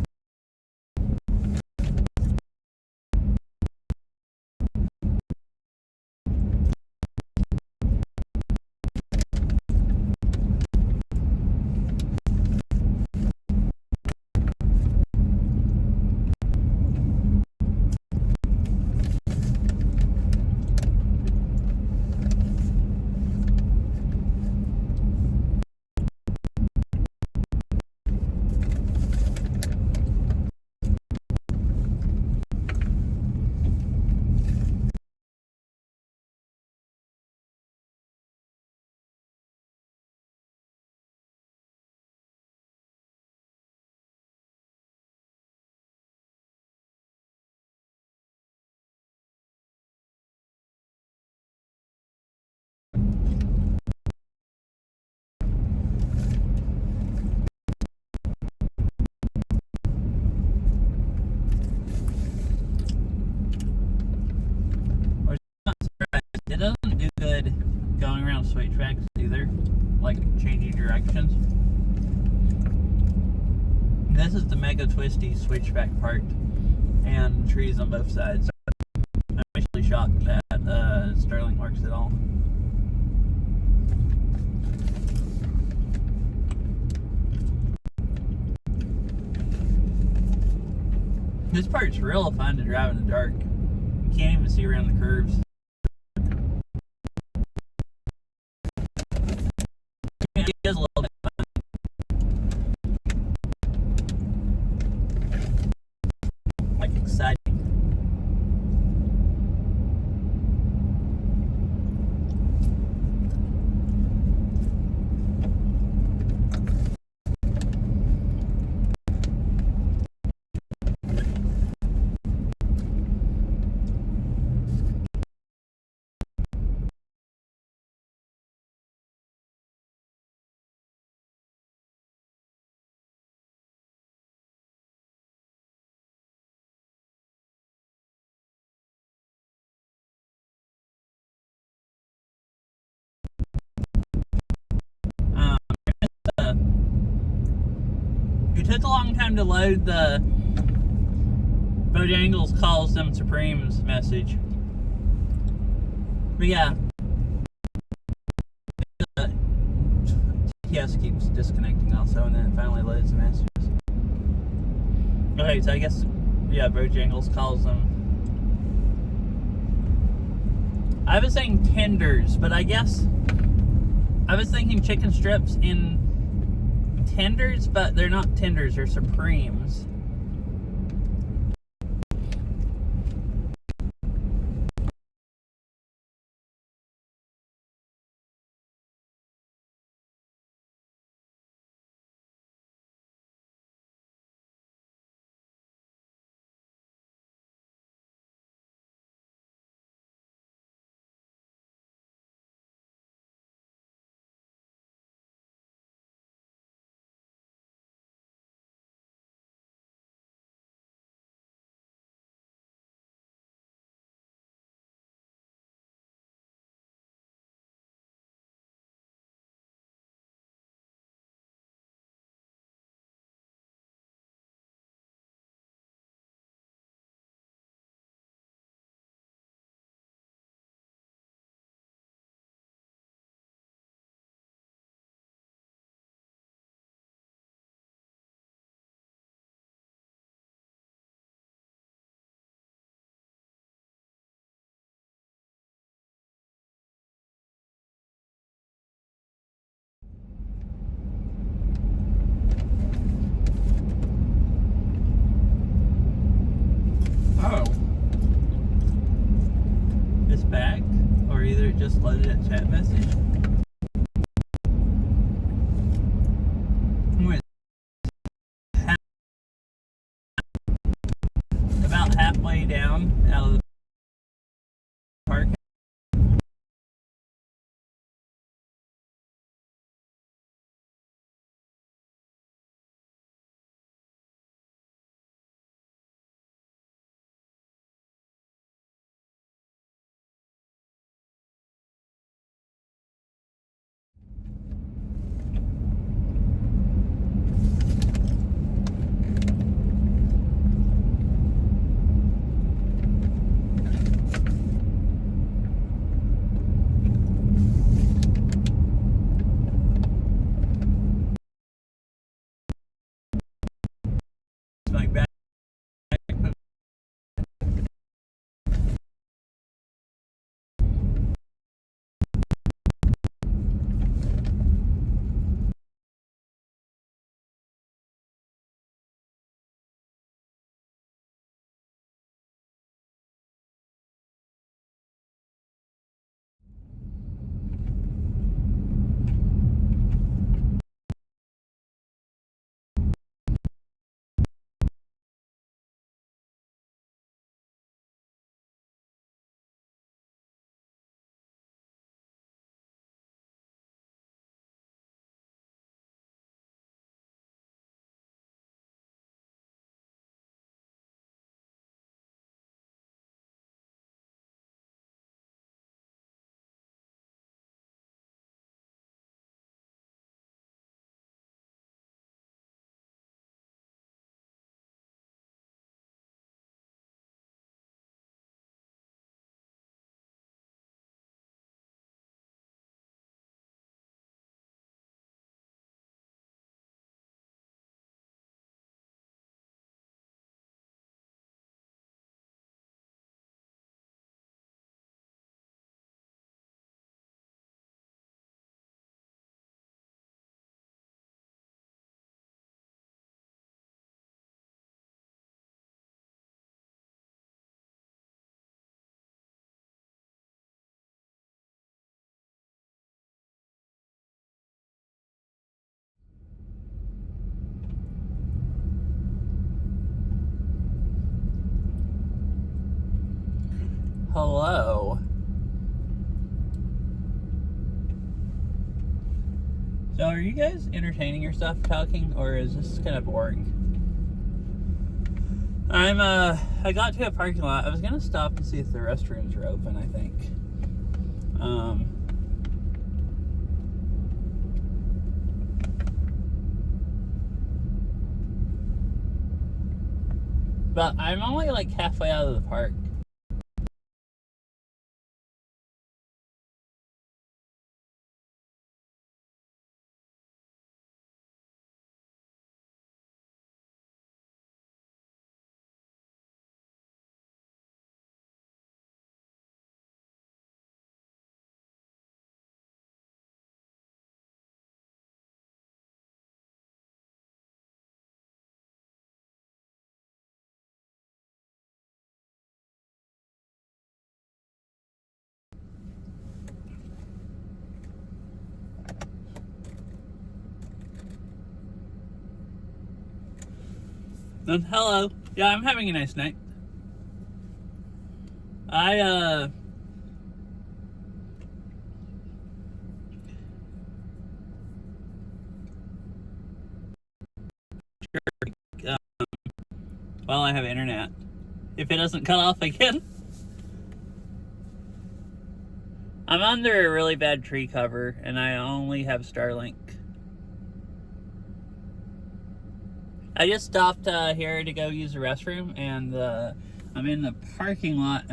It doesn't do good going around switchbacks either, like changing directions. This is the mega twisty switchback part, and trees on both sides. I'm actually shocked that Sterling works at all. This part's real fun to drive in the dark. You can't even see around the curves. It is a little bit fun. Like exciting. It took a long time to load the Bojangles calls them Supremes message. But yeah. TS keeps disconnecting also, and then it finally loads the messages. Okay, so I guess, yeah, Bojangles calls them. I was saying tenders, but I guess I was thinking chicken strips in tenders, but they're not tenders, they're Supremes. Oh. It's back? Or either it just loaded a chat message? We're about halfway down out of the park. Hello. So, are you guys entertaining yourself talking, or is this kind of boring? I got to a parking lot. I was gonna stop and see if the restrooms are open, I think. But I'm only like halfway out of the park. Then hello. Yeah, I'm having a nice night. I well, I have internet. If it doesn't cut off again. I'm under a really bad tree cover, and I only have Starlink. I just stopped here to go use the restroom, and I'm in the parking lot.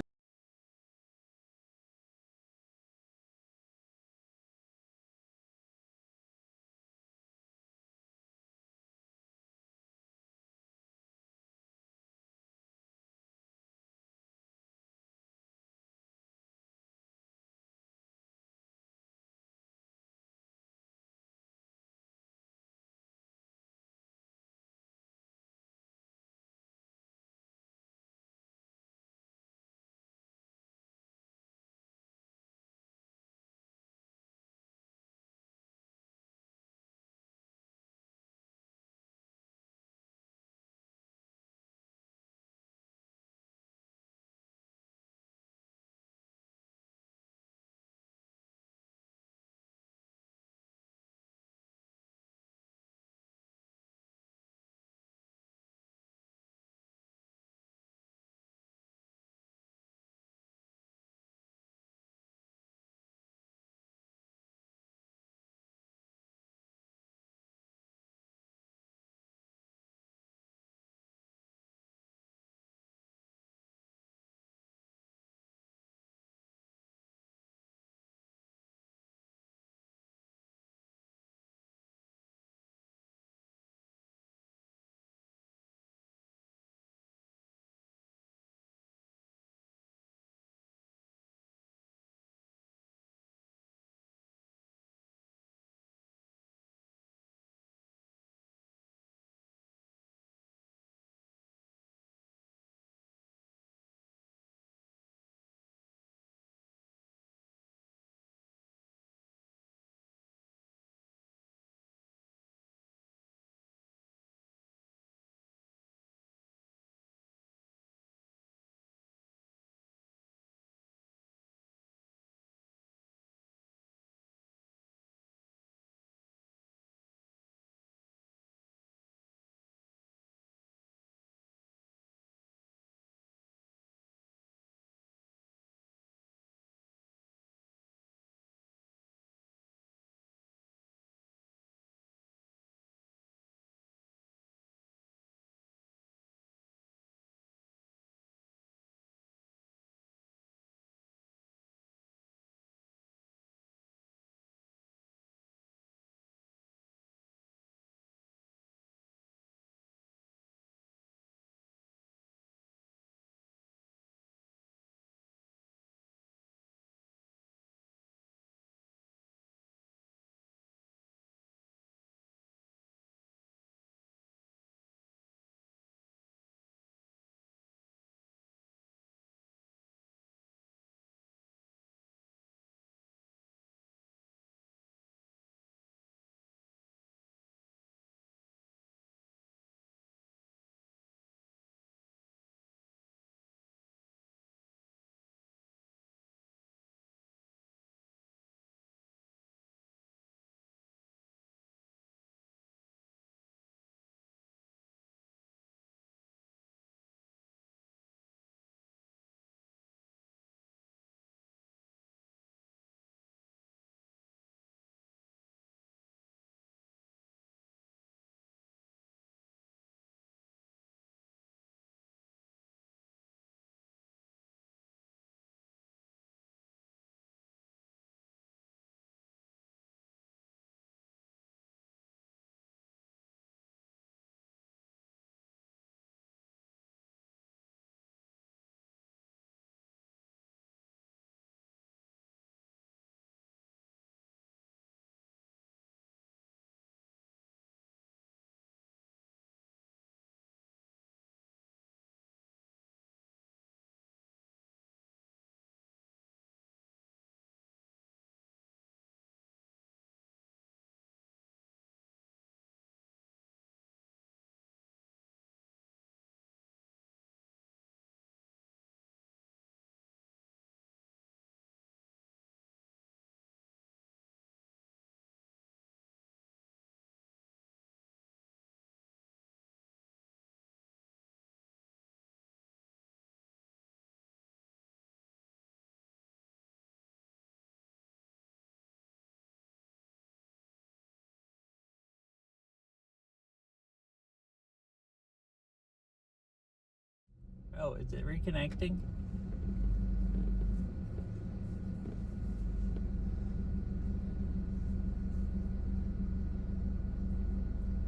Oh, is it reconnecting?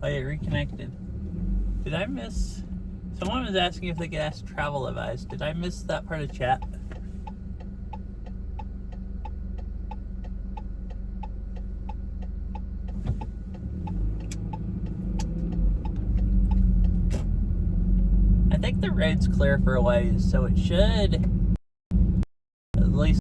Oh, yeah, reconnected. Did I miss? Someone was asking if they could ask travel advice. Did I miss that part of chat? I think the road's clear for a ways, so it should at least.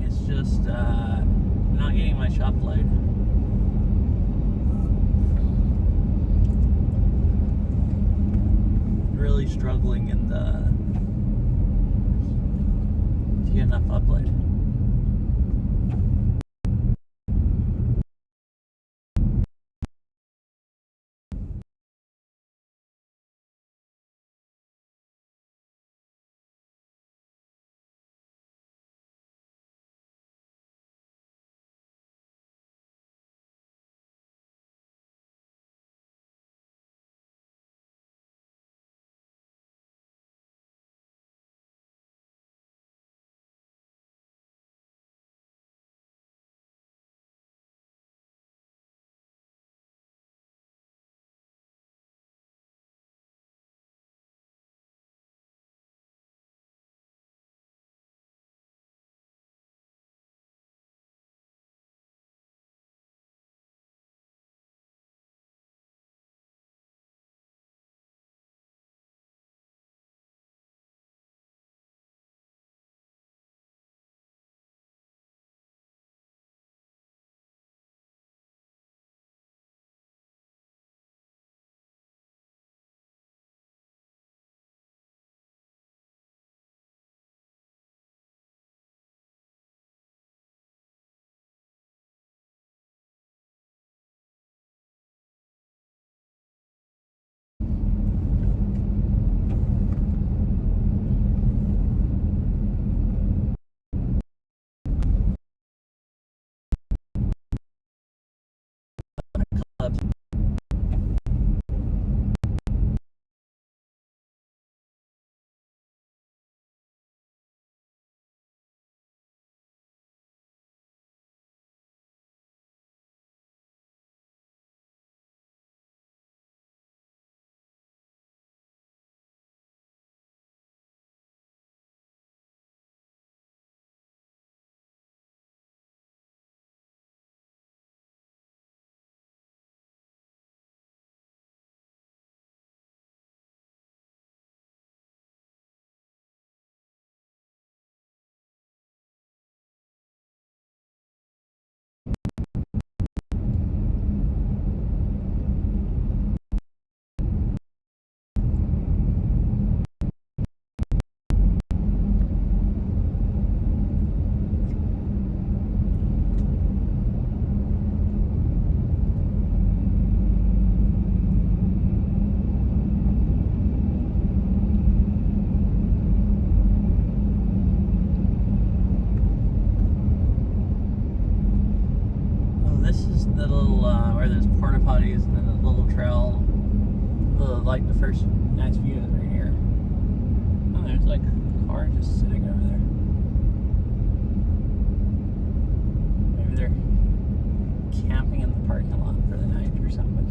It's just not getting my shop load. Really struggling in the to get enough upload. where there's porta potties and then a little trail. Like the first nice view of Rainier. Oh, there's like a car just sitting over there. Maybe they're camping in the parking lot for the night or something.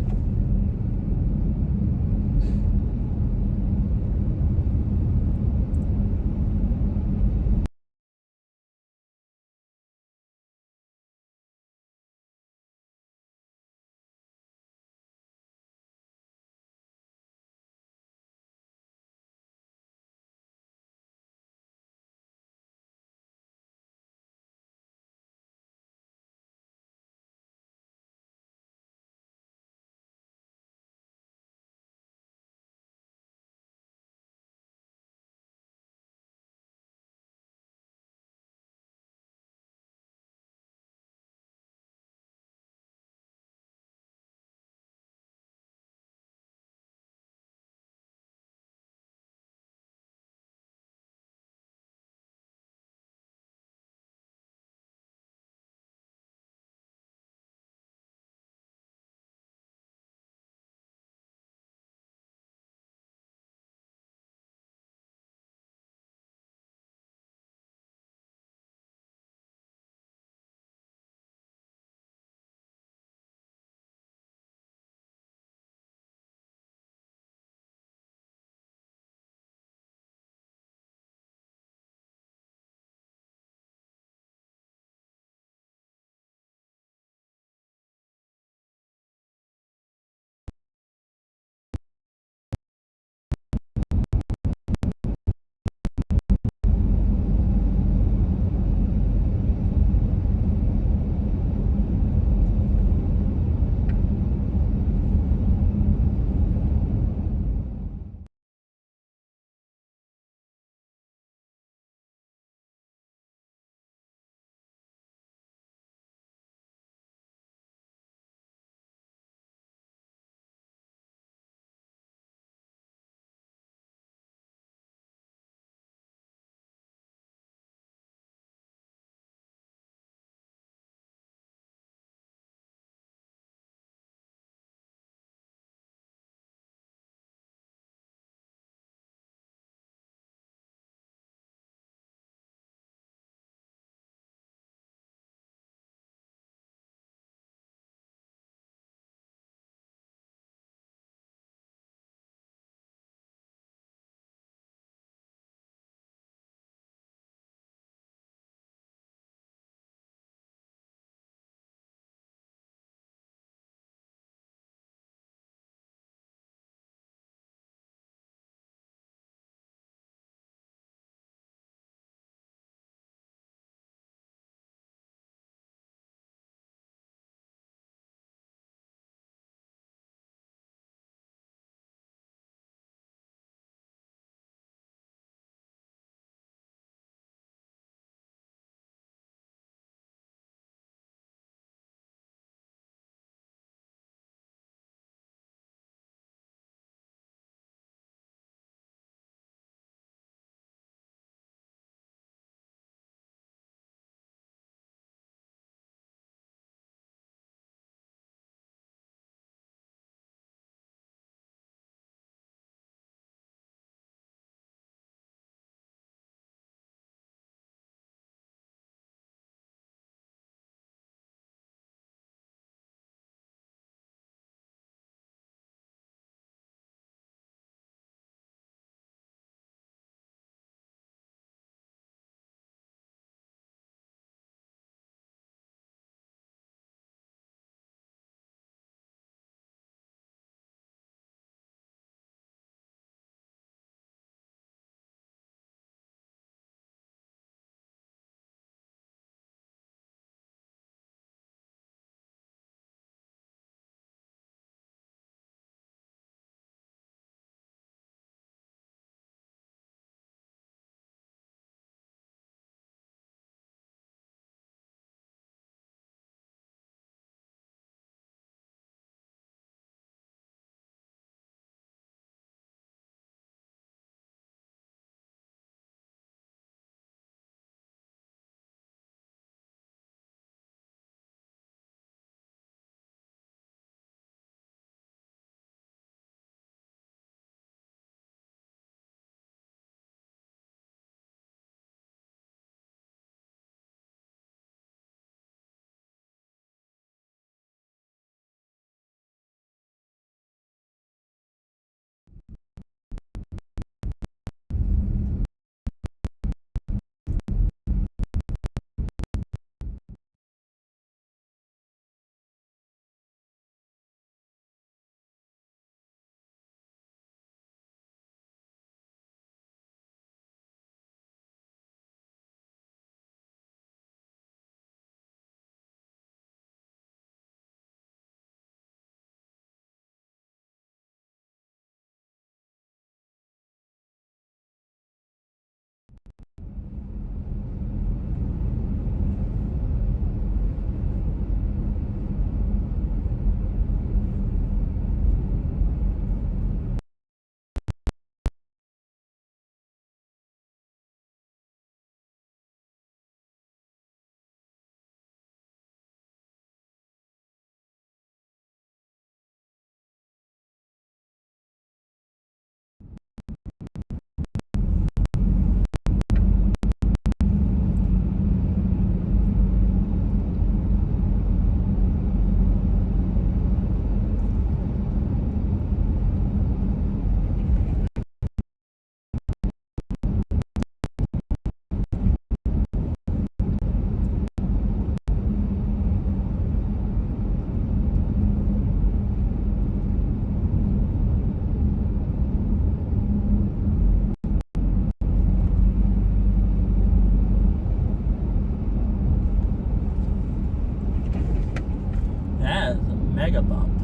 like a bump.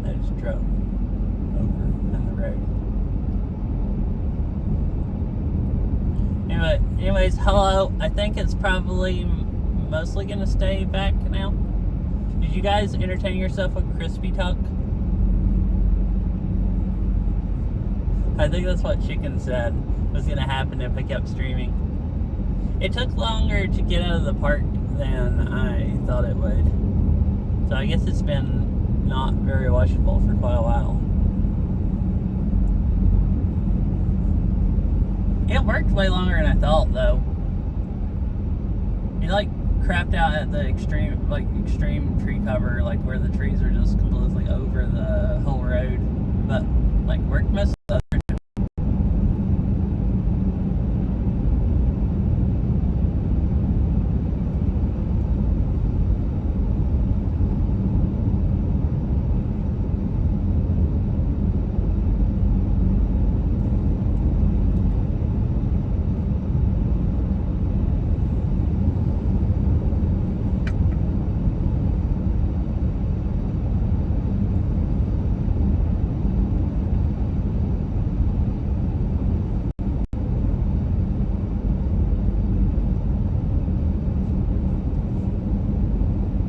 I just drove over on the road. Anyways, hello. I think it's probably mostly gonna stay back now. Did you guys entertain yourself with crispy talk? I think that's what Chicken said was gonna happen if I kept streaming. It took longer to get out of the park than I thought it would. So I guess it's been not very watchable for quite a while. It worked way longer than I thought, though. It like crapped out at the extreme tree cover, like where the trees are just completely over the whole road. But like worked most of the other time.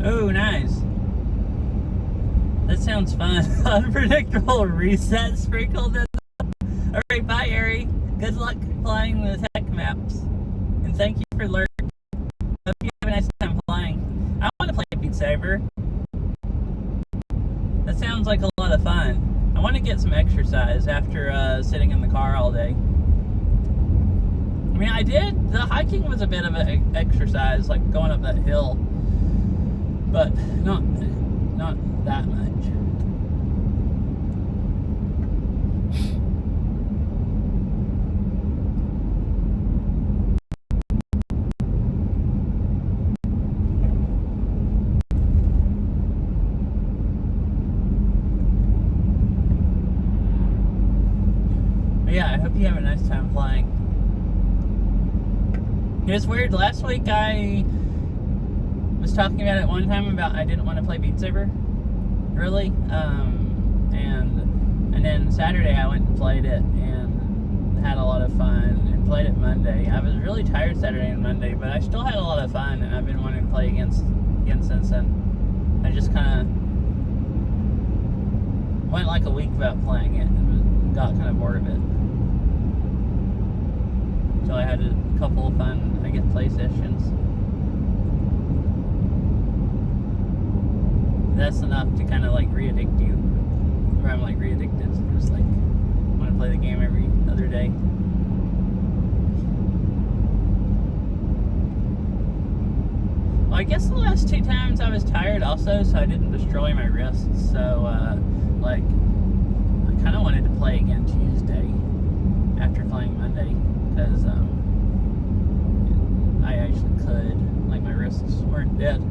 Oh, nice. That sounds fun. Unpredictable reset sprinkled in. Alright, bye, Ari. Good luck playing the tech maps. And thank you for learning. Hope you have a nice time playing. I want to play Beat Saber. That sounds like a lot of fun. I want to get some exercise after sitting in the car all day. I mean, I did. The hiking was a bit of an exercise, like going up that hill. But not that much. But yeah, I hope you have a nice time playing. It was weird. Last week I was talking about it one time about I didn't want to play Beat Saber, really, and then Saturday I went and played it and had a lot of fun and played it Monday. I was really tired Saturday and Monday, but I still had a lot of fun and I've been wanting to play again since then. I just kind of went like a week without playing it and got kind of bored of it. So I had a couple of fun, I guess, play sessions. That's enough to kind of like re-addict you. Or I'm like re-addicted. Just like want to play the game every other day. Well, I guess the last 2 times I was tired also, so I didn't destroy my wrists. So like I kind of wanted to play again Tuesday after playing Monday because I actually could. Like my wrists weren't dead.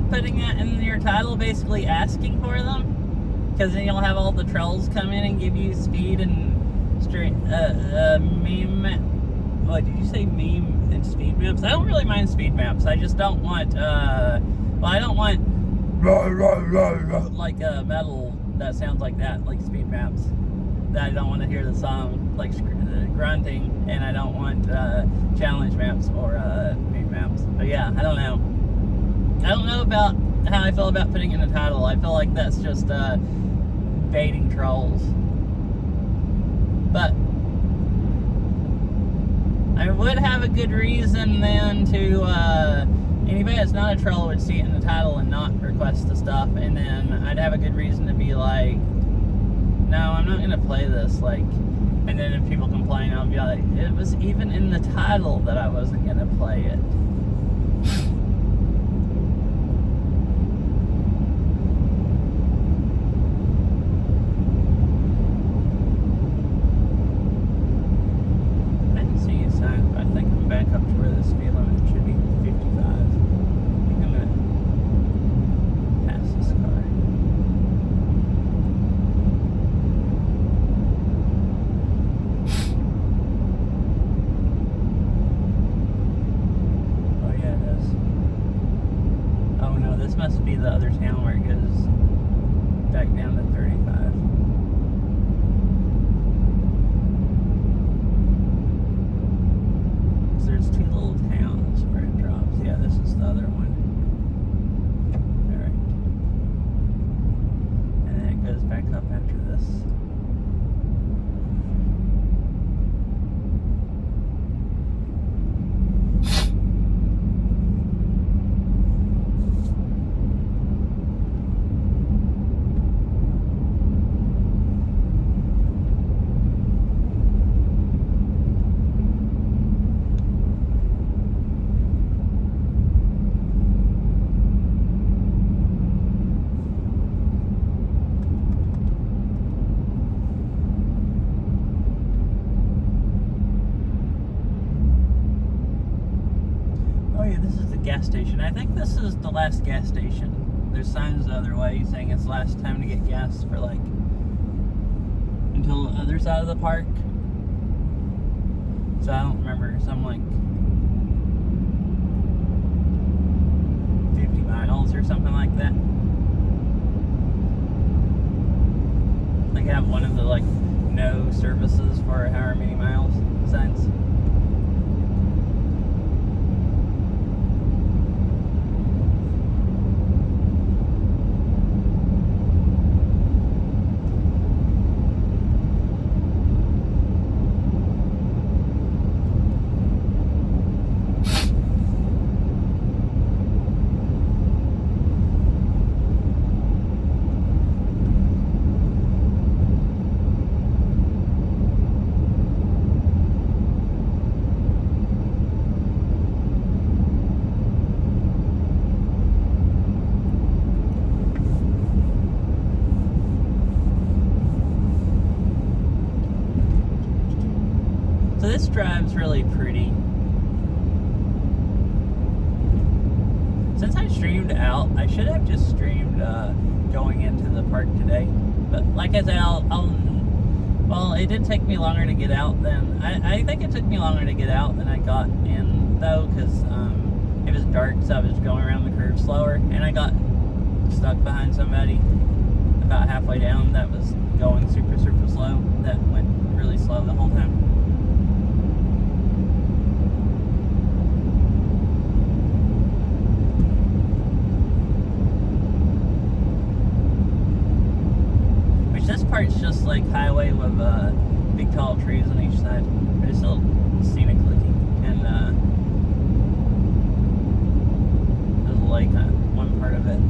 Putting that in your title, basically asking for them, because then you'll have all the trolls come in and give you speed and meme. What did you say? Meme and speed maps? I don't really mind speed maps. I just don't want. Well, I don't want like metal that sounds like that, like speed maps. That I don't want to hear the song like grunting, and I don't want challenge maps or meme maps. But yeah, I don't know. I don't know about how I feel about putting in a title. I feel like that's just baiting trolls. But I would have a good reason then to, anybody that's not a troll would see it in the title and not request the stuff, and then I'd have a good reason to be like, no, I'm not gonna play this, like, and then if people complain, I'll be like, it was even in the title that I wasn't gonna play it. I didn't see a sign, but I think I'm back up to where the speed limit should be 55. I think I'm gonna pass this car. Oh yeah, it is. Oh no, this must be the other town where it goes back down to 35. So there's two little towns where it drops. Yeah, this is the other one. Alright. And then it goes back up after this. Oh yeah, this is the gas station. I think this is the last gas station. There's signs the other way saying it's the last time to get gas for like until the other side of the park. So I don't remember, some like 50 miles or something like that. Like have one of the like no services for however many miles signs. So this drive's really pretty. Since I streamed out, I should have just streamed going into the park today. But like I said, well, it did take me longer to get out than, I think it took me longer to get out than I got in though, because it was dark, so I was going around the curve slower, and I got stuck behind somebody about halfway down that was going super, super slow, that went really slow the whole time. This part's just like highway with big tall trees on each side, but it's still scenic looking. And there's a lake on one part of it.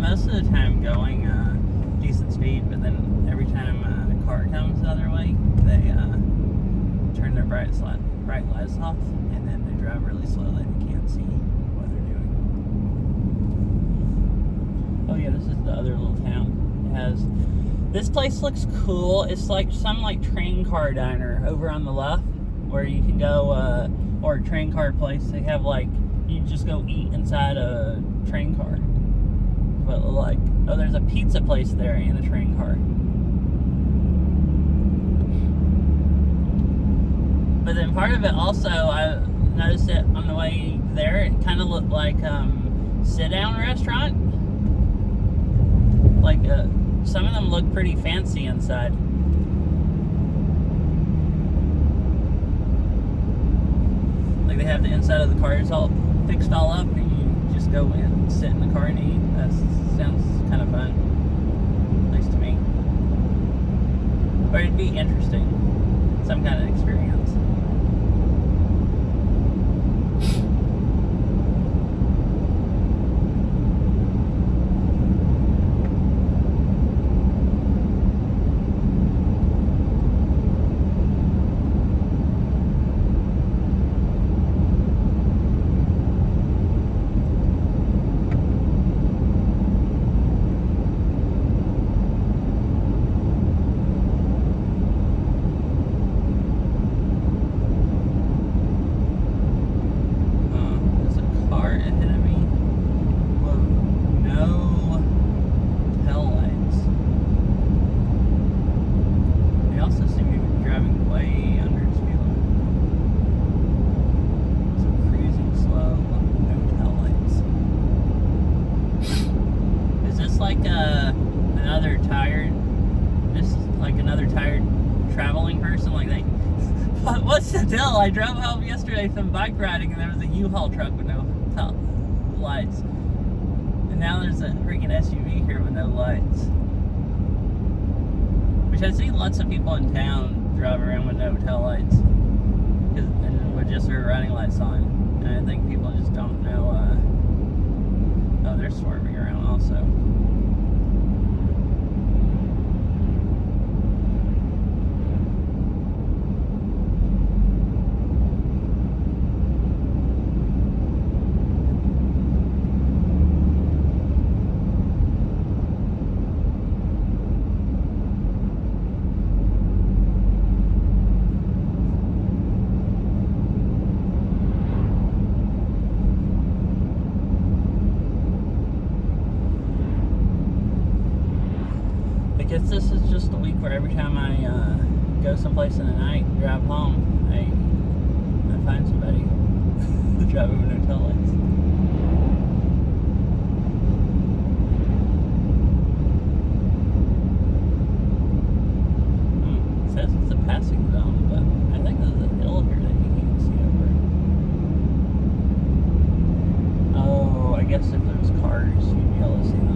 spend most of the time going decent speed, but then every time a car comes the other way, they turn their bright lights off, and then they drive really slowly and you can't see what they're doing. Oh yeah, this is the other little town. It has, this place looks cool. It's like some like train car diner over on the left where you can go, or a train car place. They have like, you just go eat inside a train car. But like, oh, there's a pizza place there in a train car. But then part of it also, I noticed it on the way there, it kind of looked like sit-down restaurant. Like some of them look pretty fancy inside. Like they have the inside of the cars all fixed all up, and you just go in, sit in the car and eat. That sounds kind of fun, at least to me. Or it'd be interesting, some kind of experience. What's the deal? I drove home yesterday from bike riding and there was a U-Haul truck with no lights. And now there's a freaking SUV here with no lights. Which I see lots of people in town drive around with no tail lights. And with just their riding lights on. And I think people just don't know, oh, they're swerving around also. I guess this is just a week where every time I go someplace in the night and drive home, I find somebody driving with no tail lights. It says it's a passing zone, but I think there's a hill here that you can see over. Oh, I guess if there's cars, you'd be able to see them.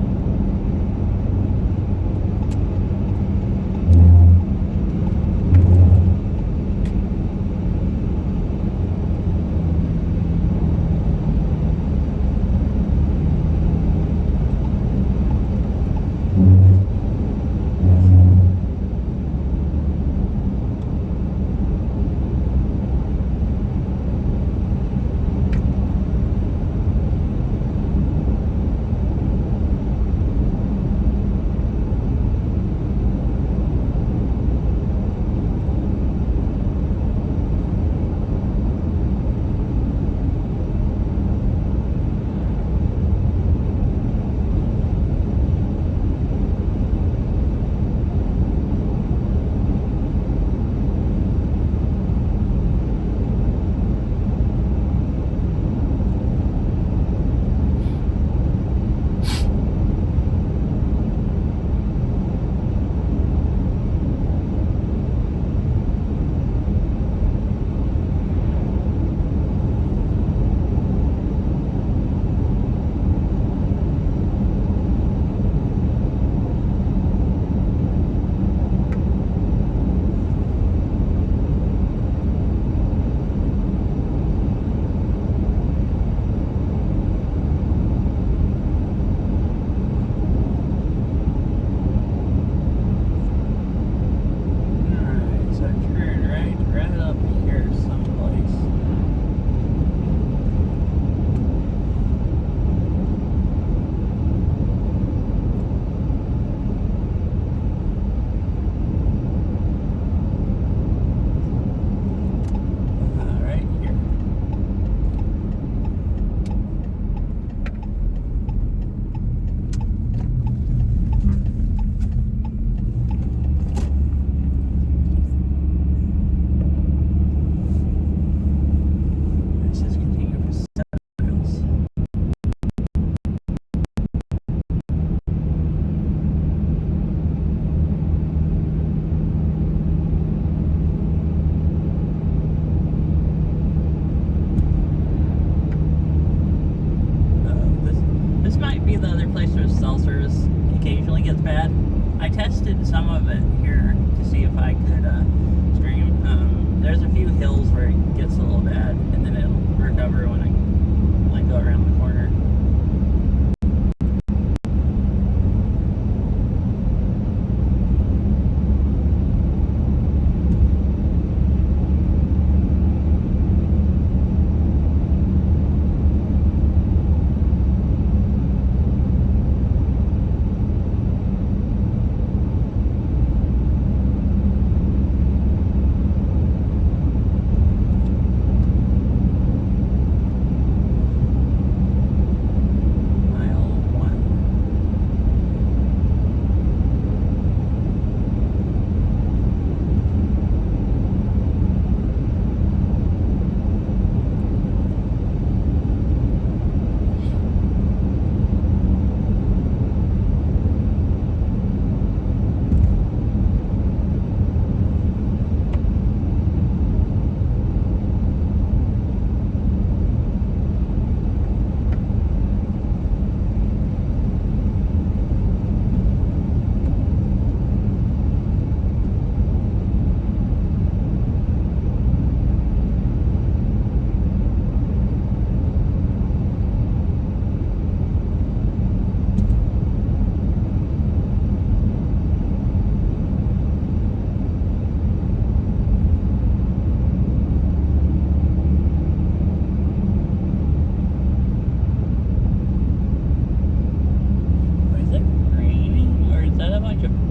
might be the other place where cell service occasionally gets bad. I tested some of it here to see if I could stream. There's a few hills where it gets a little bad, and then it'll recover when I go around the corner.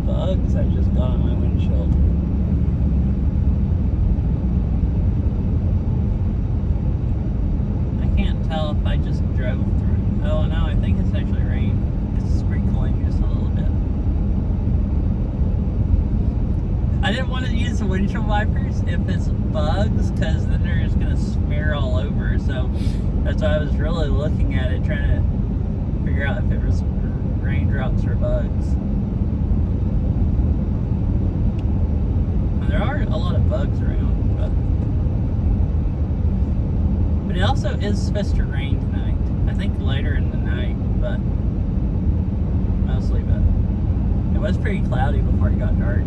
Bugs I just got on my windshield. I can't tell if I just drove through. Oh no, I think it's actually rain. It's sprinkling just a little bit. I didn't want to use the windshield wipers if it's bugs, because then they're just gonna smear all over. So that's why I was really looking at it, trying to figure out if it was raindrops or bugs. There are a lot of bugs around, but it also is supposed to rain tonight. I think later in the night, but mostly. But it was pretty cloudy before it got dark.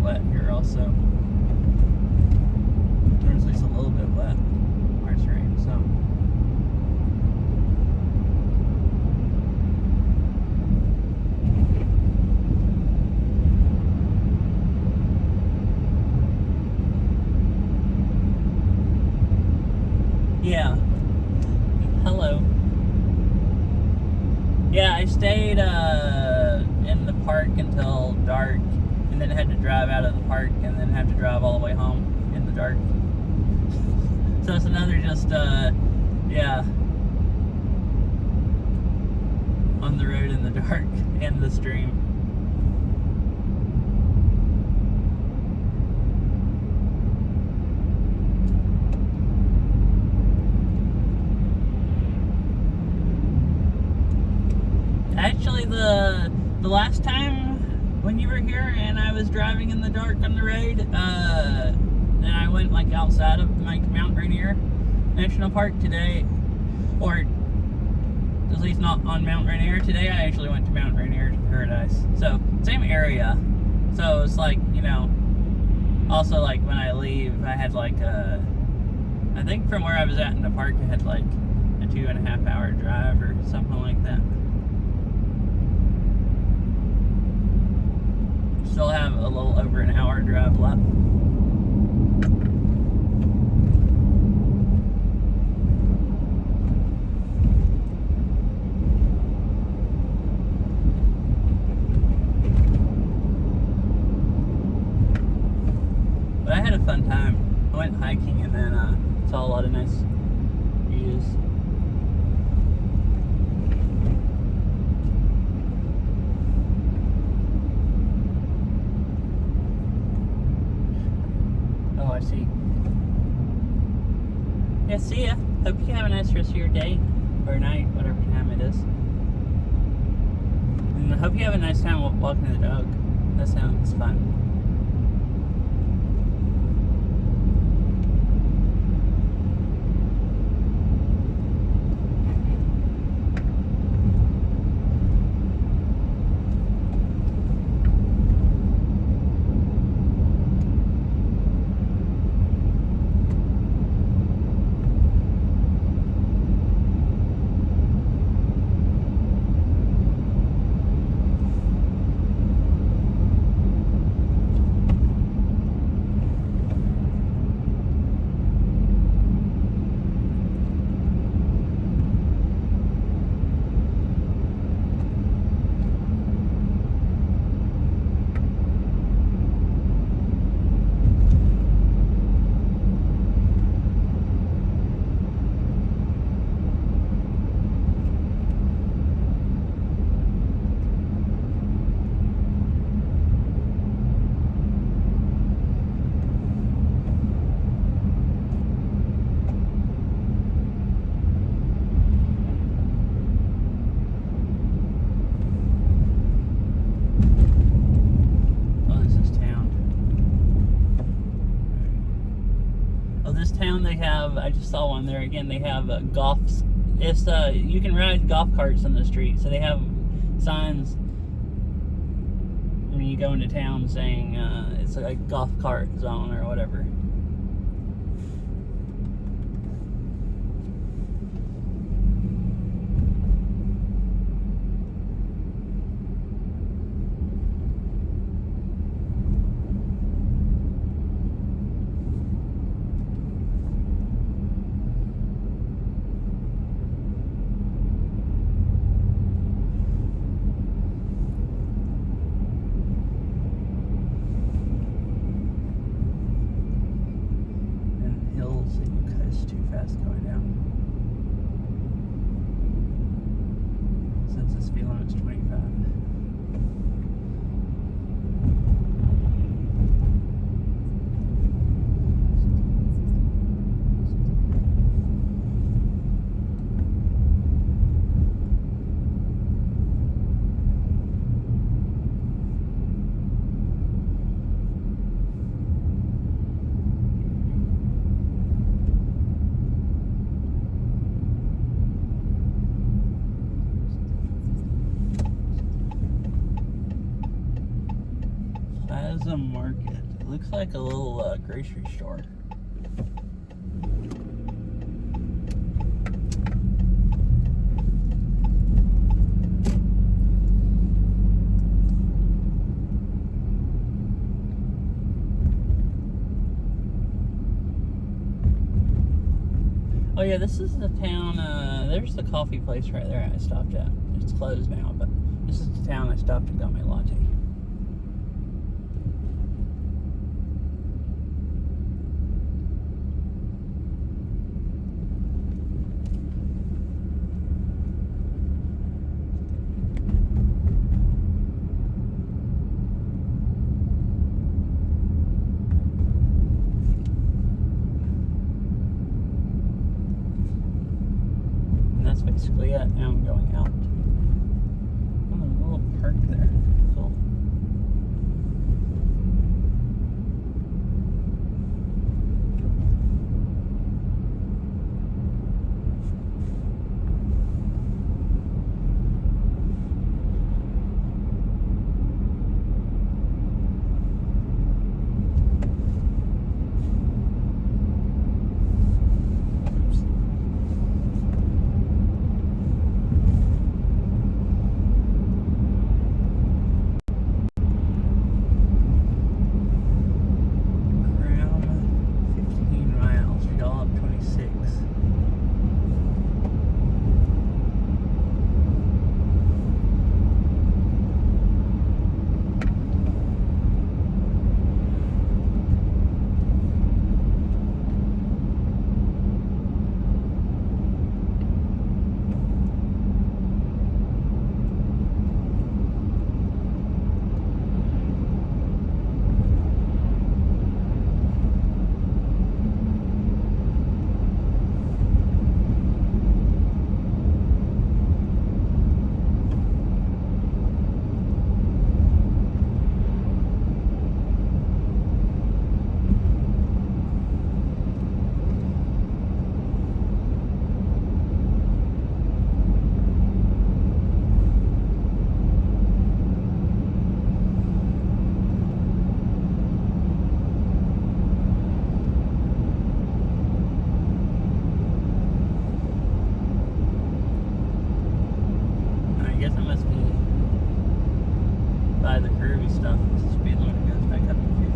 Wet here also. There's at least a little bit wet where it's rained, so. Yeah. Hello. Yeah, I stayed in the park until dark, and then had to drive out of the park, and then have to drive all the way home in the dark. So it's another just, yeah, on the road in the dark in the stream. Actually, the last time when you were here and I was driving in the dark on the road, and I went like outside of Mount Rainier National Park today, or at least not on Mount Rainier. Today I actually went to Mount Rainier Paradise. So, same area. So it's like, you know, also like when I leave, I had like I think from where I was at in the park, I had like a 2.5 hour drive or something like that. Still have a little over an hour drive left. But I had a fun time. I went hiking and then saw a lot of nice views. Oh, I see. Yeah, see ya. Hope you have a nice rest of your day or night, whatever time it is. And I hope you have a nice time walking the dog. That sounds fun. This town, they have, I just saw one there again, they have you can ride golf carts on the street, so they have signs when you go into town saying it's like a golf cart zone or whatever. Going down. Since the speed limit's 25. Plaza Market. It looks like a little grocery store. Oh yeah, this is the town, there's the coffee place right there I stopped at. It's closed now, but this is the town I stopped and got my latte. Basically it. Now I'm going out. Oh, there's a little park there. Cool. stuff. The speed limit goes back up to 50.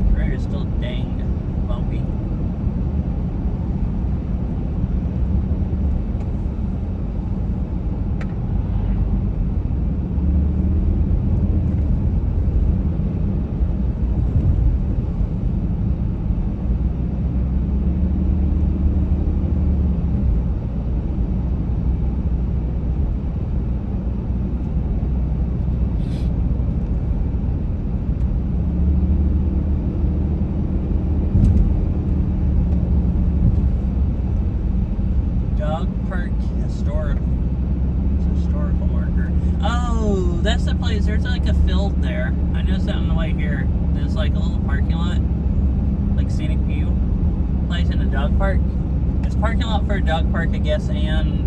The road is still dang bumpy. Historical marker. Oh, that's the place. There's like a field there. I noticed that on the way here. There's like a little parking lot, like scenic view place in a dog park. It's a parking lot for a dog park, I guess, and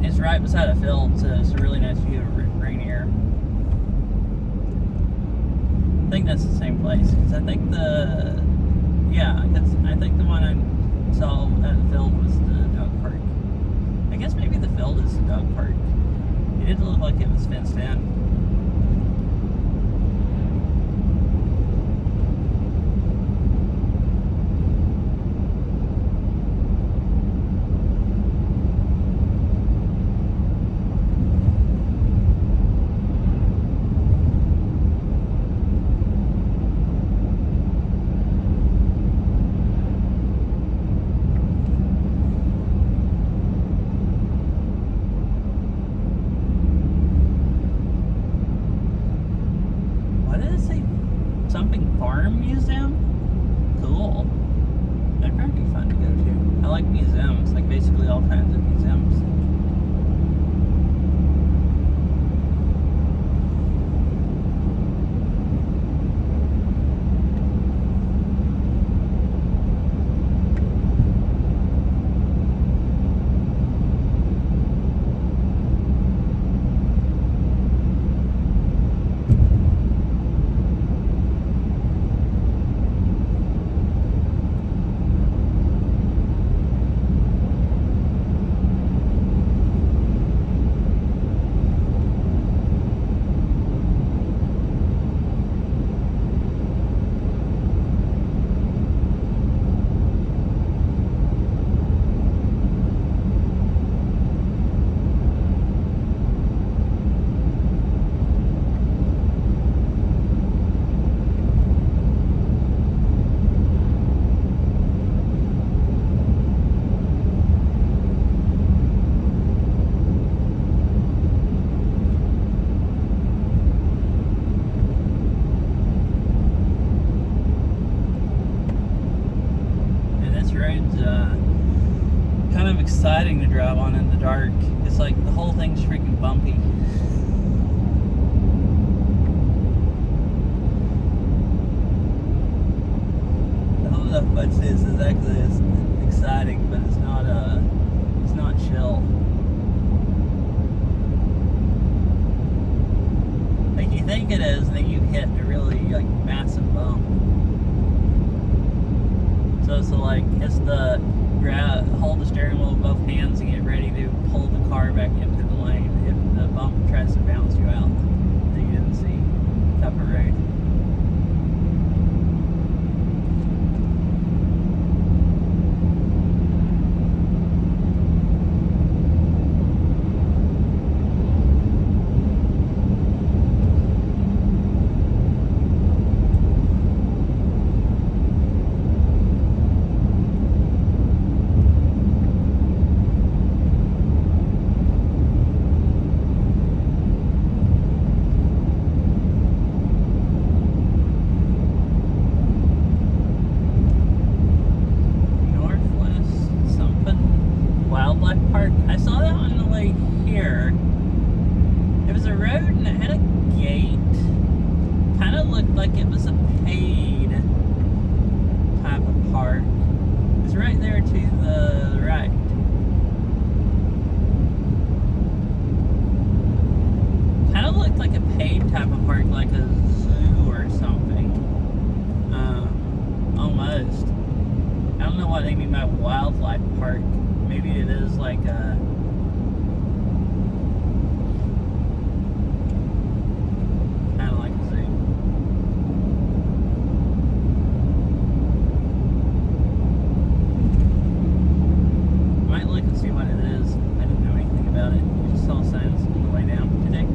it's right beside a field, so it's a really nice view of Rainier. I think that's the same place, because I think the one I saw at the field was the dog park. I guess maybe the field is the dog park. It did look like it was fenced in. Something farm museum? Cool. That'd probably be fun to go to. I like museums, like basically all kinds of museums. Kind of exciting to drive on in the dark. It's like the whole thing's freaking bumpy. I don't know if I'd say it's exactly as exciting, but it's not chill. Like you think it is, and then you hit a really like massive bump. So like it's the hold the steering wheel with both hands and get ready to pull the car back into the lane if the bump tries to bounce you out that you didn't see type of road. Park. I saw that on the way here. It was a road and it had a gate. Kind of looked like it was a paid type of park. It's right there to the right. Kind of looked like a paid type of park, like a zoo or something. Almost. I don't know what they mean by wildlife park. Maybe it is like a about it. We just saw signs on the way down today.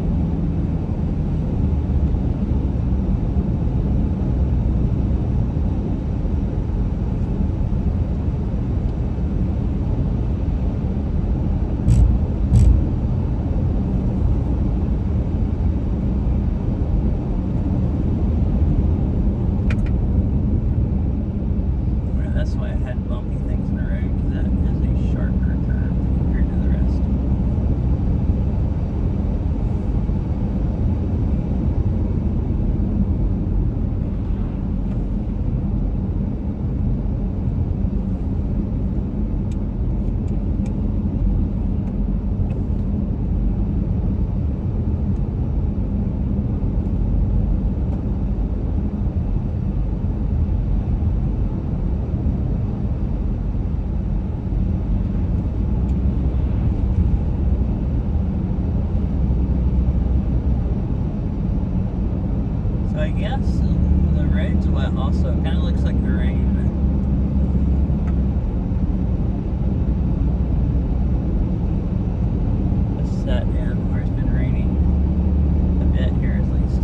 Well, that's why I had bumpy things in the road, because that is a sharper curve compared to the rest. So I guess the road's wet also. It kind of looks like the rain. Just set in where it's been raining a bit here at least.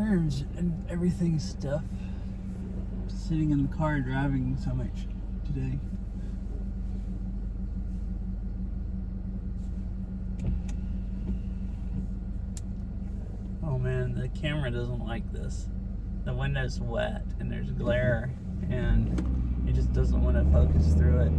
nerves and everything stuff. Sitting in the car driving so much today. Oh man, the camera doesn't like this. The window's wet and there's glare and it just doesn't want to focus through it.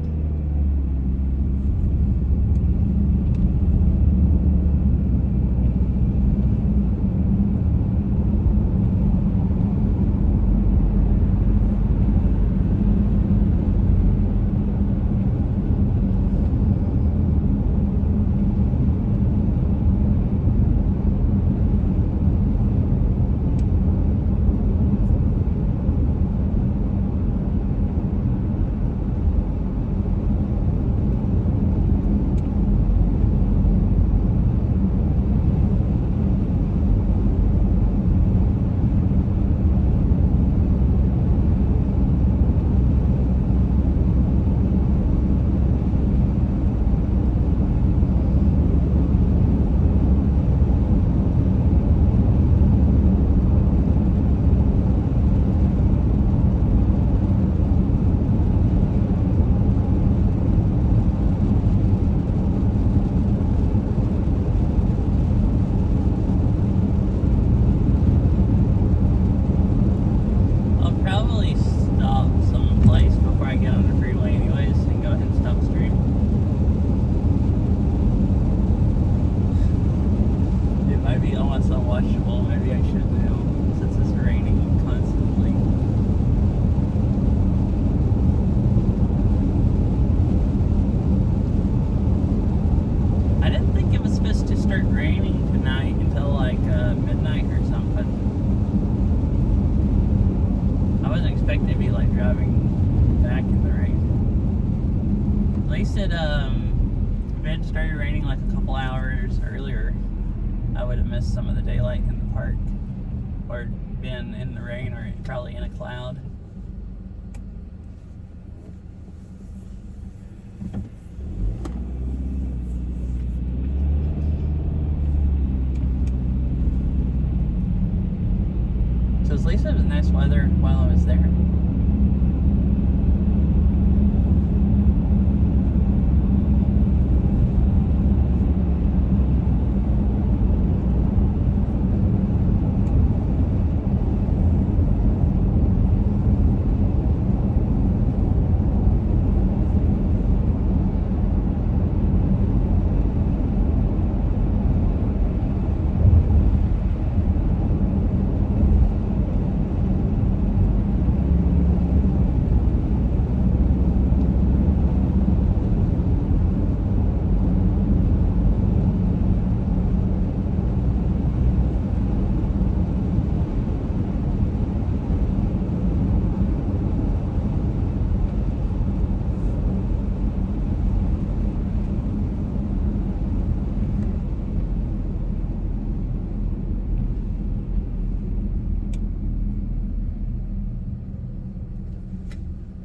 Some of the daylight in the park, or been in the rain, or probably in a cloud. So at least it was nice weather while I was there.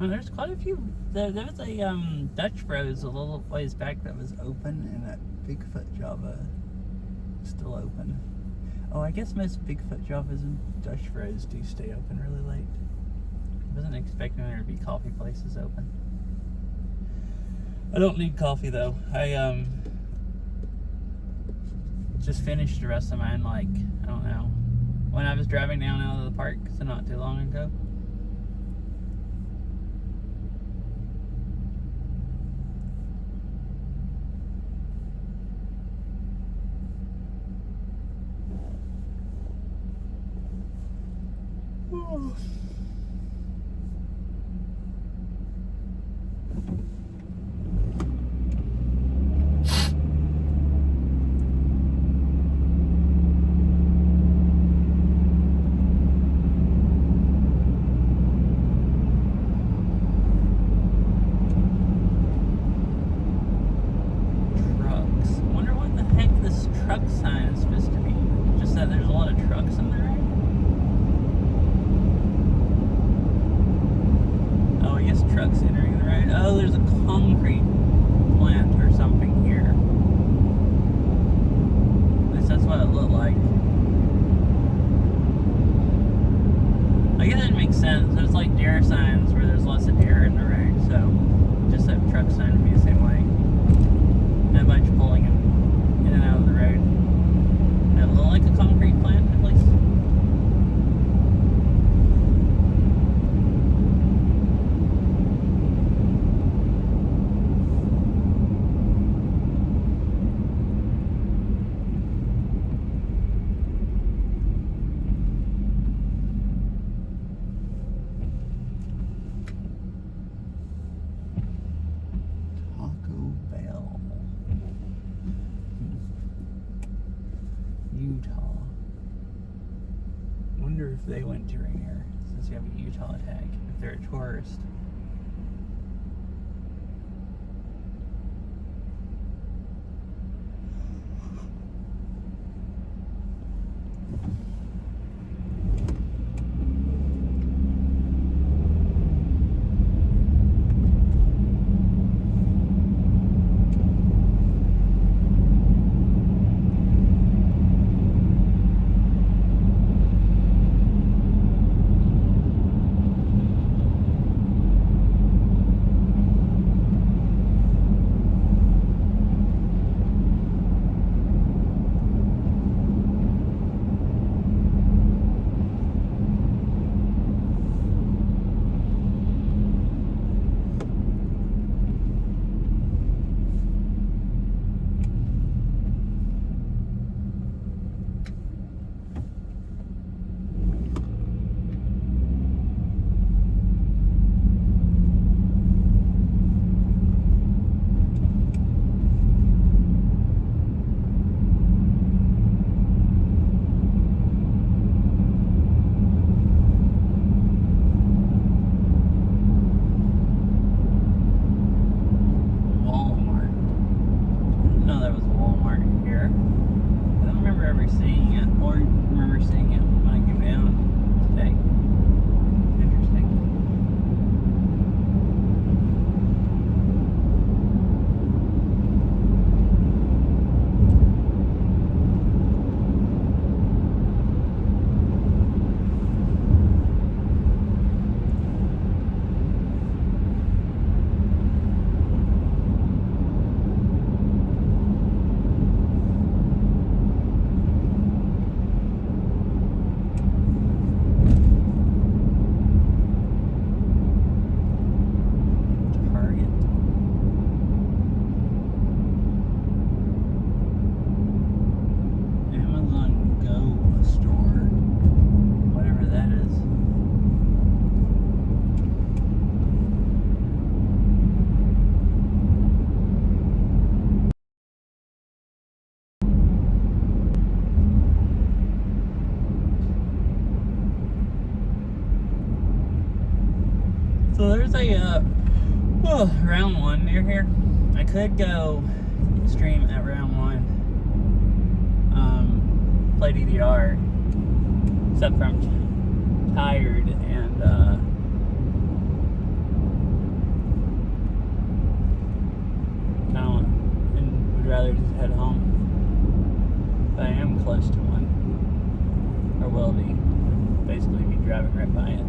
Well, there's quite a few. There was a Dutch Bros a little ways back that was open, and that Bigfoot Java is still open. Oh, I guess most Bigfoot Javas and Dutch Bros do stay open really late. I wasn't expecting there to be coffee places open. I don't need coffee though. I just finished the rest of mine, like, I don't know, when I was driving down out of the park, so not too long ago. Truck sign is supposed to be. Just that there's a lot of trucks in the road. Oh, I guess trucks entering the road. Oh, there's a concrete plant or something here. At least that's what it looked like. if they went to Rainier, since you have a Utah tag, if they're a tourist. So there's a round one near here. I could go stream at round one, play DDR, except for I'm tired and and would rather just head home. But I am close to one, or will be. Basically, be driving right by it.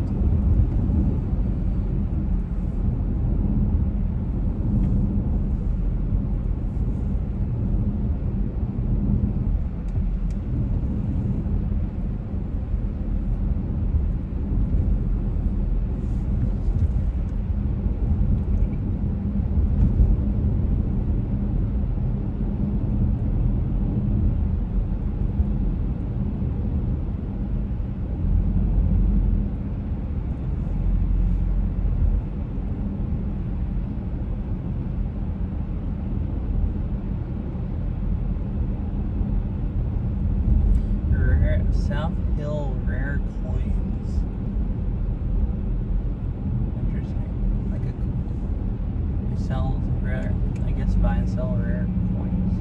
South Hill Rare Coins. Interesting. Like they sell rare, I guess buy and sell rare coins.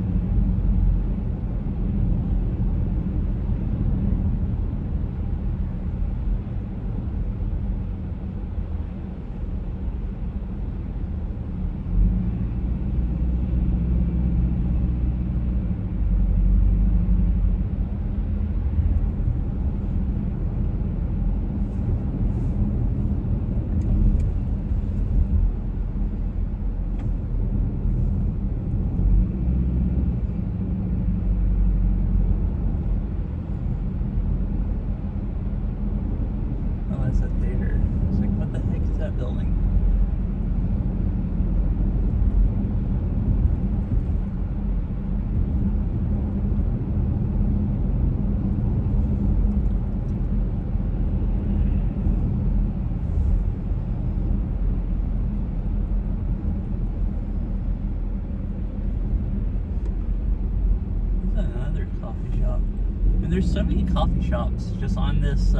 And there's so many coffee shops just on this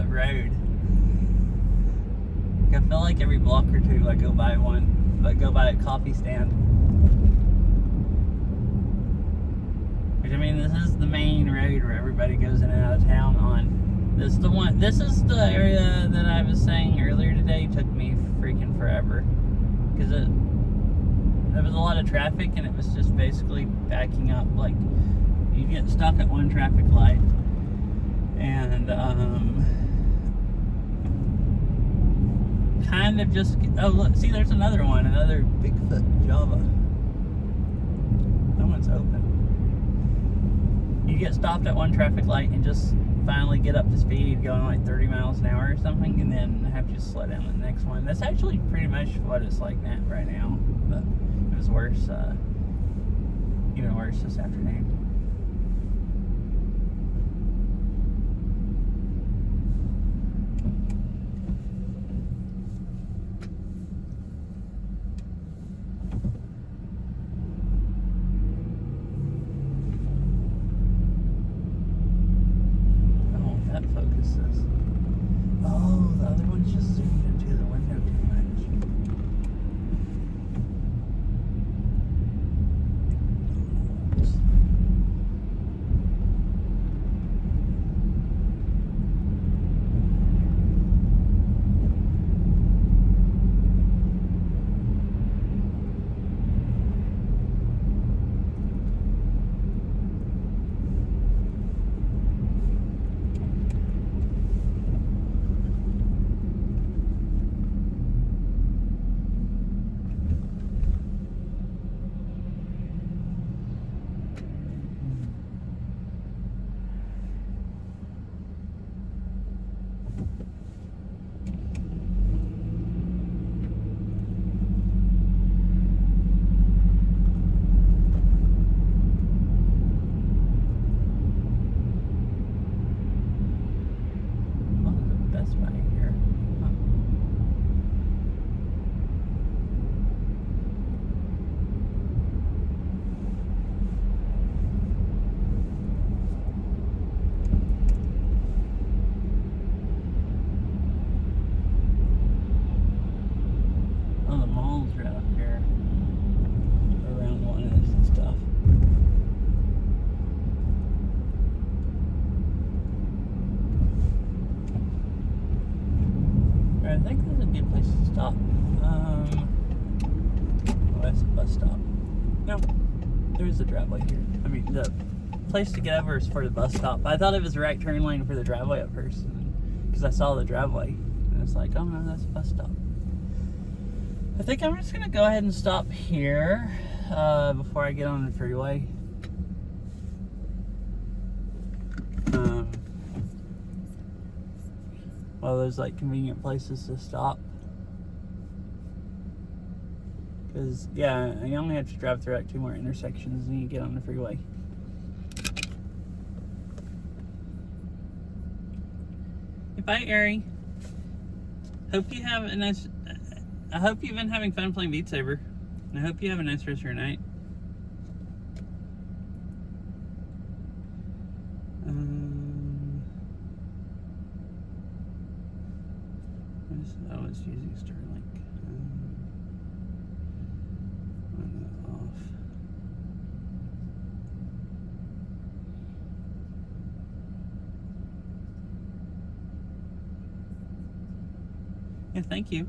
road. Like, I feel like every block or two I go by one, but go by a coffee stand. Which, I mean, this is the main road where everybody goes in and out of town on. This is the one. This is the area that I was saying earlier today took me freaking forever, because there was a lot of traffic and it was just basically backing up. Like, you get stuck at one traffic light, and kind of just, oh look, see, there's another one, another Bigfoot Java. That one's open. You get stopped at one traffic light and just finally get up to speed, going like 30 miles an hour or something, and then have to slow down the next one. That's actually pretty much what it's like right now, but it was worse, even worse this afternoon. Oh, the other one's just zoomed into the window too much. I think there's a good place to stop. Oh, that's a bus stop. No, there's a driveway here. I mean, the place to get over is for the bus stop. I thought it was the right turn lane for the driveway at first, because I saw the driveway, and it's like, oh no, that's a bus stop. I think I'm just gonna go ahead and stop here before I get on the freeway. Well, there's like convenient places to stop. Because, yeah, you only have to drive through like 2 more intersections and you get on the freeway. Bye, Ari. Hope you have a nice. I hope you've been having fun playing Beat Saber. And I hope you have a nice rest of your night. I was using Starlink. On that off. Yeah, thank you.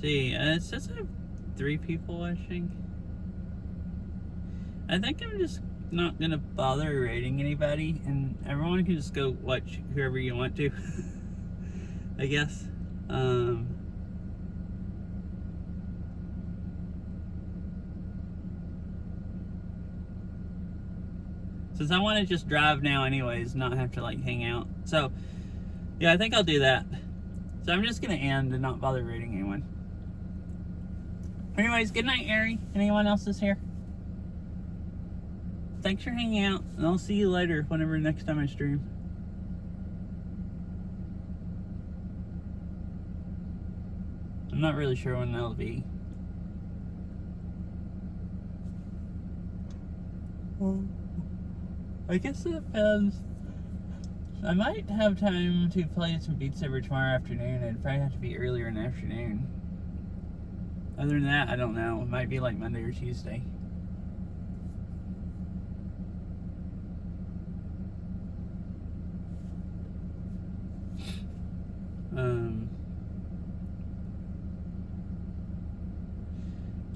See, it says I have 3 people watching. I think I'm just not gonna bother rating anybody, and everyone can just go watch whoever you want to. I guess. Since I want to just drive now anyways, not have to like hang out. So, yeah, I think I'll do that. So I'm just gonna end and not bother rating anyone. Anyways, good night, Ari. Anyone else is here? Thanks for hanging out, and I'll see you later whenever next time I stream. I'm not really sure when that'll be. I guess it depends. I might have time to play some Beat Saber tomorrow afternoon. It'd probably have to be earlier in the afternoon. Other than that, I don't know. It might be like Monday or Tuesday.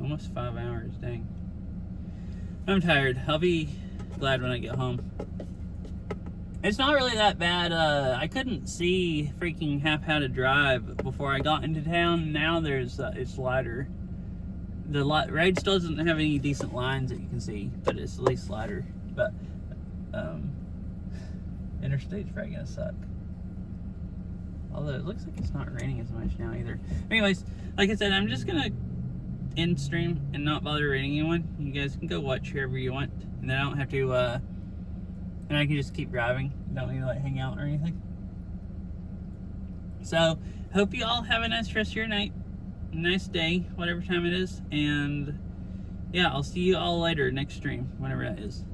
Almost 5 hours, dang. I'm tired. I'll be glad when I get home. It's not really that bad. I couldn't see freaking half how to drive before I got into town. Now there's, it's lighter. The road still doesn't have any decent lines that you can see, but it's at least lighter. But, interstate's probably gonna suck. Although it looks like it's not raining as much now either. Anyways, like I said, I'm just gonna end stream and not bother rating anyone. You guys can go watch whoever you want, and then I don't have to, and I can just keep driving. Don't need to like hang out or anything. So, hope you all have a nice rest of your night, nice day, whatever time it is, and yeah, I'll see you all later next stream, whenever that is.